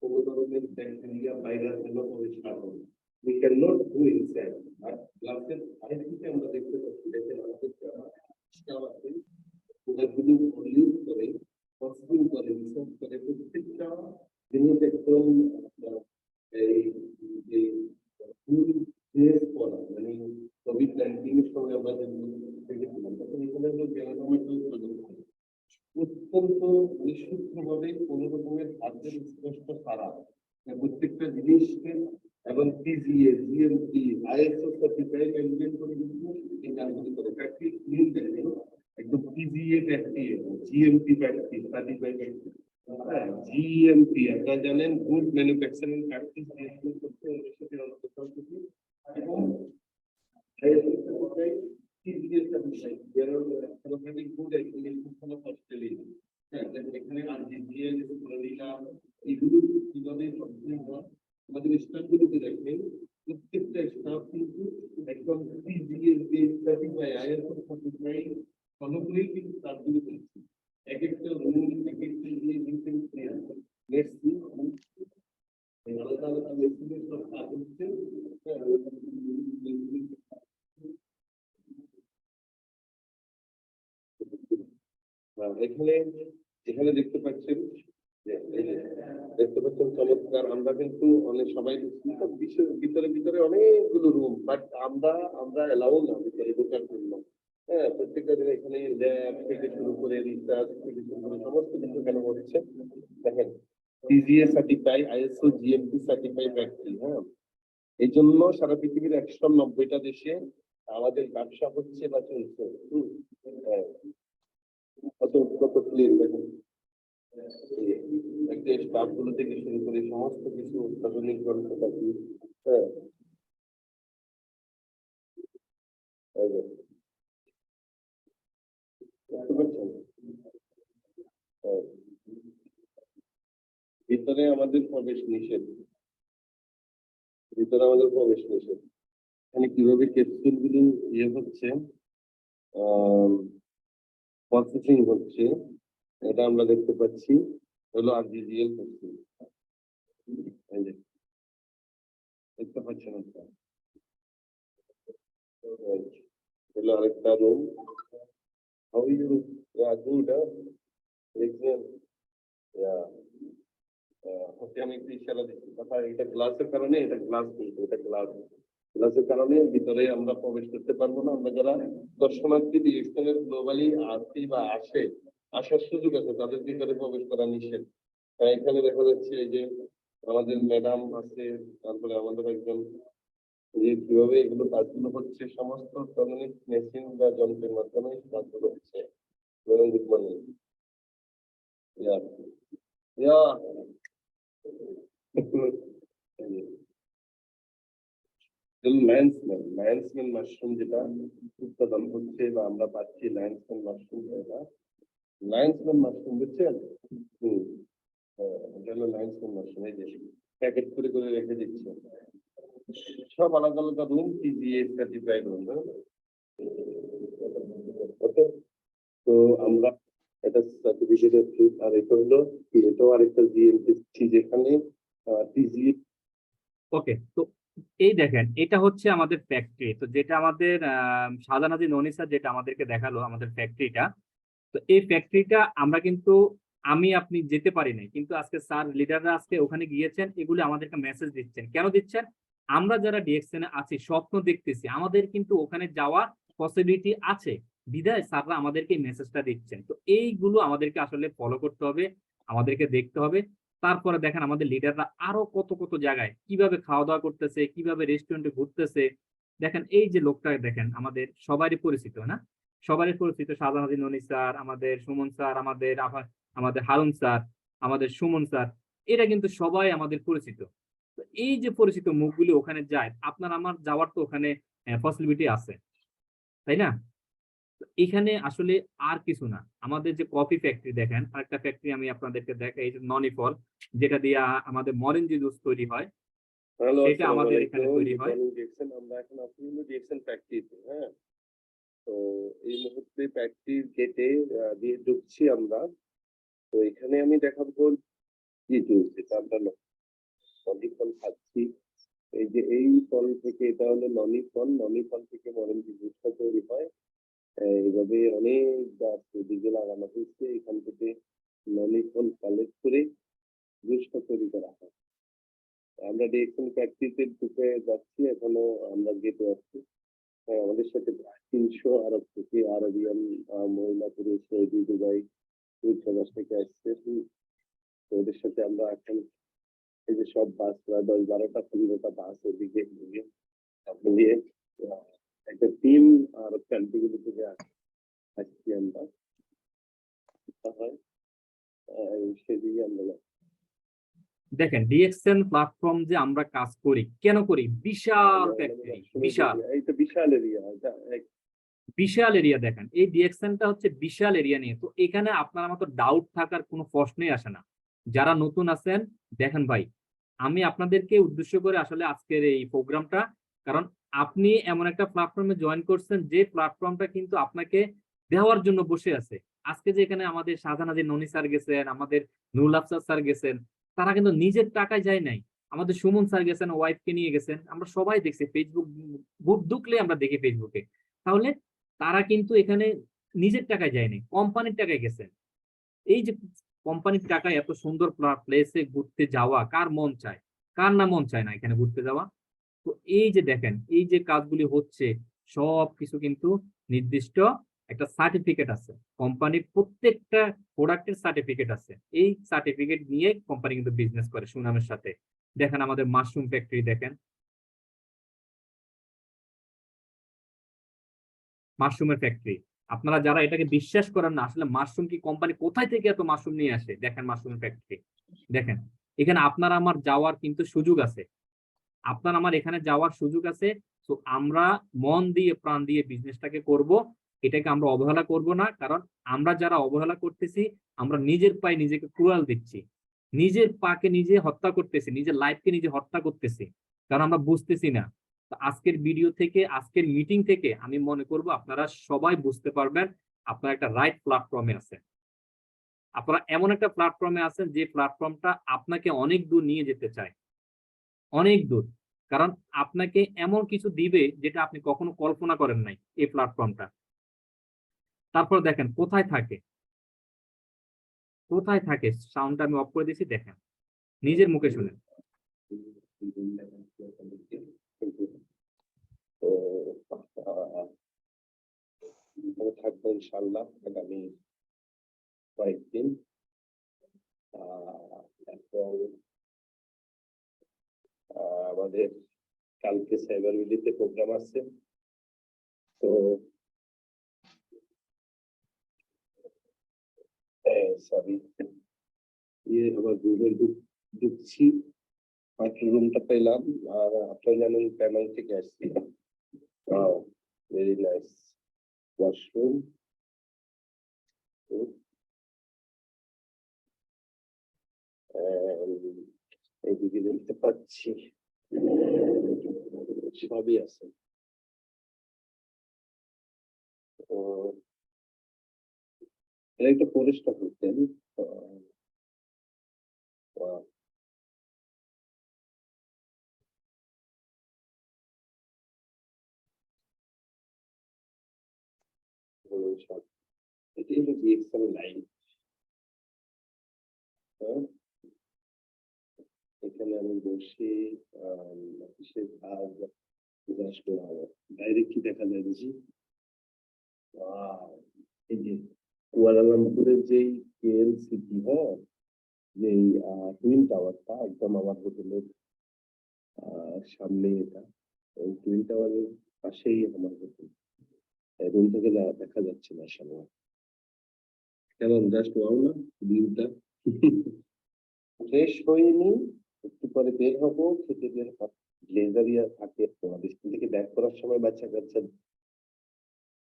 [SPEAKER 6] কোনো ধরনের ব্যাকটেরিয়া ভাইরাস এগুলো পরিষ্কার হবে। We cannot go inside. But গ্লাসের আরেকদিকে আমরা দেখতে পাচ্ছি দেখেন আমাদের আছে ওগুলো ভলিউম করে কনজিউম করে রিসার্চ করে প্রত্যেকটা জিনিস একদম এই যে ফুল ড্রেস পরা মানে কোভিড-19 এর সময় আমরা যেগুলো দেখেছিলাম তখন এখানে হলো অত্যন্ত নিঃশব্দভাবে কোনো রকমের হাতের স্পষ্ট ছাড়া প্রত্যেকটা জিনিসকে এবং PGA GMP ISO certified maintain করে কিন্তু এই কাজগুলি করে প্র্যাকটিস নিয়ে দেখেন একদম PGA practice GMP practice certified GMP আপনারা জানেন গুড ম্যানুফ্যাকচারিং প্র্যাকটিস করতে এবং ISO certified PGA certified there are alphabetic good excellent of Australia এখানে আরজিজিএল এগুলো কিভাবে সম্পূর্ণ হয় আমাদের স্টাফগুলোকে দেখেন প্রত্যেকটা স্টাফ কিন্তু একদম PGL certified ISO certified follow করেই কিন্তু কাজগুলো করছে এক একটা রুম এক একটা লেটস সি আলাদা আলাদা মেশিনের সব কাজ হচ্ছে এখানে এখানে দেখতে পাচ্ছেন দেখতে পাচ্ছেন চমৎকার আমরা কিন্তু অনেক সবাই ভিতরে ভিতরে অনেকগুলো রুম বাট আমরা এলাও না ভিতরে ঢোকার জন্য হ্যাঁ প্রত্যেকটা দিন এখানে ল্যাব থেকে শুরু করে রিসার্চ থেকে শুরু করে সমস্ত কিছু কেন হচ্ছে দেখেন PGA certified ISO GMP certified factory হ্যাঁ এই জন্য সারা পৃথিবীর 190টা দেশে আমাদের ব্যবসা হচ্ছে বা চলছে কত ক্লিয়ার দেখেন একটা স্টাফ গুলো থেকে শুরু করে সমস্ত কিছু অত্যাধুনিক যন্ত্রপাতি হ্যাঁ বুঝতে পারছেন ভিতরে আমাদের প্রবেশ নিষেধ এখানে কিভাবে ক্যাপসুল গুলো ইয়ে হচ্ছে প্রসেসিং হচ্ছে এটা আমরা দেখতে পাচ্ছি হলো আরজিজিএল ক্যাপসুল দেখতে পাচ্ছেন হলো আরেকটা রুম হাউ ইউ গুড আমি একটু ইশারা দিচ্ছি কথা এটা গ্লাসের কারণে এটা গ্লাসের কারণে ভিতরে আমরা প্রবেশ করতে পারবো না আমরা যারা দর্শনার্থী ডিরেকশনের গ্লোবালি আসি বা আসার সুযোগ আছে তাদের ভিতরে প্রবেশ করা নিষেধ এখানে দেখা যাচ্ছে এই যে আমাদের ম্যাডাম আছে তারপরে আমাদের একজন যে কিভাবে এগুলো কাজগুলো হচ্ছে সমস্ত ধরনের মেশিন বা যন্ত্রের মাধ্যমে কাজগুলো হচ্ছে গুড মর্নিং লায়ন্সম্যান মাশরুম যেটা উৎপাদন হচ্ছে বা আমরা পাচ্ছি লায়ন্সম্যান মাশরুম বুঝছেন এটা হলো লায়ন্সম্যান মাশরুম এই যে প্যাকেট করে করে রেখে দিচ্ছে সব আলাদা আলাদা রুম পিজিএ সার্টিফাইড রুম ওকে তো আমরা এটা সার্টিফিকেটের ফিট আর এটা হলো এটাও আরেকটা জিএমপি যেখানে পিজিএ
[SPEAKER 5] ওকে। তো এই দেখেন এটা হচ্ছে আমাদের ফ্যাক্টরি, তো যেটা আমাদের শাহজাহান ননিসা যেটা আমাদেরকে দেখালো আমাদের ফ্যাক্টরিটা, তো এই ফ্যাক্টরিটা আমরা কিন্তু আমি আপনি যেতে পারি নাই, কিন্তু আজকে স্যার লিডাররা আজকে ওখানে গিয়েছেন, এগুলো আমাদেরকে মেসেজ দিচ্ছেন। কেন দিচ্ছেন? আমরা যারা ডিএক্সএনে আছি স্বপ্ন দেখতেছি, আমাদের কিন্তু ওখানে যাওয়ার পসিবিলিটি আছে, বিধায় স্যাররা আমাদেরকে মেসেজটা দিচ্ছেন। তো এইগুলো আমাদেরকে আসলে ফলো করতে হবে, আমাদেরকে দেখতে হবে। তারপরে দেখেন আমাদের লিডাররা আরো কত কত জায়গায় কিভাবে খাওয়া দাওয়া করতেছে, কিভাবে রেস্টুরেন্টে ঘুরতেছে। দেখেন এই যে লোকটা দেখেন আমাদের সবারই পরিচিত না, সবারই পরিচিত শাহজাহান ননি স্যার, আমাদের সুমন স্যার, আমাদের হারুন স্যার, আমাদের সুমন স্যার, এরা কিন্তু সবাই আমাদের পরিচিত। তো এই যে পরিচিত মুখগুলি ওখানে যায়, আপনার আমার যাওয়ার তো ওখানে পসিবিলিটি আছে, তাই না? এখানে আসলে আর কিছু না, আমাদের যে কফি ফ্যাক্টরি দেখেন, আরেকটা ফ্যাক্টরি আমি আপনাদেরকে দেখাই, এই যে ননিফল, যেটা দিয়ে আমাদের মরেঞ্জি জুস তৈরি হয়, সেটা আমাদের এখানে তৈরি হয়।
[SPEAKER 6] আমরা এখন আসলে ডিএক্সএন ফ্যাক্টরিতে হ্যাঁ, তো এই মুহূর্তে ফ্যাক্টরির গেটে দিয়ে ঢুকছি আমরা। তো এখানে আমি দেখাবো কি চলছে আমরা ননি ফল খাচ্ছি। এই যে এই ফল থেকে এটা হলো ননি ফল থেকে মরেঞ্জি জুসটা তৈরি হয়। এইভাবে অনেক গাছ এদিকে লাগানো হয়েছে, এখান থেকে ননি ফল কালেক্ট করে জুসটা তৈরি আমরা ডিএক্সএন প্র্যাকটিসে ঢুকে যাচ্ছি, এখনো আমরা গেটে আছি। হ্যাঁ, আমাদের সাথে 300 আরব থেকে আরবিয়ান মহিলা পুরুষ সৌদি দুবাই দূর থেকে আসছে। তো ওদের সাথে আমরা এখন এই যে সব বাস প্রায় 10-12টা 15টা বাস ওদিকে মিলিয়ে একটা টিম আরব কান্ট্রিগুলো থেকে আসছি আমরা। হয় সেদিকে আমরা
[SPEAKER 5] দেখেন ডিএক্সএন প্ল্যাটফর্ম যে আমরা কাজ করি কেন করি, বিশাল ফ্যাক্টরি, বিশাল
[SPEAKER 6] এইটা বিশাল এরিয়া,
[SPEAKER 5] বিশাল এরিয়া। দেখেন এই ডিএক্সএনটা হচ্ছে বিশাল এরিয়া নিয়ে, তো এখানে আপনার মতো ডাউট থাকার কোনো প্রশ্নই আসে না। যারা নতুন আছেন দেখেন ভাই, আমি আপনাদেরকে উদ্দেশ্য করে আসলে আজকের এই প্রোগ্রামটা, কারণ আপনি এমন একটা প্ল্যাটফর্মে জয়েন করছেন যে প্ল্যাটফর্মটা কিন্তু আপনাকে দেওয়ার জন্য বসে আছে। আজকে যে এখানে আমাদের শাহজাহান ননী স্যার গেছেন, আমাদের নুরুল আফসার স্যার গেছেন, তারা কিন্তু নিজের টাকায় যায় নাই। আমাদের সুমন স্যার গেছেন, ওয়াইফকে নিয়ে গেছেন, আমরা সবাই দেখছি, ফেসবুক গ্রুপ ঢুকলে আমরা দেখি ফেসবুকে। তাহলে তারা কিন্তু এখানে নিজের টাকায় যায়নি, কোম্পানির টাকায় গেছেন। এই যে কোম্পানির টাকায় এত সুন্দর প্লেসে ঘুরতে যাওয়া কার মন চায়, কার না মন চায় না এখানে ঘুরতে যাওয়া। তো এই যে দেখেন এই যে কাজগুলি হচ্ছে সব কিছু কিন্তু নির্দিষ্ট একটা সার্টিফিকেট আছে, কোম্পানির প্রত্যেকটা প্রোডাক্টের সার্টিফিকেট আছে। এই সার্টিফিকেট নিয়ে কোম্পানি কিন্তু বিজনেস করে সুনামের সাথে। দেখেন আমাদের মাশরুম ফ্যাক্টরি, দেখেন মাশরুমের ফ্যাক্টরি। আপনারা যারা এটাকে বিশ্বাস করেন না, আসলে মাশরুম কি কোম্পানি কোথায় থেকে এত মাশরুম নিয়ে আসে, দেখেন মাশরুমের ফ্যাক্টরি। দেখেন এখানে আপনার আমার যাওয়ার কিন্তু সুযোগ আছে, আপনার আমার এখানে যাওয়ার সুযোগ আছে। তো আমরা মন দিয়ে প্রাণ দিয়ে বিজনেসটাকে করব, এটাকে আমরা অবহেলা করব না। কারণ আমরা যারা অবহেলা করতেছি, আমরা নিজের পায়ে নিজেকে ক্রুয়াল দিচ্ছি, নিজের পাকে নিজে হত্যা করতেছি, নিজের লাইফকে নিজে হত্যা করতেছি, কারণ আমরা বুঝতেছি না। তো আজকের ভিডিও থেকে, আজকের মিটিং থেকে আমি মনে করব আপনারা সবাই বুঝতে পারবেন আপনারা একটা রাইট প্ল্যাটফর্মে আছেন। আপনারা এমন একটা প্ল্যাটফর্মে আছেন যে প্ল্যাটফর্মটা আপনাকে অনেক দূর নিয়ে যেতে চায়, অনেক দূর। কারণ আপনাকে এমন কিছু দিবে যেটা আপনি কখনো কল্পনা করেন নাই এই প্ল্যাটফর্মটা। তারপর দেখেন কোথায় থাকে, কোথায় থাকে, সাউন্ডটা আমি অফ করে দিয়েছি, দেখেন নিজের মুখে শুনেন।
[SPEAKER 6] তো থাকবো ইনশাল্লাহ আগামী কয়েকদিন। আমাদের কালকে সাইবার ভিলিতে প্রোগ্রাম আছে, তো সরি আমার গ্রুপের ঢুকছি, মাত্র রুমটা পেলাম। আর আপনারা জানেন প্যানেল থেকে আসছি। Very nice washroom. এইদিকে দেখতে পাচ্ছি সবই আছে। এটা একটা পরিষ্কার হোটেল। এটি হলো ডিএক্সএল লাইন। এখানে আমি বসে অফিসের কাজ বাইরে কি দেখা যায় দেখি। এই যে কুয়ালালামপুরের যেই কেএলসিটি, হ্যাঁ, যে টুইন টাওয়ারটা একদম আমার হোটেলের সামনে, এটা ওই টুইন টাওয়ারের পাশেই আমার হোটেল। রুম থেকে দেখা যাচ্ছে না সামনে। কেমন জাস্ট ওয়াও না ভিউটা? ফ্রেশ হয়নি, একটু পরে বের হবো, খেতে বের হব। লেজারিয়া থাকে আমাদের স্কুল থেকে ব্যাক করার সময় বাচ্চা কাচ্চা।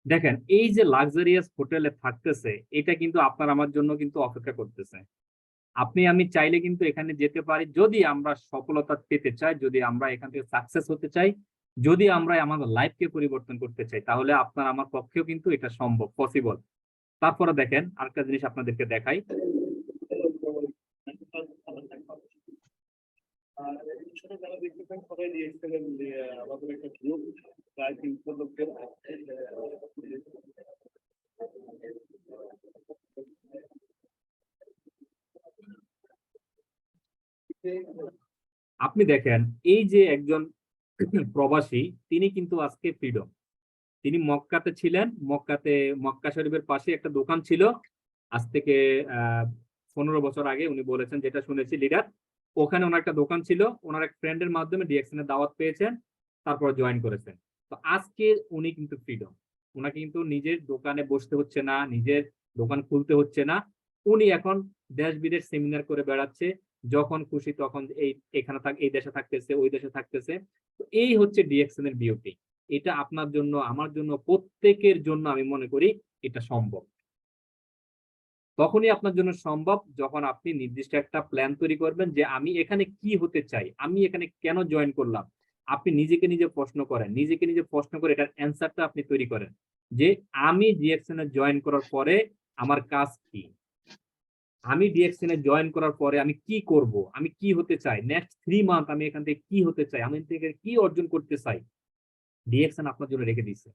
[SPEAKER 5] দেখেন এই যে লাক্সারিয়াস হোটেলে থাকতেছে, এটা কিন্তু আপনার আমার জন্য কিন্তু অপেক্ষা করতেছে। আপনি আমি চাইলে কিন্তু এখানে যেতে পারি, যদি আমরা সফলতা পেতে চাই, যদি আমরা এখান থেকে সাকসেস হতে চাই, যদি আমরা আমাদের লাইফকে পরিবর্তন করতে চাই, তাহলে আপনার আমার পক্ষেও কিন্তু এটা সম্ভব, পসিবল। তারপরে দেখেন আরেকটা জিনিস আপনাদেরকে দেখাই।
[SPEAKER 6] যারা দেখতেছেন সবাই দিয়েছিলেন যে আমাদের একটা গ্রুপ প্রায় 300 লোকের।
[SPEAKER 5] আপনি দেখেন এই যে একজন প্রবাসী, তিনি কিন্তু আজকে ফ্রিডম। তিনি মক্কাতে ছিলেন, মক্কা শরীফের পাশে একটা দোকান ছিল। আজ থেকে 15 বছর আগে উনি বলেছেন, যেটা শুনেছি লিডার, ওখানে ওনার একটা দোকান ছিল। ওনার এক ফ্রেন্ডের মাধ্যমে ডিএক্সএন এর দাওয়াত পেয়েছেন, তারপর জয়েন করেছেন। তো আজকে উনি কিন্তু ফ্রিডম। ওনাকে কিন্তু নিজের দোকানে বসতে হচ্ছে না, নিজের দোকান খুলতে হচ্ছে না। উনি এখন দেশ বিদেশ সেমিনার করে বেড়াচ্ছে, যখন খুশি তখন এই দেশে থাকতেছে, ওই দেশে থাকতেছে। তো এই হচ্ছে ডিএক্সএন এর বিউটি। এটা আপনার জন্য, আমার জন্য, প্রত্যেকের জন্য আমি মনে করি এটা সম্ভব। তখনই আপনার জন্য সম্ভব যখন আপনি নির্দিষ্ট একটা প্ল্যান তৈরি করবেন যে আমি এখানে কি হতে চাই, আমি এখানে কেন জয়েন করলাম। আপনি নিজেকে নিজে প্রশ্ন করেন, নিজেকে নিজে প্রশ্ন করে এটার অ্যান্সারটা আপনি তৈরি করেন যে আমি ডিএক্সএন এ জয়েন করার পরে আমার কাজ কি, আমি ডিএক্সএন এ জয়েন করার পরে আমি কি করব, আমি কি হতে চাই, নেক্সট 3 মান্থ আমি এখান থেকে কি হতে চাই, আমি এখান থেকে কি অর্জন করতে চাই। ডিএক্সএন আপনার জন্য রেখে দিয়েছে।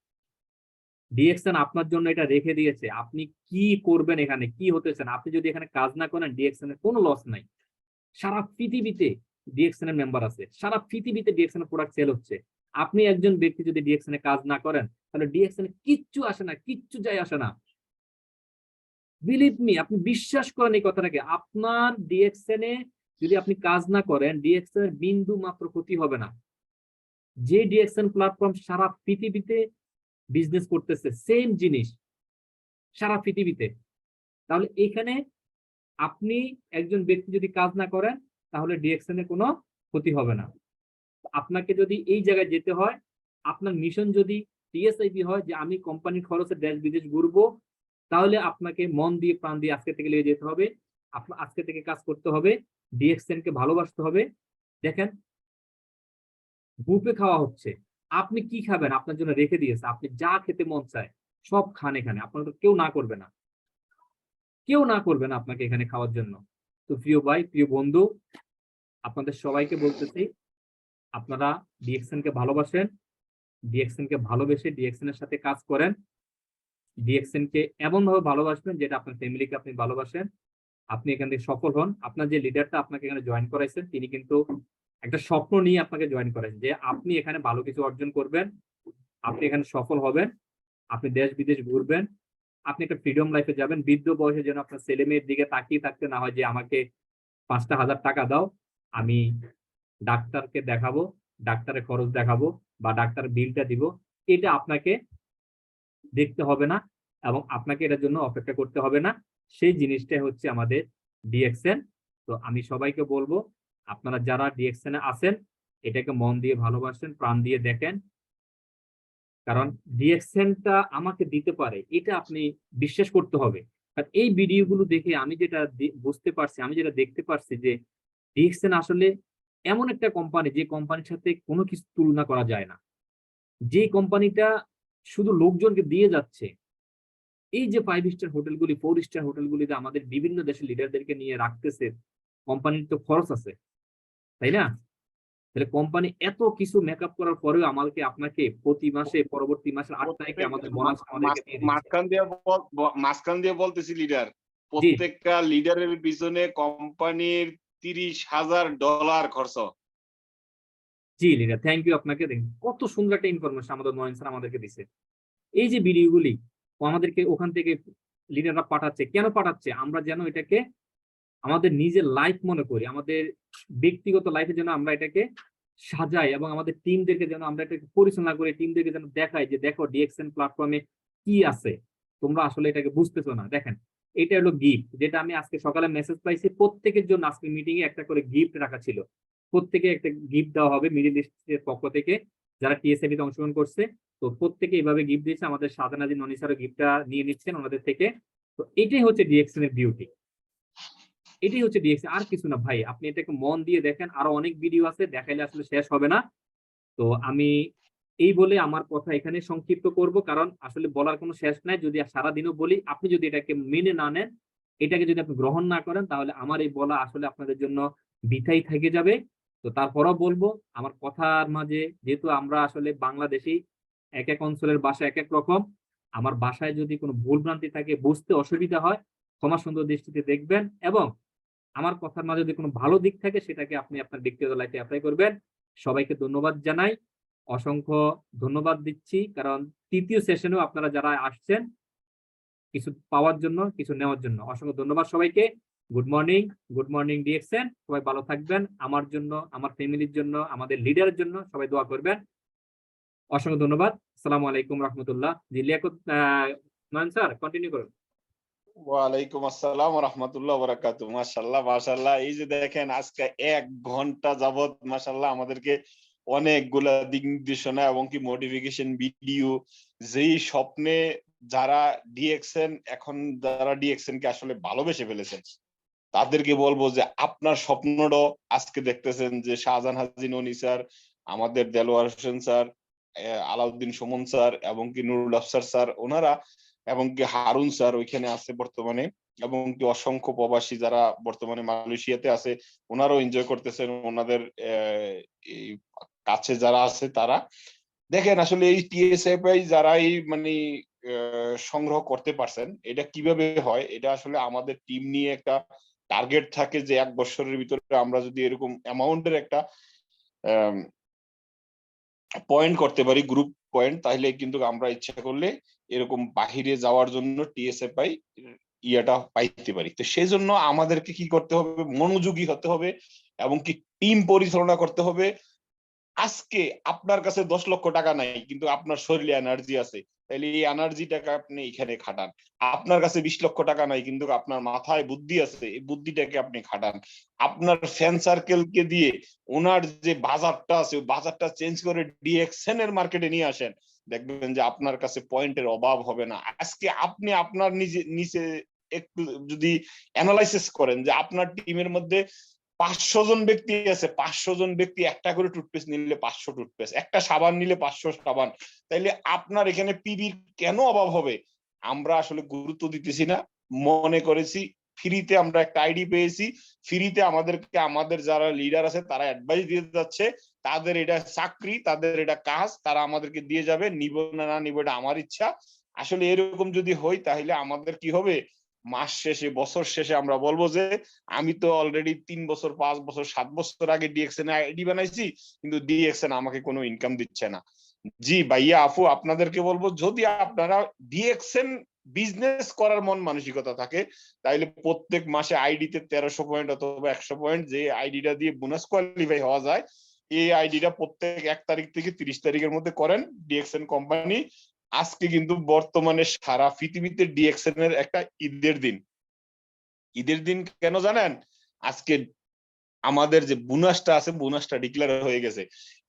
[SPEAKER 5] ডিএক্সএন আপনার জন্য এটা রেখে দিয়েছে। আপনি কি করবেন, এখানে কি হতে চান। আপনি যদি এখানে কাজ না করেন, ডিএক্সএন এর কোনো লস নাই। সারা পৃথিবীতে ডিএক্সএন এর মেম্বার আছে, সারা পৃথিবীতে ডিএক্সএন এর প্রোডাক্ট সেল হচ্ছে। আপনি একজন ব্যক্তি যদি ডিএক্সএন এ কাজ না করেন, তাহলে ডিএক্সএন এ কিচ্ছু আসে না, কিচ্ছু যায় আসে না। বিলিভ মি, আপনি বিশ্বাস করেন এই কথাটাকে। আপনার ডিএক্সএন এ যদি আপনি কাজ না করেন, ডিএক্সএন এর বিন্দু মাত্র ক্ষতি হবে না। যে ডিএক্সএন প্ল্যাটফর্ম সারা পৃথিবীতে বিজনেস করতেছে সেম জিনিস সারা পৃথিবীতে, তাহলে এখানে আপনি একজন ব্যক্তি যদি কাজ না করেন, তাহলে ডিএক্সএন এর কোনো ক্ষতি হবে না। আপনাকে যদি এই জায়গায় যেতে হয়, আপনার মিশন যদি টিএসআইপি হয় যে আমি কোম্পানির খরচে দেশ বিদেশ ঘুরবো, তাহলে আপনাকে মন দিয়ে প্রাণ দিয়ে আজকে থেকে লেগে যেতে হবে। আপনার আজকে থেকে কাজ করতে হবে, ডিএক্সএন কে ভালোবাসতে হবে। দেখেন, বুফে খাওয়া হচ্ছে, আপনি কি খাবেন আপনার জন্য রেখে দিয়েছে। আপনি যা খেতে মন চায় সব খান এখানে, আপনার তো কেউ না করবে না, কেউ না করবে না আপনাকে এখানে খাওয়ার জন্য। তো প্রিয় ভাই, প্রিয় বন্ধু, আপনাদের সবাইকে বলতেছি, আপনারা ডিএক্সএন কে ভালোবাসেন, ডিএক্সএন কে ভালোবেসে ডিএক্সএন এর সাথে কাজ করেন। ডিএক্সএন কে এমন ভাবে ভালোবাসবেন যেটা আপনার ফ্যামিলিকে আপনি ভালোবাসেন। আপনি এখান থেকে সফল হন। আপনার যে লিডারটা আপনাকে এখানে জয়েন করাইছেন, তিনি কিন্তু একটা স্বপ্ন নিয়ে আপনাকে জয়েন করেন যে আপনি এখানে ভালো কিছু অর্জন করবেন, আপনি এখানে সফল হবেন, আপনি দেশ বিদেশ ঘুরবেন, আপনি একটা ফ্রিডম লাইফে যাবেন। বৃদ্ধ বয়সে যেন আপনার ছেলে মেয়ের দিকে তাকিয়ে থাকতে না হয় যে আমাকে 5টা হাজার টাকা দাও, আমি ডাক্তারকে দেখাবো, ডাক্তারের খরচ দেখাবো বা ডাক্তার বিলটা দিব। এটা আপনাকে দেখতে হবে না এবং আপনাকে এটার জন্য অপেক্ষা করতে হবে না। সেই জিনিসটাই হচ্ছে আমাদের ডিএক্সএন। তো আমি সবাইকে বলবো, আপনারা যারা ডিএক্সএন এ আছেন, এটাকে মন দিয়ে ভালোবাসেন, প্রাণ দিয়ে দেখেন। কারণ ডিএক্সএনটা আমাকে দিতে পারে, এটা আপনি বিশ্বাস করতে হবে। আর এই ভিডিওগুলো দেখে আমি যেটা বুঝতে পারছি, আমি যেটা দেখতে পারছি যে ডিএক্সএন আসলে এমন একটা কোম্পানি, যে কোম্পানির সাথে কোনো কিছু তুলনা করা যায় না। যে কোম্পানিটা শুধু লোকজনকে দিয়ে যাচ্ছে। এই যে 5 স্টার হোটেলগুলি, 4 স্টার হোটেলগুলিতে আমাদের বিভিন্ন দেশের লিডারদেরকে নিয়ে রাখতেছে, কোম্পানির তো খরচ আছে, তাই না? তাহলে কোম্পানি এত কিছু মেকআপ করার পরেও আমাদেরকে, আপনাকে প্রতি মাসে, পরবর্তী মাসের 8 তারিখে আমাদের বোনাস আমাদেরকে দিয়ে দিচ্ছে।
[SPEAKER 1] মাঝখান দিয়ে বলতেছি লিডার, প্রত্যেকটা লিডারের পিছনে কোম্পানির $30,000 খরচ।
[SPEAKER 5] জি লিডার, থ্যাংক ইউ আপনাকে। দেখেন কত সুন্দর একটা ইনফরমেশন আমাদের নয়ন স্যার আমাদেরকে দিছে। এই যে ভিডিওগুলি আমাদেরকে ওখান থেকে লিডাররা পাঠাচ্ছে, কেন পাঠাচ্ছে? আমরা যেন এটাকে আমাদের নিজের লাইফ মনে করি, আমাদের ব্যক্তিগত লাইফে যেন আমরা এটাকে সাজাই এবং আমাদের টিমদেরকে যেন আমরা এটাকে পরিচালনা করি, টিমদেরকে যেন দেখাই যে দেখো ডিএক্সএন প্ল্যাটফর্মে কি আছে, তোমরা আসলে এটাকে বুঝতেছো না। দেখেন, এটা হলো গিফট, যেটা আমি আজকে সকালে মেসেজ পাইছি। প্রত্যেকের জন্য আজকে মিটিং এ একটা করে গিফট রাখা ছিল। প্রত্যেকে একটা গিফট দেওয়া হবে মিডল ইস্টের পক্ষ থেকে, যারা টিএসআইপি তে অংশগ্রহণ করছে। তো প্রত্যেকে এইভাবে গিফট দিয়েছে। আমাদের সাদানাজি ননি স্যারও গিফটটা নিয়ে নিচ্ছেন ওনাদের থেকে। তো এটাই হচ্ছে ডিএক্সএন এর বিউটি, এটাই হচ্ছে ডিএক্সএন, আর কিছু না ভাই। আপনি এটাকে মন দিয়ে দেখেন, আরো অনেক ভিডিও আছে, দেখাইলে আসলে শেষ হবে না। তো আমি এই বলে আমার কথা এখানে সংক্ষিপ্ত করব, কারণ আসলে বলার কোনো শেষ নাই। যদি সারাদিনও বলি, আপনি যদি এটাকে মেনে না নেন, এটাকে যদি আপনি গ্রহণ না করেন, তাহলে আমার এই বলা আসলে আপনাদের জন্য বৃথাই থেকে যাবে। তো তারপরও বলবো, আমার কথার মাঝে, যেহেতু আমরা আসলে বাংলাদেশি, এক এক অঞ্চলের ভাষা এক এক রকম, আমার ভাষায় যদি কোনো ভুল ভ্রান্তি থাকে, বুঝতে অসুবিধা হয়, ক্ষমা সুন্দর দৃষ্টিতে দেখবেন। এবং আমার কথার মাঝে যদি কোনো ভালো দিক থাকে সেটাকে আপনি আপনার ব্যক্তিগত লাইফে অ্যাপ্লাই করবেন। সবাইকে ধন্যবাদ জানাই, অসংখ্য ধন্যবাদ দিচ্ছি, কারণ তৃতীয় সেশনেও আপনারা যারা আসছেন কিছু পাওয়ার জন্য, কিছু নেওয়ার জন্য অসংখ্য ধন্যবাদ সবাইকে। গুড মর্নিং ডিএক্সএন, সবাই ভালো থাকবেন। আমার জন্য, আমার ফ্যামিলির জন্য, আমাদের লিডারের জন্য সবাই দোয়া করবেন। অসংখ্য ধন্যবাদ। আসসালামু আলাইকুম রহমতুল্লাহ। জি লিয়াকত নয়ন স্যার কন্টিনিউ করুন।
[SPEAKER 1] ওয়ালাইকুম আসসালাম ওয়া রাহমাতুল্লাহি ওয়া বারাকাতুহু। মাশাআল্লাহ মাশাআল্লাহ, এই যে দেখেন আজকে 1 ঘন্টা যাবত মাশাআল্লাহ আমাদেরকে অনেকগুলা দিক নির্দেশনা এবং কি মোটিভেশন ভিডিও, যেই স্বপ্নে যারা ডিএক্সএন এখন যারা ডিএক্সএন কে আসলে ভালোবেসে ফেলেছেন তাদেরকে বলবো যে আপনার স্বপ্নটাও আজকে দেখতেছেন যে শাহজাহান হাজী ননি স্যার, আমাদের দেলোয়ার হোসেন স্যার, আলাউদ্দিন সুমন স্যার এবং কি নুরুল আফসার স্যার ওনারা এবং কি হারুন স্যার ওইখানে আছে বর্তমানে, এবং কি অসংখ্য প্রবাসী যারা বর্তমানে মালয়েশিয়াতে আছে ওনারাও এনজয় করতেছেন ওনাদের এই কাছে যারা আছে তারা। দেখেন আসলে এই টিএসএফআই যারা এই মানে সংগ্রহ করতে পারছেন, এটা কিভাবে হয়, এটা আসলে আমাদের টিম নিয়ে একটা টার্গেট থাকে যে 1 বছরের ভিতরে আমরা যদি এরকম অ্যামাউন্টের একটা পয়েন্ট করতে পারি, গ্রুপ পয়েন্ট, তাহলে কিন্তু আমরা ইচ্ছা করলে এরকম বাহিরে যাওয়ার জন্য টিএসএফআই ইয়াটা পাইতে পারি। তো সেই জন্য আমাদেরকে কি করতে হবে, মনোযোগী হতে হবে এবং কি টিম পরিচালনা করতে হবে। আজকে আপনার কাছে 10 লক্ষ টাকা নাই কিন্তু আপনার শরীরে এনার্জি আছে, তাহলে এই এনার্জিটাকে আপনি এখানে খাটান। আপনার কাছে 20 লক্ষ টাকা নাই কিন্তু আপনার মাথায় বুদ্ধি আছে, এই বুদ্ধিটাকে আপনি খাটান। আপনার ফ্যান সার্কেলকে দিয়ে ওনার যে বাজারটা আছে ওই বাজারটা চেঞ্জ করে ডিএক্সএন এর মার্কেটে নিয়ে আসেন, দেখবেন যে আপনার কাছে পয়েন্টের অভাব হবে না। আজকে আপনি আপনার নিচে একটু যদি অ্যানালাইসিস করেন যে আপনার টিমের মধ্যে 500 জন ব্যক্তি আছে, 500 জন ব্যক্তি একটা করে টুথপেস্ট নিলে 500 টুথপেস্ট, একটা সাবান নিলে 500 সাবান, তাইলে আপনার এখানে পিবির কেন অভাব হবে? আমরা আসলে গুরুত্ব দিতেছি না, মনে করেছি ফ্রিতে আমরা একটা আইডি পেয়েছি, ফ্রিতে আমাদেরকে আমাদের যারা লিডার আছে তারা অ্যাডভাইস দিয়ে যাচ্ছে, তাদের এটা চাকরি, তাদের এটা কাজ, তারা আমাদেরকে দিয়ে যাবে, নিব না নিব এটা আমার ইচ্ছা। আসলে এরকম যদি হয় তাহলে আমাদের কি হবে, মাস শেষে বছর শেষে আমরা বলবো যে আমি তো অলরেডি 3 বছর 5 বছর 7 বছর আগে ডিএক্সএন আইডি বানাইছি কিন্তু ডিএক্সএন আমাকে কোনো ইনকাম দিচ্ছে না। জি ভাইয়া আপু, আপনাদেরকে বলবো যদি আপনারা ডিএক্সএন বিজনেস করার মন মানসিকতা থাকে তাহলে প্রত্যেক মাসে আইডিতে 1300 পয়েন্ট অথবা 100 পয়েন্ট, যে আইডিটা দিয়ে বোনাস কোয়ালিফাই হওয়া যায়, এই আইডিটা প্রত্যেক 1 তারিখ থেকে 30 তারিখের মধ্যে করেন। ডিএক্সএন কোম্পানি আজকে কিন্তু বর্তমানে সারা পৃথিবীতে ডিএক্সএন এর একটা ঈদের দিন। ঈদের দিন কেন জানেন? আজকে আমাদের যে বোনাসটা আছে বোনাসটা ডিক্লেয়ার হয়ে গেছে।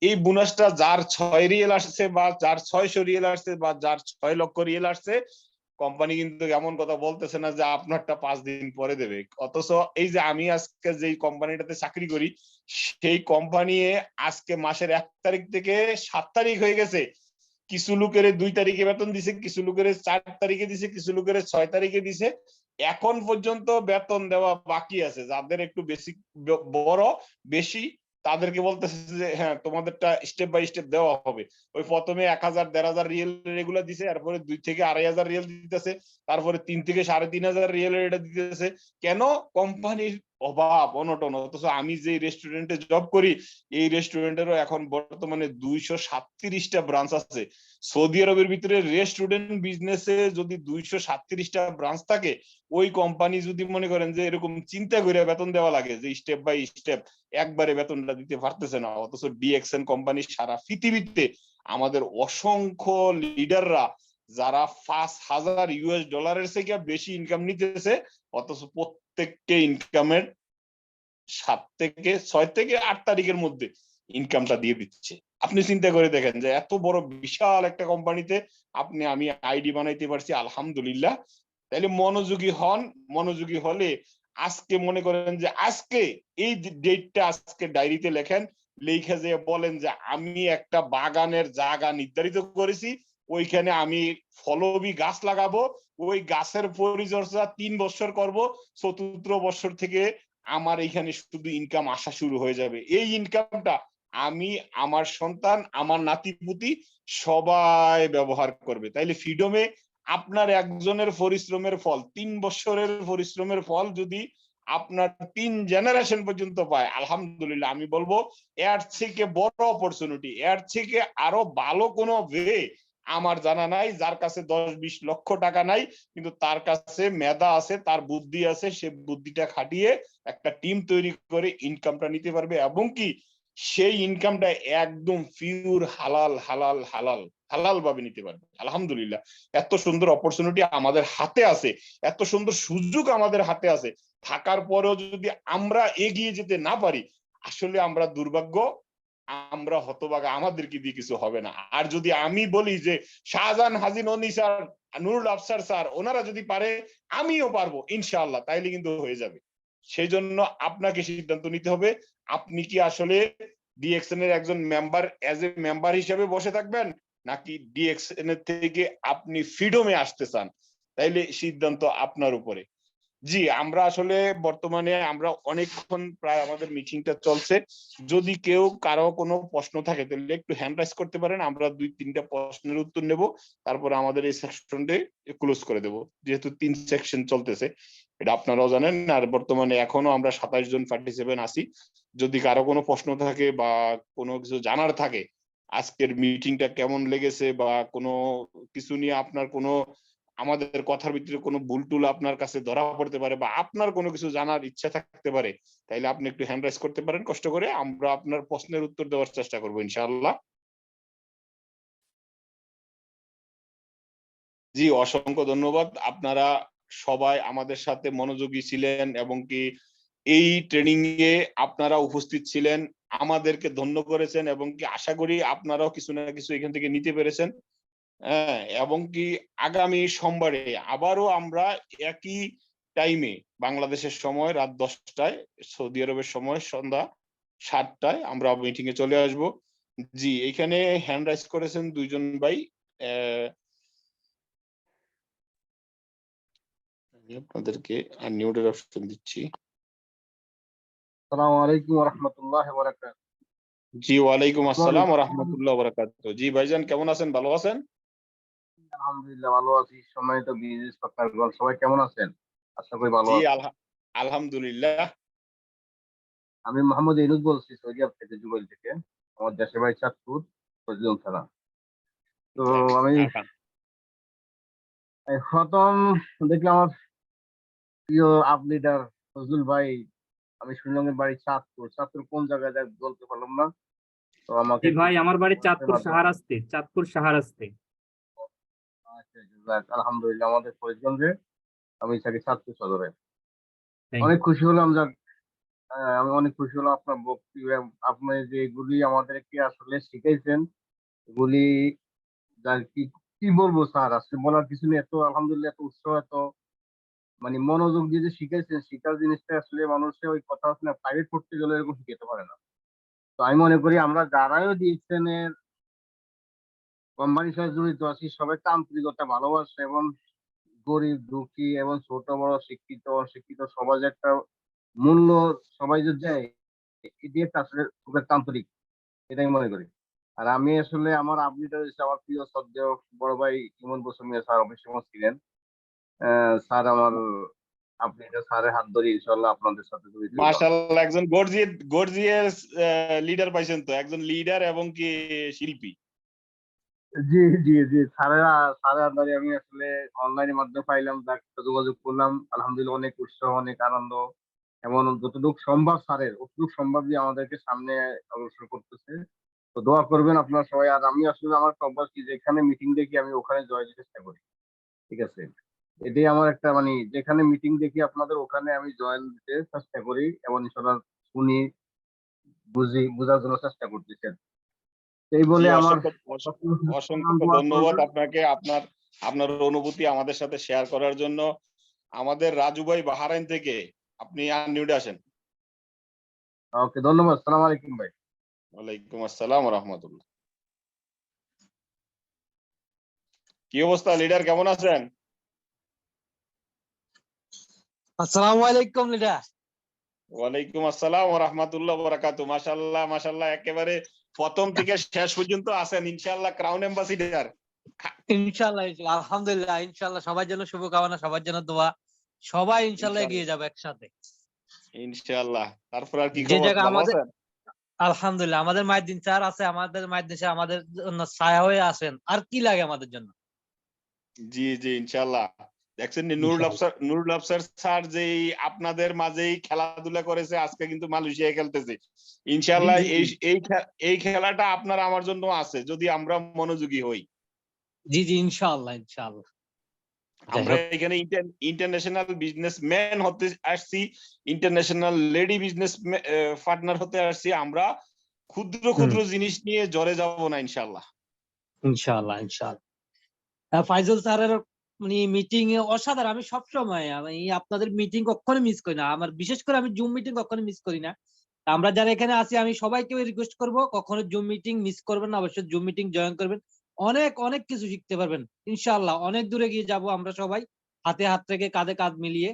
[SPEAKER 1] এই বোনাসটা যার 6 রিয়েল আসছে বা যার 600 রিয়েল আসছে বা যার 6 লক্ষ রিয়েল আসছে, কোম্পানি কিন্তু এমন কথা বলতেছে না যে আপনারটা 5 দিন পরে দেবে। অথচ এই যে আমি আজকে যেই কোম্পানিটাতে চাকরি করি সেই কোম্পানি আজকে মাসের 1 তারিখ থেকে 7 তারিখ হয়ে গেছে। কিছু লোকের 2 তারিখে বেতন দিছে, কিছু লোকের 4 তারিখে দিছে, কিছু লোকের 6 তারিখে দিছে। এখন পর্যন্ত বেতন দেওয়া বাকি আছে। যাদের একটু বেশি বড় বেশি তাদেরকে বলতেছে যে হ্যাঁ তোমাদেরটা স্টেপ বাই স্টেপ দেওয়া হবে। ওই প্রথমে 1000 1500 রিয়েল রেগুলার দিছে, তারপরে 2 থেকে 2500 রিয়েল দিতেছে, তারপরে 3 থেকে 3500 রিয়েল এটা দিতেছে। কেন? কোম্পানির অভাব অনটন। অথচ আমি যে রেস্টুরেন্টে জব করি এই রেস্টুরেন্টেরও এখন বর্তমানে 237টা ব্রাঞ্চ আছে। সৌদি আরবের ভিতরে রেস্টুরেন্ট বিজনেসে যদি 237টা ব্রাঞ্চ থাকে, ওই কোম্পানি যদি মনে করেন যে এরকম চিন্তা করে বেতন দেওয়া লাগে যে স্টেপ বাই স্টেপ একবারে বেতনটা দিতে পারতেছে না, অথচ ডিএক্সএন কোম্পানি সারা পৃথিবীতে আমাদের অসংখ্য লিডাররা যারা $5000 থেকে বেশি ইনকাম নিতেছে, অথচ প্রত্যেককে ইনকামের 7 থেকে 6 থেকে 8 তারিখের মধ্যে ইনকামটা দিয়ে দিচ্ছে। আপনি চিন্তা করে দেখেন যে এত বড় বিশাল একটা কোম্পানিতে আমি আইডি বানাইতে পারছি, আলহামদুলিল্লাহ। তাহলে মনোযোগী হন, মনোযোগী হলে আজকে মনে করেন যে আজকে এই ডেটটা আজকে ডায়েরিতে লেখেন, লিখে যে বলেন যে আমি একটা বাগানের জায়গা নির্ধারিত করেছি, ওইখানে আমি ফলবি গাছ লাগাবো, ওই গাছের পরিচর্যা 3 বছর করব, 4র্থ বছর থেকে আমার এখানে শুধু ইনকাম আসা শুরু হয়ে যাবে। এই ইনকামটা আমি, আমার সন্তান, আমার নাতিপুতি সবাই ব্যবহার করবে। তাইলে ফ্রিডমে আপনার একজনের পরিশ্রমের ফল, 3 বছরের পরিশ্রমের ফল যদি আপনার 3 জেনারেশন পর্যন্ত পায়, আলহামদুলিল্লাহ আমি বলবো এর থেকে বড় অপরচুনিটি, এর থেকে আরো ভালো কোনো ওয়ে আমার জানা নাই। যার কাছে 10-20 লক্ষ টাকা নাই কিন্তু তার কাছে মেধা আছে, তার বুদ্ধি আছে, সে বুদ্ধিটা খাটিয়ে একটা টিম তৈরি করে ইনকামটা নিতে পারবে, এবং কি সেই ইনকামটা একদম পিওর হালাল হালাল হালাল হালাল ভাবে নিতে পারবে। আলহামদুলিল্লাহ এত সুন্দর অপরচুনিটি আমাদের হাতে আছে, এত সুন্দর সুযোগ আমাদের হাতে আছে, থাকার পরেও যদি আমরা এগিয়ে যেতে না পারি আসলে আমরা দুর্ভাগ্য, আমরা হতভাগা, আমাদেরকে দিয়ে কিছু হবে না। আর যদি আমি বলি যে শাহজাহান হাজি ননি স্যার, নুরুল আফসার স্যার ওনারা যদি পারে আমিও পারবো ইনশাআল্লাহ, তাইলে কিন্তু হয়ে যাবে। সেই জন্য আপনাকে সিদ্ধান্ত নিতে হবে, আপনি কি আসলে ডিএক্সএন এর একজন মেম্বার, এজ এ মেম্বার হিসেবে বসে থাকবেন, নাকি ডিএক্সএন এর থেকে আপনি ফ্রিডমে আসতে চান, তাইলে সিদ্ধান্ত আপনার উপরে। জি আমরা আসলে বর্তমানে আমরা অনেকক্ষণ প্রায় আমাদের মিটিংটা চলছে, যদি কেউ কারো কোনো প্রশ্ন থাকে তাহলে একটু হ্যান্ড রাইজ করতে পারেন, আমরা 2-3টা প্রশ্নের উত্তর নেব, তারপরে আমাদের এই সেকশনটি ক্লোজ করে দেব, যেহেতু 3 সেকশন চলতেছে এটা আপনারাও জানেন। আর বর্তমানে এখনো আমরা 27 জন পার্টিসিপেন্ট আছি, যদি কারো কোনো প্রশ্ন থাকে বা কোনো কিছু জানার থাকে, আজকের মিটিংটা কেমন লেগেছে বা কোনো কিছু নিয়ে আপনার কোনো আমাদের কথার ভিতরে কোনো ভুল টুল আপনার কাছে ধরা পড়তে পারে বা আপনার কোনো কিছু জানার ইচ্ছা থাকতে পারে, তাইলে আপনি একটু হ্যান্ড রাইজ করতে পারেন কষ্ট করে, আমরা আপনার প্রশ্নের উত্তর দেওয়ার চেষ্টা করবো ইনশাআল্লাহ। জি অসংখ্য ধন্যবাদ, আপনারা সবাই আমাদের সাথে মনোযোগী ছিলেন এবং কি এই ট্রেনিং এ আপনারা উপস্থিত ছিলেন, আমাদেরকে ধন্য করেছেন, এবং কি আশা করি আপনারাও কিছু না কিছু এখান থেকে নিতে পেরেছেন। হ্যাঁ, এবং কি আগামী সোমবারে আবারও আমরা একই টাইমে বাংলাদেশের সময় রাত 10টায়, সৌদি আরবের সময় সন্ধ্যা 7টায় আমরা মিটিং এ চলে আসব। জি এখানে হ্যান্ড রাইজ করেছেন 2 জন ভাই, আমি আপনাদেরকে আনমিউটের অপশন দিচ্ছি।
[SPEAKER 6] আসসালামু আলাইকুম ওয়া রাহমাতুল্লাহি ওয়া বারাকাতুহু।
[SPEAKER 1] জি ওয়ালাইকুম আসসালাম ওয়া রাহমাতুল্লাহি ওয়া বারাকাতুহু। জি ভাইজান কেমন আছেন, ভালো আছেন?
[SPEAKER 6] আলহামদুলিল্লাহ ভালো আছি। সম্মানিত বিজনেস পার্টনারগণ সবাই কেমন আছেন? আশা করি ভালো
[SPEAKER 1] জি
[SPEAKER 6] আছেন।
[SPEAKER 1] আলহামদুলিল্লাহ।
[SPEAKER 6] আমি মোহাম্মদ ইউনুস বলছি সৌদি আরব থেকে, জুবাইল থেকে। আমার দেশের বাড়ি চাঁদপুর, ফজলুল থানা। তো আমি প্রথম দেখলাম আমার প্রিয় আপ লিডার ফজলুল ভাই, আমি শুনলাম এর বাড়ি চাঁদপুর। চাঁদপুর কোন জায়গায় যায় বলতে পারলাম না, তো আমাকে
[SPEAKER 5] জি ভাই, আমার বাড়ি চাঁদপুর শাহরাস্তি, চাঁদপুর শাহরাস্তি।
[SPEAKER 6] আলহামদুলিল্লাহ আমাদের ফরিদগঞ্জে, আমি থাকি চাঁদপুর সদরে।
[SPEAKER 5] Thank
[SPEAKER 6] অনেক
[SPEAKER 5] you.
[SPEAKER 6] খুশি হলাম আমি অনেক খুশি হলাম আপনার বক্তব্য, আপনি যে এগুলি আমাদেরকে আসলে শিখাইছেন, এগুলি যা কি কি বলবো স্যার, আসলে বলার কিছু নেই। এত আলহামদুলিল্লাহ, এত উৎসাহ, এত মানে মনোযোগ দিয়ে যে শিখাইছেন, শিখার জিনিসটা আসলে মানুষের ওই কথা আছে না, প্রাইভেট পড়তে গেলে এরকম শিখাতে পারে না। তো আমি মনে করি আমরা যারাও দিয়েছেন এর কোম্পানির সাথে জড়িত আছি, সবাই আন্তরিকতা, ভালোবাসা এবং গরিব দুঃখী এবং ছোট বড় শিক্ষিত অশিক্ষিত সবার যে একটা মূল্য সবাই যে দেয়, এটি একটা আসলে খুব একটা আন্তরিক, এটাই মনে করি। আর আমি আসলে আমার আপনিটা হচ্ছে আমার প্রিয় শ্রদ্ধেয় বড় ভাই ইমন গোস্বামী স্যার অফিস সময় ছিলেন। স্যার আমার, আপনি এটা স্যারের হাত ধরে ইনশাল্লাহ আপনাদের সাথে জড়িত হলাম।
[SPEAKER 1] মাশাআল্লাহ একজন গর্জিয়াস লিডার পাইছেন তো, একজন লিডার এবং কি শিল্পী।
[SPEAKER 6] জি জি জি, স্যারের আন্ডারে আমি আসলে অনলাইনের মাধ্যমে পাইলাম, যার সাথে যোগাযোগ করলাম, আলহামদুলিল্লাহ অনেক উৎসাহ, অনেক আনন্দ, এবং যতটুকু সম্ভব স্যারের অতটুকু সম্ভব দিয়ে আমাদেরকে সামনে অগ্রসর করতেছে। তো দোয়া করবেন আপনারা সবাই। আর আমি আসলে আমার একটা অভ্যাস কি, যেখানে মিটিং দেখি আমি ওখানে জয়ের চেষ্টা করি, ঠিক আছে? এটাই আমার একটা মানে, যেখানে মিটিং দেখি আপনাদের ওখানে আমি জয়েন দিতে চেষ্টা করি, এবং ইনশাল্লাহ শুনি, বোঝার জন্য চেষ্টা করতেছেন। এই
[SPEAKER 1] জি
[SPEAKER 6] বলে আমার
[SPEAKER 1] অসংখ্য ধন্যবাদ আপনাকে, আপনার আপনার অনুভূতি আমাদের সাথে শেয়ার করার জন্য। আমাদের রাজু ভাই বাহারাইন থেকে, আপনি আনমিউটে আসেন।
[SPEAKER 6] ওকে, ধন্যবাদ। সালাম আলাইকুম ভাই।
[SPEAKER 1] ওয়ালাইকুম আসসালাম ওয়া রাহমাতুল্লাহ। কি অবস্থা লিডার, কেমন আছেন?
[SPEAKER 7] আসসালামু আলাইকুম লিডার।
[SPEAKER 1] ওয়ালাইকুম আসসালাম ওয়া রাহমাতুল্লাহি ওয়া বারাকাতুহু। মাশাআল্লাহ মাশাআল্লাহ, একেবারে প্রথম থেকে শেষ পর্যন্ত আছেন ইনশাআল্লাহ, ক্রাউন অ্যাম্বাসিডার।
[SPEAKER 7] ইনশাআল্লাহ ইনশাআল্লাহ, আলহামদুলিল্লাহ, ইনশাআল্লাহ সবার জন্য শুভকামনা, সবার জন্য দোয়া, সবাই ইনশাআল্লাহ এগিয়ে যাবে একসাথে।
[SPEAKER 1] ইনশাআল্লাহ। তারপর আর কি
[SPEAKER 7] যে
[SPEAKER 1] খবর,
[SPEAKER 7] জায়গা
[SPEAKER 1] ভালো
[SPEAKER 7] আমাদের
[SPEAKER 1] আছেন?
[SPEAKER 7] আলহামদুলিল্লাহ আমাদের মাইদ্দিন স্যার আছে, আমাদের মাইদ্দিন স্যার আমাদের জন্য ছায়া হয়ে আসেন, আর কি লাগে আমাদের জন্য।
[SPEAKER 1] জি, জি, ইনশাআল্লাহ। দেখছেন নি
[SPEAKER 7] ইনশাআল্লাহ
[SPEAKER 1] নুরুল আফসার স্যার যেই আপনাদের মাঝেই খেলাধুলা করেছে, আজকে কিন্তু মালয়েশিয়ায় খেলতেছে।
[SPEAKER 7] জি
[SPEAKER 1] ইনশাআল্লাহ
[SPEAKER 7] জি জি
[SPEAKER 1] এই খেলাটা আপনার আমার জন্য আছে, যদি আমরা মনোযোগী হই।
[SPEAKER 7] জি জি ইনশাআল্লাহ ইনশাআল্লাহ। যাই
[SPEAKER 1] আমরা
[SPEAKER 7] হোক,
[SPEAKER 1] এখানে ইন্টারন্যাশনাল বিজনেসম্যান হতে আসছি, ইন্টারন্যাশনাল লেডি বিজনেস পার্টনার হতে আসছি। আমরা ক্ষুদ্র ক্ষুদ্র জিনিস নিয়ে জ্বরে যাব না ইনশাআল্লাহ।
[SPEAKER 7] ইনশাআল্লাহ ইনশাআল্লাহ। ফাইজুল স্যারের মানে মিটিং এ অসাধারণ। আমি সবসময় আমি আপনাদের মিটিং কখনো মিস করি না। আমার বিশেষ করে আমি জুম মিটিং কখনো মিস করি না। আমরা যারা এখানে আছি আমি সবাইকে রিকোয়েস্ট করব, কখনো জুম মিটিং মিস করবেন না, অবশ্যই জুম মিটিং জয়েন করবেন। অনেক অনেক কিছু শিখতে পারবেন ইনশাআল্লাহ। অনেক দূরে গিয়ে যাব আমরা সবাই, হাতে হাত রেখে কাঁধে কাঁধ মিলিয়ে।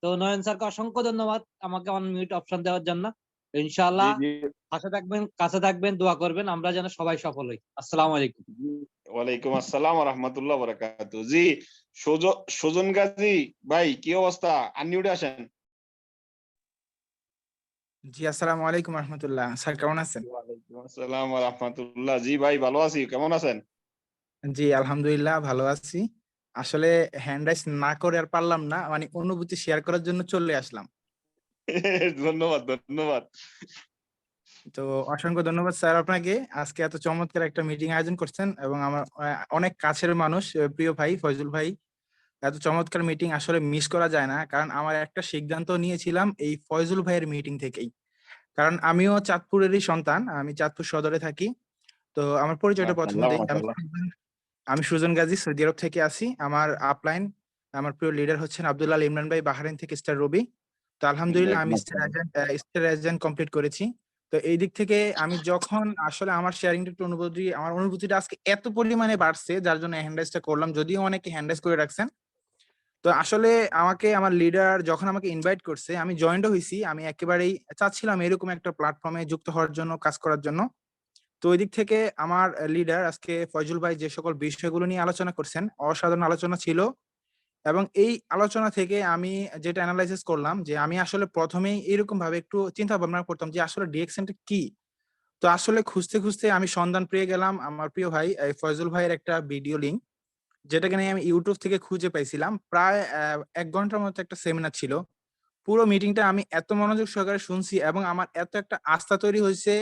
[SPEAKER 7] তো নয়ন স্যারকে অসংখ্য ধন্যবাদ আমাকে অনমিউট অপশন দেওয়ার জন্য।
[SPEAKER 1] জি,
[SPEAKER 7] ইনশাআল্লাহ
[SPEAKER 1] জি,
[SPEAKER 7] পাশে থাকবেন, কাছে থাকবেন, দোয়া করবেন আমরা যেন সবাই সফল হই। আসসালামু আলাইকুম।
[SPEAKER 1] জি। ওয়ালাইকুম আসসালাম ওয়া রাহমাতুল্লাহি ওয়া বারাকাতুহু। জি, সুজন গাজী ভাই, কি অবস্থা? আনমিউটে আসেন।
[SPEAKER 8] জি আসসালামু আলাইকুম রহমতুল্লাহ। স্যার কেমন আছেন?
[SPEAKER 1] ওয়ালাইকুম আসসালাম ওয়া রাহমাতুল্লাহ। জি ভাই, ভালো আছি। কেমন আছেন?
[SPEAKER 8] জি আলহামদুলিল্লাহ ভালো আছি। আসলে হ্যান্ড রাইজ না করে আর পারলাম না, মানে অনুভূতি শেয়ার করার জন্য চলে আসলাম।
[SPEAKER 1] ধন্যবাদ, ধন্যবাদ।
[SPEAKER 8] তো অসংখ্য ধন্যবাদ স্যার আপনাকে, আজকে এত চমৎকার একটা মিটিং আয়োজন করছেন এবং আমার অনেক কাছের মানুষ, প্রিয় ভাই ফয়জুল ভাই। এত চমৎকার মিটিং আসলে মিস করা যায় না, কারণ আমার একটা সিদ্ধান্ত নিয়েছিলাম এই ফয়জুল ভাইয়ের মিটিং থেকেই। কারণ আমিও চাঁদপুরেরই সন্তান, আমি চাঁদপুর সদরে থাকি। তো আমার পরিচয়টা প্রথমে
[SPEAKER 1] মাশাআল্লাহ,
[SPEAKER 8] দেই।
[SPEAKER 1] মাশাআল্লাহ।
[SPEAKER 8] আমি সুজন গাজী, সৌদি আরব থেকে আসি। আমার আপলাইন, আমার প্রিয় লিডার হচ্ছেন আব্দুল্লাহ আল ইমরান ভাই, বাহরাইন থেকে স্টার রবি। তো আলহামদুলিল্লাহ আমি স্টার এজেন্ট কমপ্লিট করেছি। তো এই দিক থেকে আমি যখন আসলে আমার শেয়ারিংটা একটু আমার অনুভূতিটা আজকে এত পরিমাণে বাড়ছে, যার জন্য হ্যান্ড রাইজটা করলাম, যদিও অনেকে হ্যান্ড রাইজ করে রাখছেন। তো আসলে আমাকে আমার লিডার যখন আমাকে ইনভাইট করছে, আমি জয়েন্টও হয়েছি। আমি একেবারেই চাচ্ছিলাম এরকম একটা প্ল্যাটফর্মে যুক্ত হওয়ার জন্য, কাজ করার জন্য। তো ওই দিক থেকে আমার লিডার আজকে ফয়জুল ভাই যে সকল বিষয়গুলো নিয়ে আলোচনা করছেন, অসাধারণ আলোচনা ছিল। এবং এই আলোচনা থেকে আমি যেটা অ্যানালাইসিস করলাম, যে আমি আসলে প্রথমেই এরকম ভাবে একটু চিন্তা ভাবনা করতাম যে আসলে ডিএক্সএনটা কি। তো আসলে খুঁজতে খুঁজতে আমি সন্ধান পেয়ে গেলাম আমার প্রিয় ভাই এই ফয়জুল ভাইয়ের একটা ভিডিও লিঙ্ক, যেটাকে নিয়ে আমি ইউটিউব থেকে খুঁজে পাইছিলাম। প্রায় 1 ঘন্টার মতো একটা সেমিনার ছিল। পুরো মিটিংটা আমি এত মনোযোগ সহকারে শুনছি এবং আমার এত একটা আস্থা তৈরি হয়েছে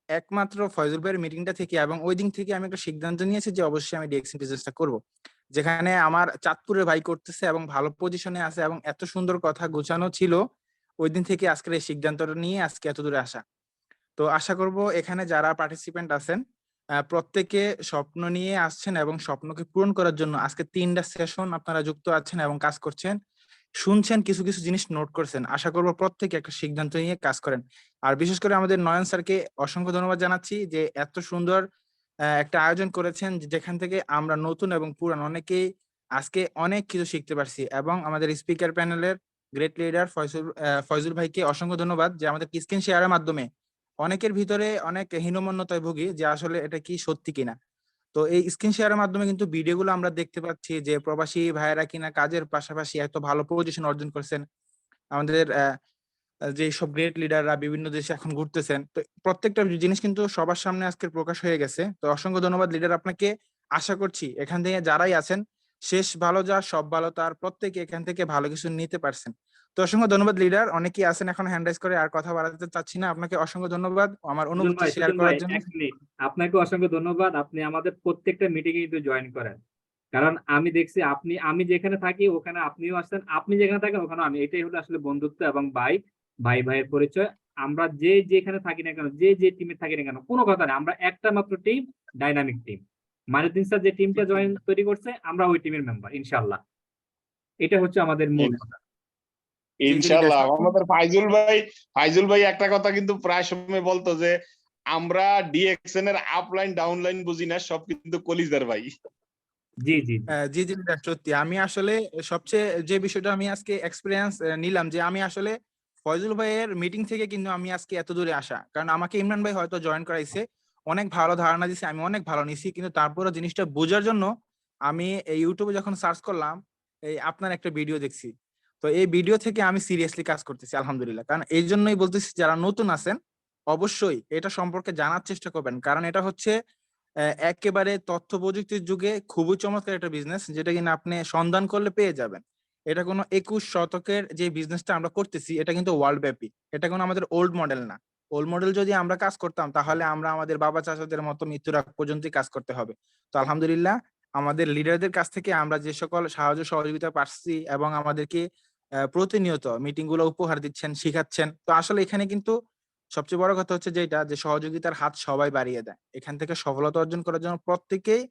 [SPEAKER 8] একমাত্র ফয়জুল ভাইয়ের মিটিংটা থেকে, এবং ওই দিন থেকে আমি একটা সিদ্ধান্ত নিয়েছি যে অবশ্যই আমি ডিএক্সএন বিজনেসটা করব, যেখানে আমার চাঁদপুরের ভাই করতেছে এবং ভালো পজিশনে আছে এবং এত সুন্দর কথা গোছানো ছিল। ওই দিন থেকে আজকের এই সিদ্ধান্তটা নিয়ে আজকে এত দূরে আসা। তো আশা করব এখানে যারা পার্টিসিপেন্ট আছেন প্রত্যেকে স্বপ্ন নিয়ে আসছেন এবং স্বপ্নকে পূরণ করার জন্য আজকে 3টা সেশন আপনারা যুক্ত আছেন এবং কাজ করছেন, শুনছেন, কিছু কিছু জিনিস নোট করছেন। আশা করব প্রত্যেকে একটা সিদ্ধান্ত নিয়ে কাজ করেন। আর বিশেষ করে আমাদের নয়ন স্যারকে অসংখ্য ধন্যবাদ জানাচ্ছি যে এত সুন্দর একটা আয়োজন করেছেন, যেখান থেকে আমরা নতুন এবং পুরান অনেকেই আজকে অনেক কিছু শিখতে পারছি। এবং আমাদের স্পিকার প্যানেলের গ্রেট লিডার ফয়জুল ভাইকে অসংখ্য ধন্যবাদ, যে আমাদের স্ক্রিন শেয়ারের মাধ্যমে অনেকের ভিতরে অনেক হীনমন্যতায় ভুগি যে আসলে এটা কি সত্যি কিনা। তো এই স্ক্রিন শেয়ারের মাধ্যমে কিন্তু ভিডিওগুলো আমরা দেখতে পাচ্ছি যে প্রবাসী ভাইয়েরা কিনা কাজের পাশাপাশি এত ভালো পজিশন অর্জন করছেন। আমাদের যে সব গ্রেট লিডাররা বিভিন্ন দেশে এখন ঘুরতেছেন। তো প্রত্যেকটা জিনিস কিন্তু সবার সামনে আজকে প্রকাশ হয়ে গেছে। তো অসংখ্য ধন্যবাদ লিডার আপনাকে। আশা করছি এখান থেকে যারাই আছেন, শেষ ভালো যা সব ভালো তার, প্রত্যেকে এখান থেকে ভালো কিছু নিতে পারছেন। তো অসংখ্য ধন্যবাদ লিডার। অনেকেই আছেন এখন হ্যান্ড রাইজ করে, আর কথা বাড়াতে চাচ্ছি না। আপনাকে অসংখ্য ধন্যবাদ আমার অনুভূতি শেয়ার
[SPEAKER 5] সুজন ভাই
[SPEAKER 8] করার জন্য।
[SPEAKER 5] 1 মিনিট, আপনাকে অসংখ্য ধন্যবাদ। আপনি আমাদের প্রত্যেকটা মিটিং এ কিন্তু জয়েন করেন, কারণ আমি দেখছি আমি যেখানে থাকি ওখানে আপনিও আসছেন, আপনি যেখানে থাকেন ওখানে আমি। এটাই হলো আসলে বন্ধুত্ব এবং ভাইয়ের পরিচয়। আমরা যে যেখানে থাকি না কেন, যে টিমে থাকি না কেন, কোনো কথা নেই, আমরা একটা মাত্র team, dynamic team. Mainuddin sir যে টিমটা তৈরি করছে, আমরা ওই টিমের মেম্বার ইনশাআল্লাহ। এটা হচ্ছে আমাদের মূল কথা।
[SPEAKER 8] জি জি লিডার।
[SPEAKER 1] ইনশাআল্লাহ। আমাদের ফাইজুল ভাই একটা কথা কিন্তু প্রায় সময় বলতো যে আমরা ডিএক্সএন এর আপলাইন ডাউনলাইন বুঝি না, সব কিন্তু কলিজার ভাই।
[SPEAKER 5] জি জি জি
[SPEAKER 8] জি জি লিডার, সত্যি আমি আসলে সবচেয়ে যে বিষয়টা আমি আজকে এক্সপিরিয়েন্স নিলাম, যে আমি আসলে ফয়জুল ভাইয়ের মিটিং থেকে কিন্তু আমি আজকে এত দূরে আসা, কারণ আমাকে ইমরান ভাই হয়তো জয়েন করাইছে, অনেক ভালো ধারণা দিছে, আমি অনেক ভালো নিছি, কিন্তু তারপরে জিনিসটা বোঝার জন্য আমি এই ইউটিউবে যখন সার্চ করলাম, এই আপনার একটা ভিডিও দেখছি। তো এই ভিডিও থেকে আমি সিরিয়াসলি কাজ করতেছি আলহামদুলিল্লাহ। কারণ এই জন্যই বলতেছি যারা নতুন আছেন অবশ্যই এটা সম্পর্কে জানার চেষ্টা করবেন, কারণ এটা হচ্ছে একেবারে তথ্য প্রযুক্তির যুগে খুবই চমৎকার একটা বিজনেস, যেটা কিনা আপনি সন্ধান করলে পেয়ে যাবেন। এটা কোনো 21 শতকের যে বিজনেসটা আমরা করতেছি এটা কিন্তু ওয়ার্ল্ড ব্যাপী, এটা কোনো আমাদের ওল্ড মডেল না। ওল্ড মডেল যদি আমরা কাজ করতাম তাহলে আমরা আমাদের বাবা চাচাদের মতো মৃত্যুর আগ পর্যন্তই কাজ করতে হবে। তো আলহামদুলিল্লাহ আমাদের লিডারদের কাছ থেকে আমরা যে সকল সাহায্য সহযোগিতা পাচ্ছি এবং আমাদেরকে প্রতিনিয়ত মিটিং গুলো উপহার দিচ্ছেন, শিখাচ্ছেন। তো আসলে এখানে কিন্তু সবচেয়ে বড় কথা হচ্ছে যেটা, যে সহযোগিতার হাত সবাই বাড়িয়ে দেয়। এখান থেকে সফলতা অর্জন করার জন্য প্রত্যেকেই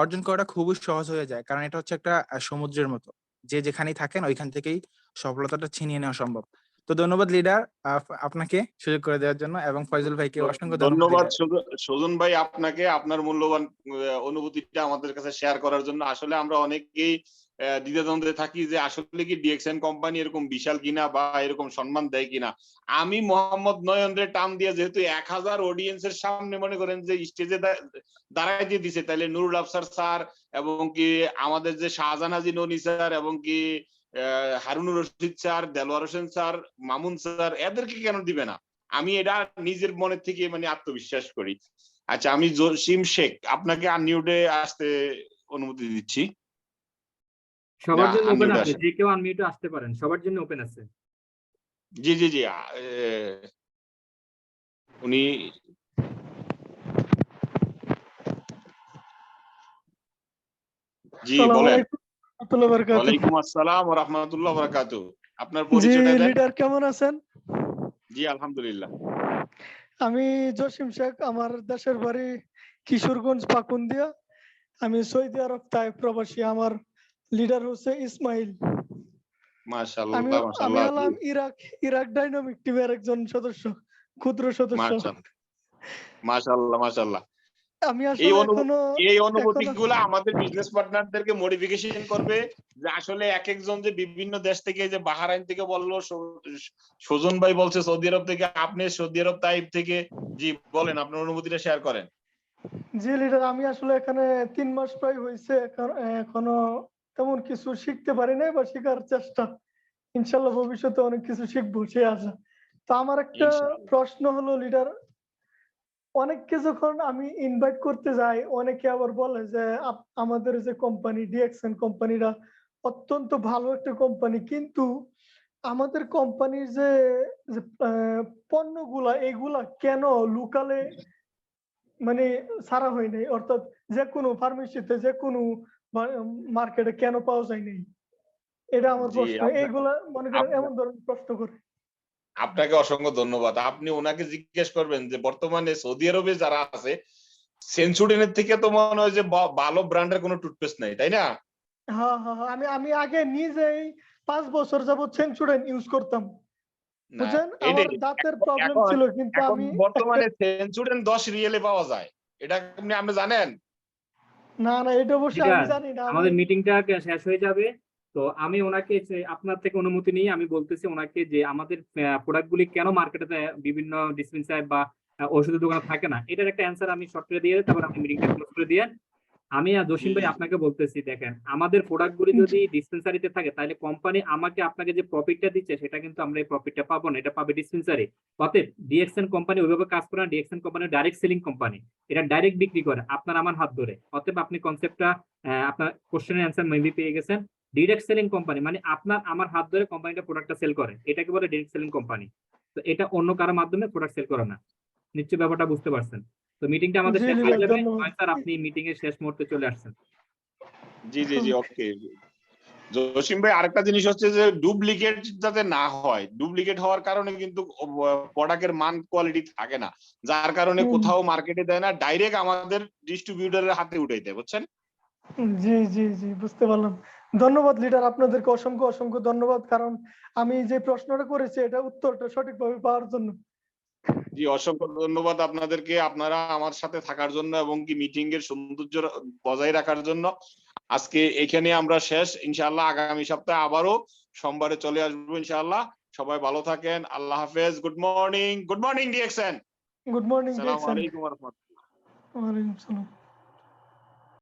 [SPEAKER 8] অর্জন করাটা খুবই সহজ হয়ে যায়, কারণ এটা হচ্ছে একটা সমুদ্রের মতো, যে যেখানেই থাকেন ওইখান থেকেই সফলতাটা ছিনিয়ে নেওয়া সম্ভব। তো ধন্যবাদ লিডার আপনাকে সুযোগ করে দেওয়ার জন্য, এবং ফয়জুল ভাইকে অসংখ্য
[SPEAKER 1] ধন্যবাদ
[SPEAKER 8] leader।
[SPEAKER 1] সুজন ভাই আপনাকে, আপনার মূল্যবান অনুভূতিটা আমাদের কাছে শেয়ার করার জন্য। আসলে আমরা অনেকেই দ্বিধাদ্বন্দ্বে থাকি যে আসলে কি ডিএক্সএন কোম্পানি এরকম বিশাল কিনা বা এরকম সম্মান দেয় কিনা। আমি মোহাম্মদ নয়নরে টার্ম দিয়ে যেহেতু 1000 অডিয়েন্সের সামনে মনে করেন যে স্টেজে দাঁড়াই দিয়ে দিছে, তাহলে নুরুল আফসার স্যার এবং কি আমাদের যে শাহজাহান হাজি ননি স্যার এবং কি Harunur Rashid sir, Delwar Hossain sir, Mamun sir, এদেরকে কেন দিবে না? আমি এটা নিজের মনের থেকে মানে আত্মবিশ্বাস করি। আচ্ছা, আমি জসিম শেখ আপনাকে আনমিউটে আসতে অনুমতি দিচ্ছি।
[SPEAKER 5] সবার জন্য ওপেন
[SPEAKER 1] unmute
[SPEAKER 5] আছে,
[SPEAKER 1] আসেন।
[SPEAKER 5] যে কেউ আনমিউটে আসতে পারেন, সবার জন্য ওপেন আছে।
[SPEAKER 1] জি জি জি, উনি জি বলেন। ওয়ালাইকুম আসসালাম ওয়া রাহমাতুল্লাহি ওয়া বারাকাতুহু। আপনার
[SPEAKER 2] জি
[SPEAKER 1] পরিচয়টা দেন।
[SPEAKER 2] লিডার কেমন আছেন?
[SPEAKER 1] জি আলহামদুলিল্লাহ।
[SPEAKER 2] আমি জসিম শেখ, আমার দেশের বাড়ি কিশোরগঞ্জ পাকুন্দিয়া। আমি সৌদি আরব তাই প্রবাসী। আমার লিডার হচ্ছে ইসমাইল। আমি
[SPEAKER 1] মাশাআল্লাহ
[SPEAKER 2] আমি
[SPEAKER 1] মাশাআল্লাহ
[SPEAKER 2] হলাম ইরাক ডাইনামিক টিমের একজন সদস্য, ক্ষুদ্র সদস্য।
[SPEAKER 1] মাশাআল্লাহ মাশাআল্লাহ।
[SPEAKER 2] আমি
[SPEAKER 1] এই
[SPEAKER 2] আসলে এখনো
[SPEAKER 1] অনুভূতিগুলো আমাদের বিজনেস পার্টনারদেরকে মোটিভেশন করবে যে আসলে এক একজন যে বিভিন্ন দেশ থেকে, যে বাহরাইন থেকে বললো, সুজন ভাই বলছে সৌদি আরব থেকে, আপনি সৌদি আরব তাইফ থেকে। জি বলেন, আপনার অনুভূতিটা শেয়ার করেন।
[SPEAKER 2] জি লিডার, আমি আসলে এখানে 3 মাস প্রায় হয়েছে, এখনো তেমন কিছু শিখতে পারি নাই বা শেখার চেষ্টা। ইনশাল্লাহ ভবিষ্যতে অনেক কিছু শিখবো সে আশা। তো আমার একটা
[SPEAKER 1] ইনশাআল্লাহ।
[SPEAKER 2] প্রশ্ন হলো লিডার, অনেককে যখন আমি ইনভাইট করতে যাই, অনেকে আবার বলে যে আমাদের যে কোম্পানি ডিএক্সএন কোম্পানিটা অত্যন্ত ভালো একটা কোম্পানি, কিন্তু আমাদের কোম্পানির যে যে, পণ্যগুলা এগুলা কেন লোকালে মানে ছাড়া হয় নাই, অর্থাৎ যে কোনো ফার্মেসিতে যে কোনো মার্কেটে কেন পাওয়া যায় নাই? এটা আমার
[SPEAKER 1] জি
[SPEAKER 2] প্রশ্ন। এইগুলা মনে করেন এমন ধরনের প্রশ্ন করে।
[SPEAKER 1] আপনাকে অসংখ্য ধন্যবাদ। আপনি ওনাকে জিজ্ঞেস করবেন যে বর্তমানে সৌদি আরবে যারা আছে, সেন্সুডেনের থেকে তো মনে হয় যে ভালো ব্র্যান্ডের কোনো টুথপেস্ট নাই, তাই না?
[SPEAKER 2] হ্যাঁ হ্যাঁ হ্যাঁ, আমি আগে নিজেই 5 বছর যাবত সেন্সোডাইন ইউজ করতাম।
[SPEAKER 1] না,
[SPEAKER 2] বুঝছেন, আমার
[SPEAKER 1] এটাই।
[SPEAKER 2] দাঁতের প্রবলেম
[SPEAKER 1] এখন
[SPEAKER 2] ছিল, কিন্তু
[SPEAKER 1] এখন
[SPEAKER 2] আমি
[SPEAKER 1] বর্তমানে সেন্সুডেন 10 রিয়েলে পাওয়া যায়। এটা আপনি জানেন?
[SPEAKER 2] না না, এটা অবশ্যই আমি
[SPEAKER 5] লিডার,
[SPEAKER 2] জানি না। আমি
[SPEAKER 5] আমাদের মিটিংটা শেষ হয়ে যাবে। তো আমি ওনাকে আপনার থেকে অনুমতি নিয়ে আমি বলতেছি ওনাকে যে আমাদের প্রোডাক্ট গুলি কেন মার্কেটে বিভিন্ন ডিসপেন্সারি বা ওষুধের দোকানে থাকে না, এটার একটা অ্যান্সার আমি শর্ট করে দিয়ে তারপর আপনি মিটিংটা ক্লোজ করে দিয়ে। আমি আর জসিম ভাই আপনাকে বলতেছি, দেখেন আমাদের প্রোডাক্ট গুলি যদি ডিসপেন্সারিতে থাকে তাহলে কোম্পানি আমাকে আপনাকে যে প্রফিটটা দিচ্ছে সেটা কিন্তু আমরা এই প্রফিটটা পাবো না, এটা পাবে ডিসপেন্সারি। অতএব ডিএক্সএন কোম্পানি ওইভাবে কাজ করে না। DXN company direct selling company, এটা ডাইরেক্ট বিক্রি করে আপনার আমার হাত ধরে। অতএব আপনি কনসেপ্টটা আপনার কোশ্চেনের অ্যান্সার মেবি পেয়ে গেছেন। ডিরেক্ট সেলিং কোম্পানি মানে আপনার আমার হাত ধরে কোম্পানিটা প্রোডাক্টটা সেল করে, এটাকে বলে ডিরেক্ট সেলিং কোম্পানি। তো এটা অন্য কারোর মাধ্যমে প্রোডাক্ট সেল করে না। নিশ্চয়ই ব্যাপারটা বুঝতে পারছেন। তো মিটিংটা আমাদের
[SPEAKER 2] জি
[SPEAKER 5] শেষ
[SPEAKER 2] লিডার,
[SPEAKER 5] হয়ে যাবে।
[SPEAKER 2] ধন্যবাদ।
[SPEAKER 5] স্যার আপনি মিটিং এর শেষ মুহূর্তে চলে আসছেন।
[SPEAKER 1] জি জি জি, ওকে। জসিম ভাই, আরেকটা জিনিস হচ্ছে যে ডুপ্লিকেট যাতে না হয়। ডুপ্লিকেট হওয়ার কারণে কিন্তু প্রোডাক্টের মান কোয়ালিটি থাকে না, যার কারণে কোথাও মার্কেটে দেয় না, ডাইরেক্ট আমাদের ডিস্ট্রিবিউটরের হাতে উঠাই দেয়, বুঝছেন?
[SPEAKER 2] জি জি জি, বুঝতে পারলাম। ধন্যবাদ লিডার, আপনাদেরকে অসংখ্য অসংখ্য ধন্যবাদ, কারণ আমি যে প্রশ্নটা করেছি এটা উত্তরটা সঠিকভাবে পাওয়ার জন্য।
[SPEAKER 1] জি, অসংখ্য ধন্যবাদ আপনাদেরকে, আপনারা আমার সাথে থাকার জন্য এবং কি মিটিং এর সৌন্দর্য বজায় রাখার জন্য। আজকে এখানে আমরা শেষ। ইনশাআল্লাহ আগামী সপ্তাহে আবারও সোমবারে চলে আসবো ইনশাআল্লাহ। সবাই ভালো থাকেন। আল্লাহ হাফেজ। Good morning DXN.
[SPEAKER 2] Good morning
[SPEAKER 1] আসসালামু
[SPEAKER 2] ডিএক্সএন।
[SPEAKER 1] আলাইকুম ওয়া রাহমাতুল্লাহ।
[SPEAKER 2] ওয়ালাইকুম আসসালাম।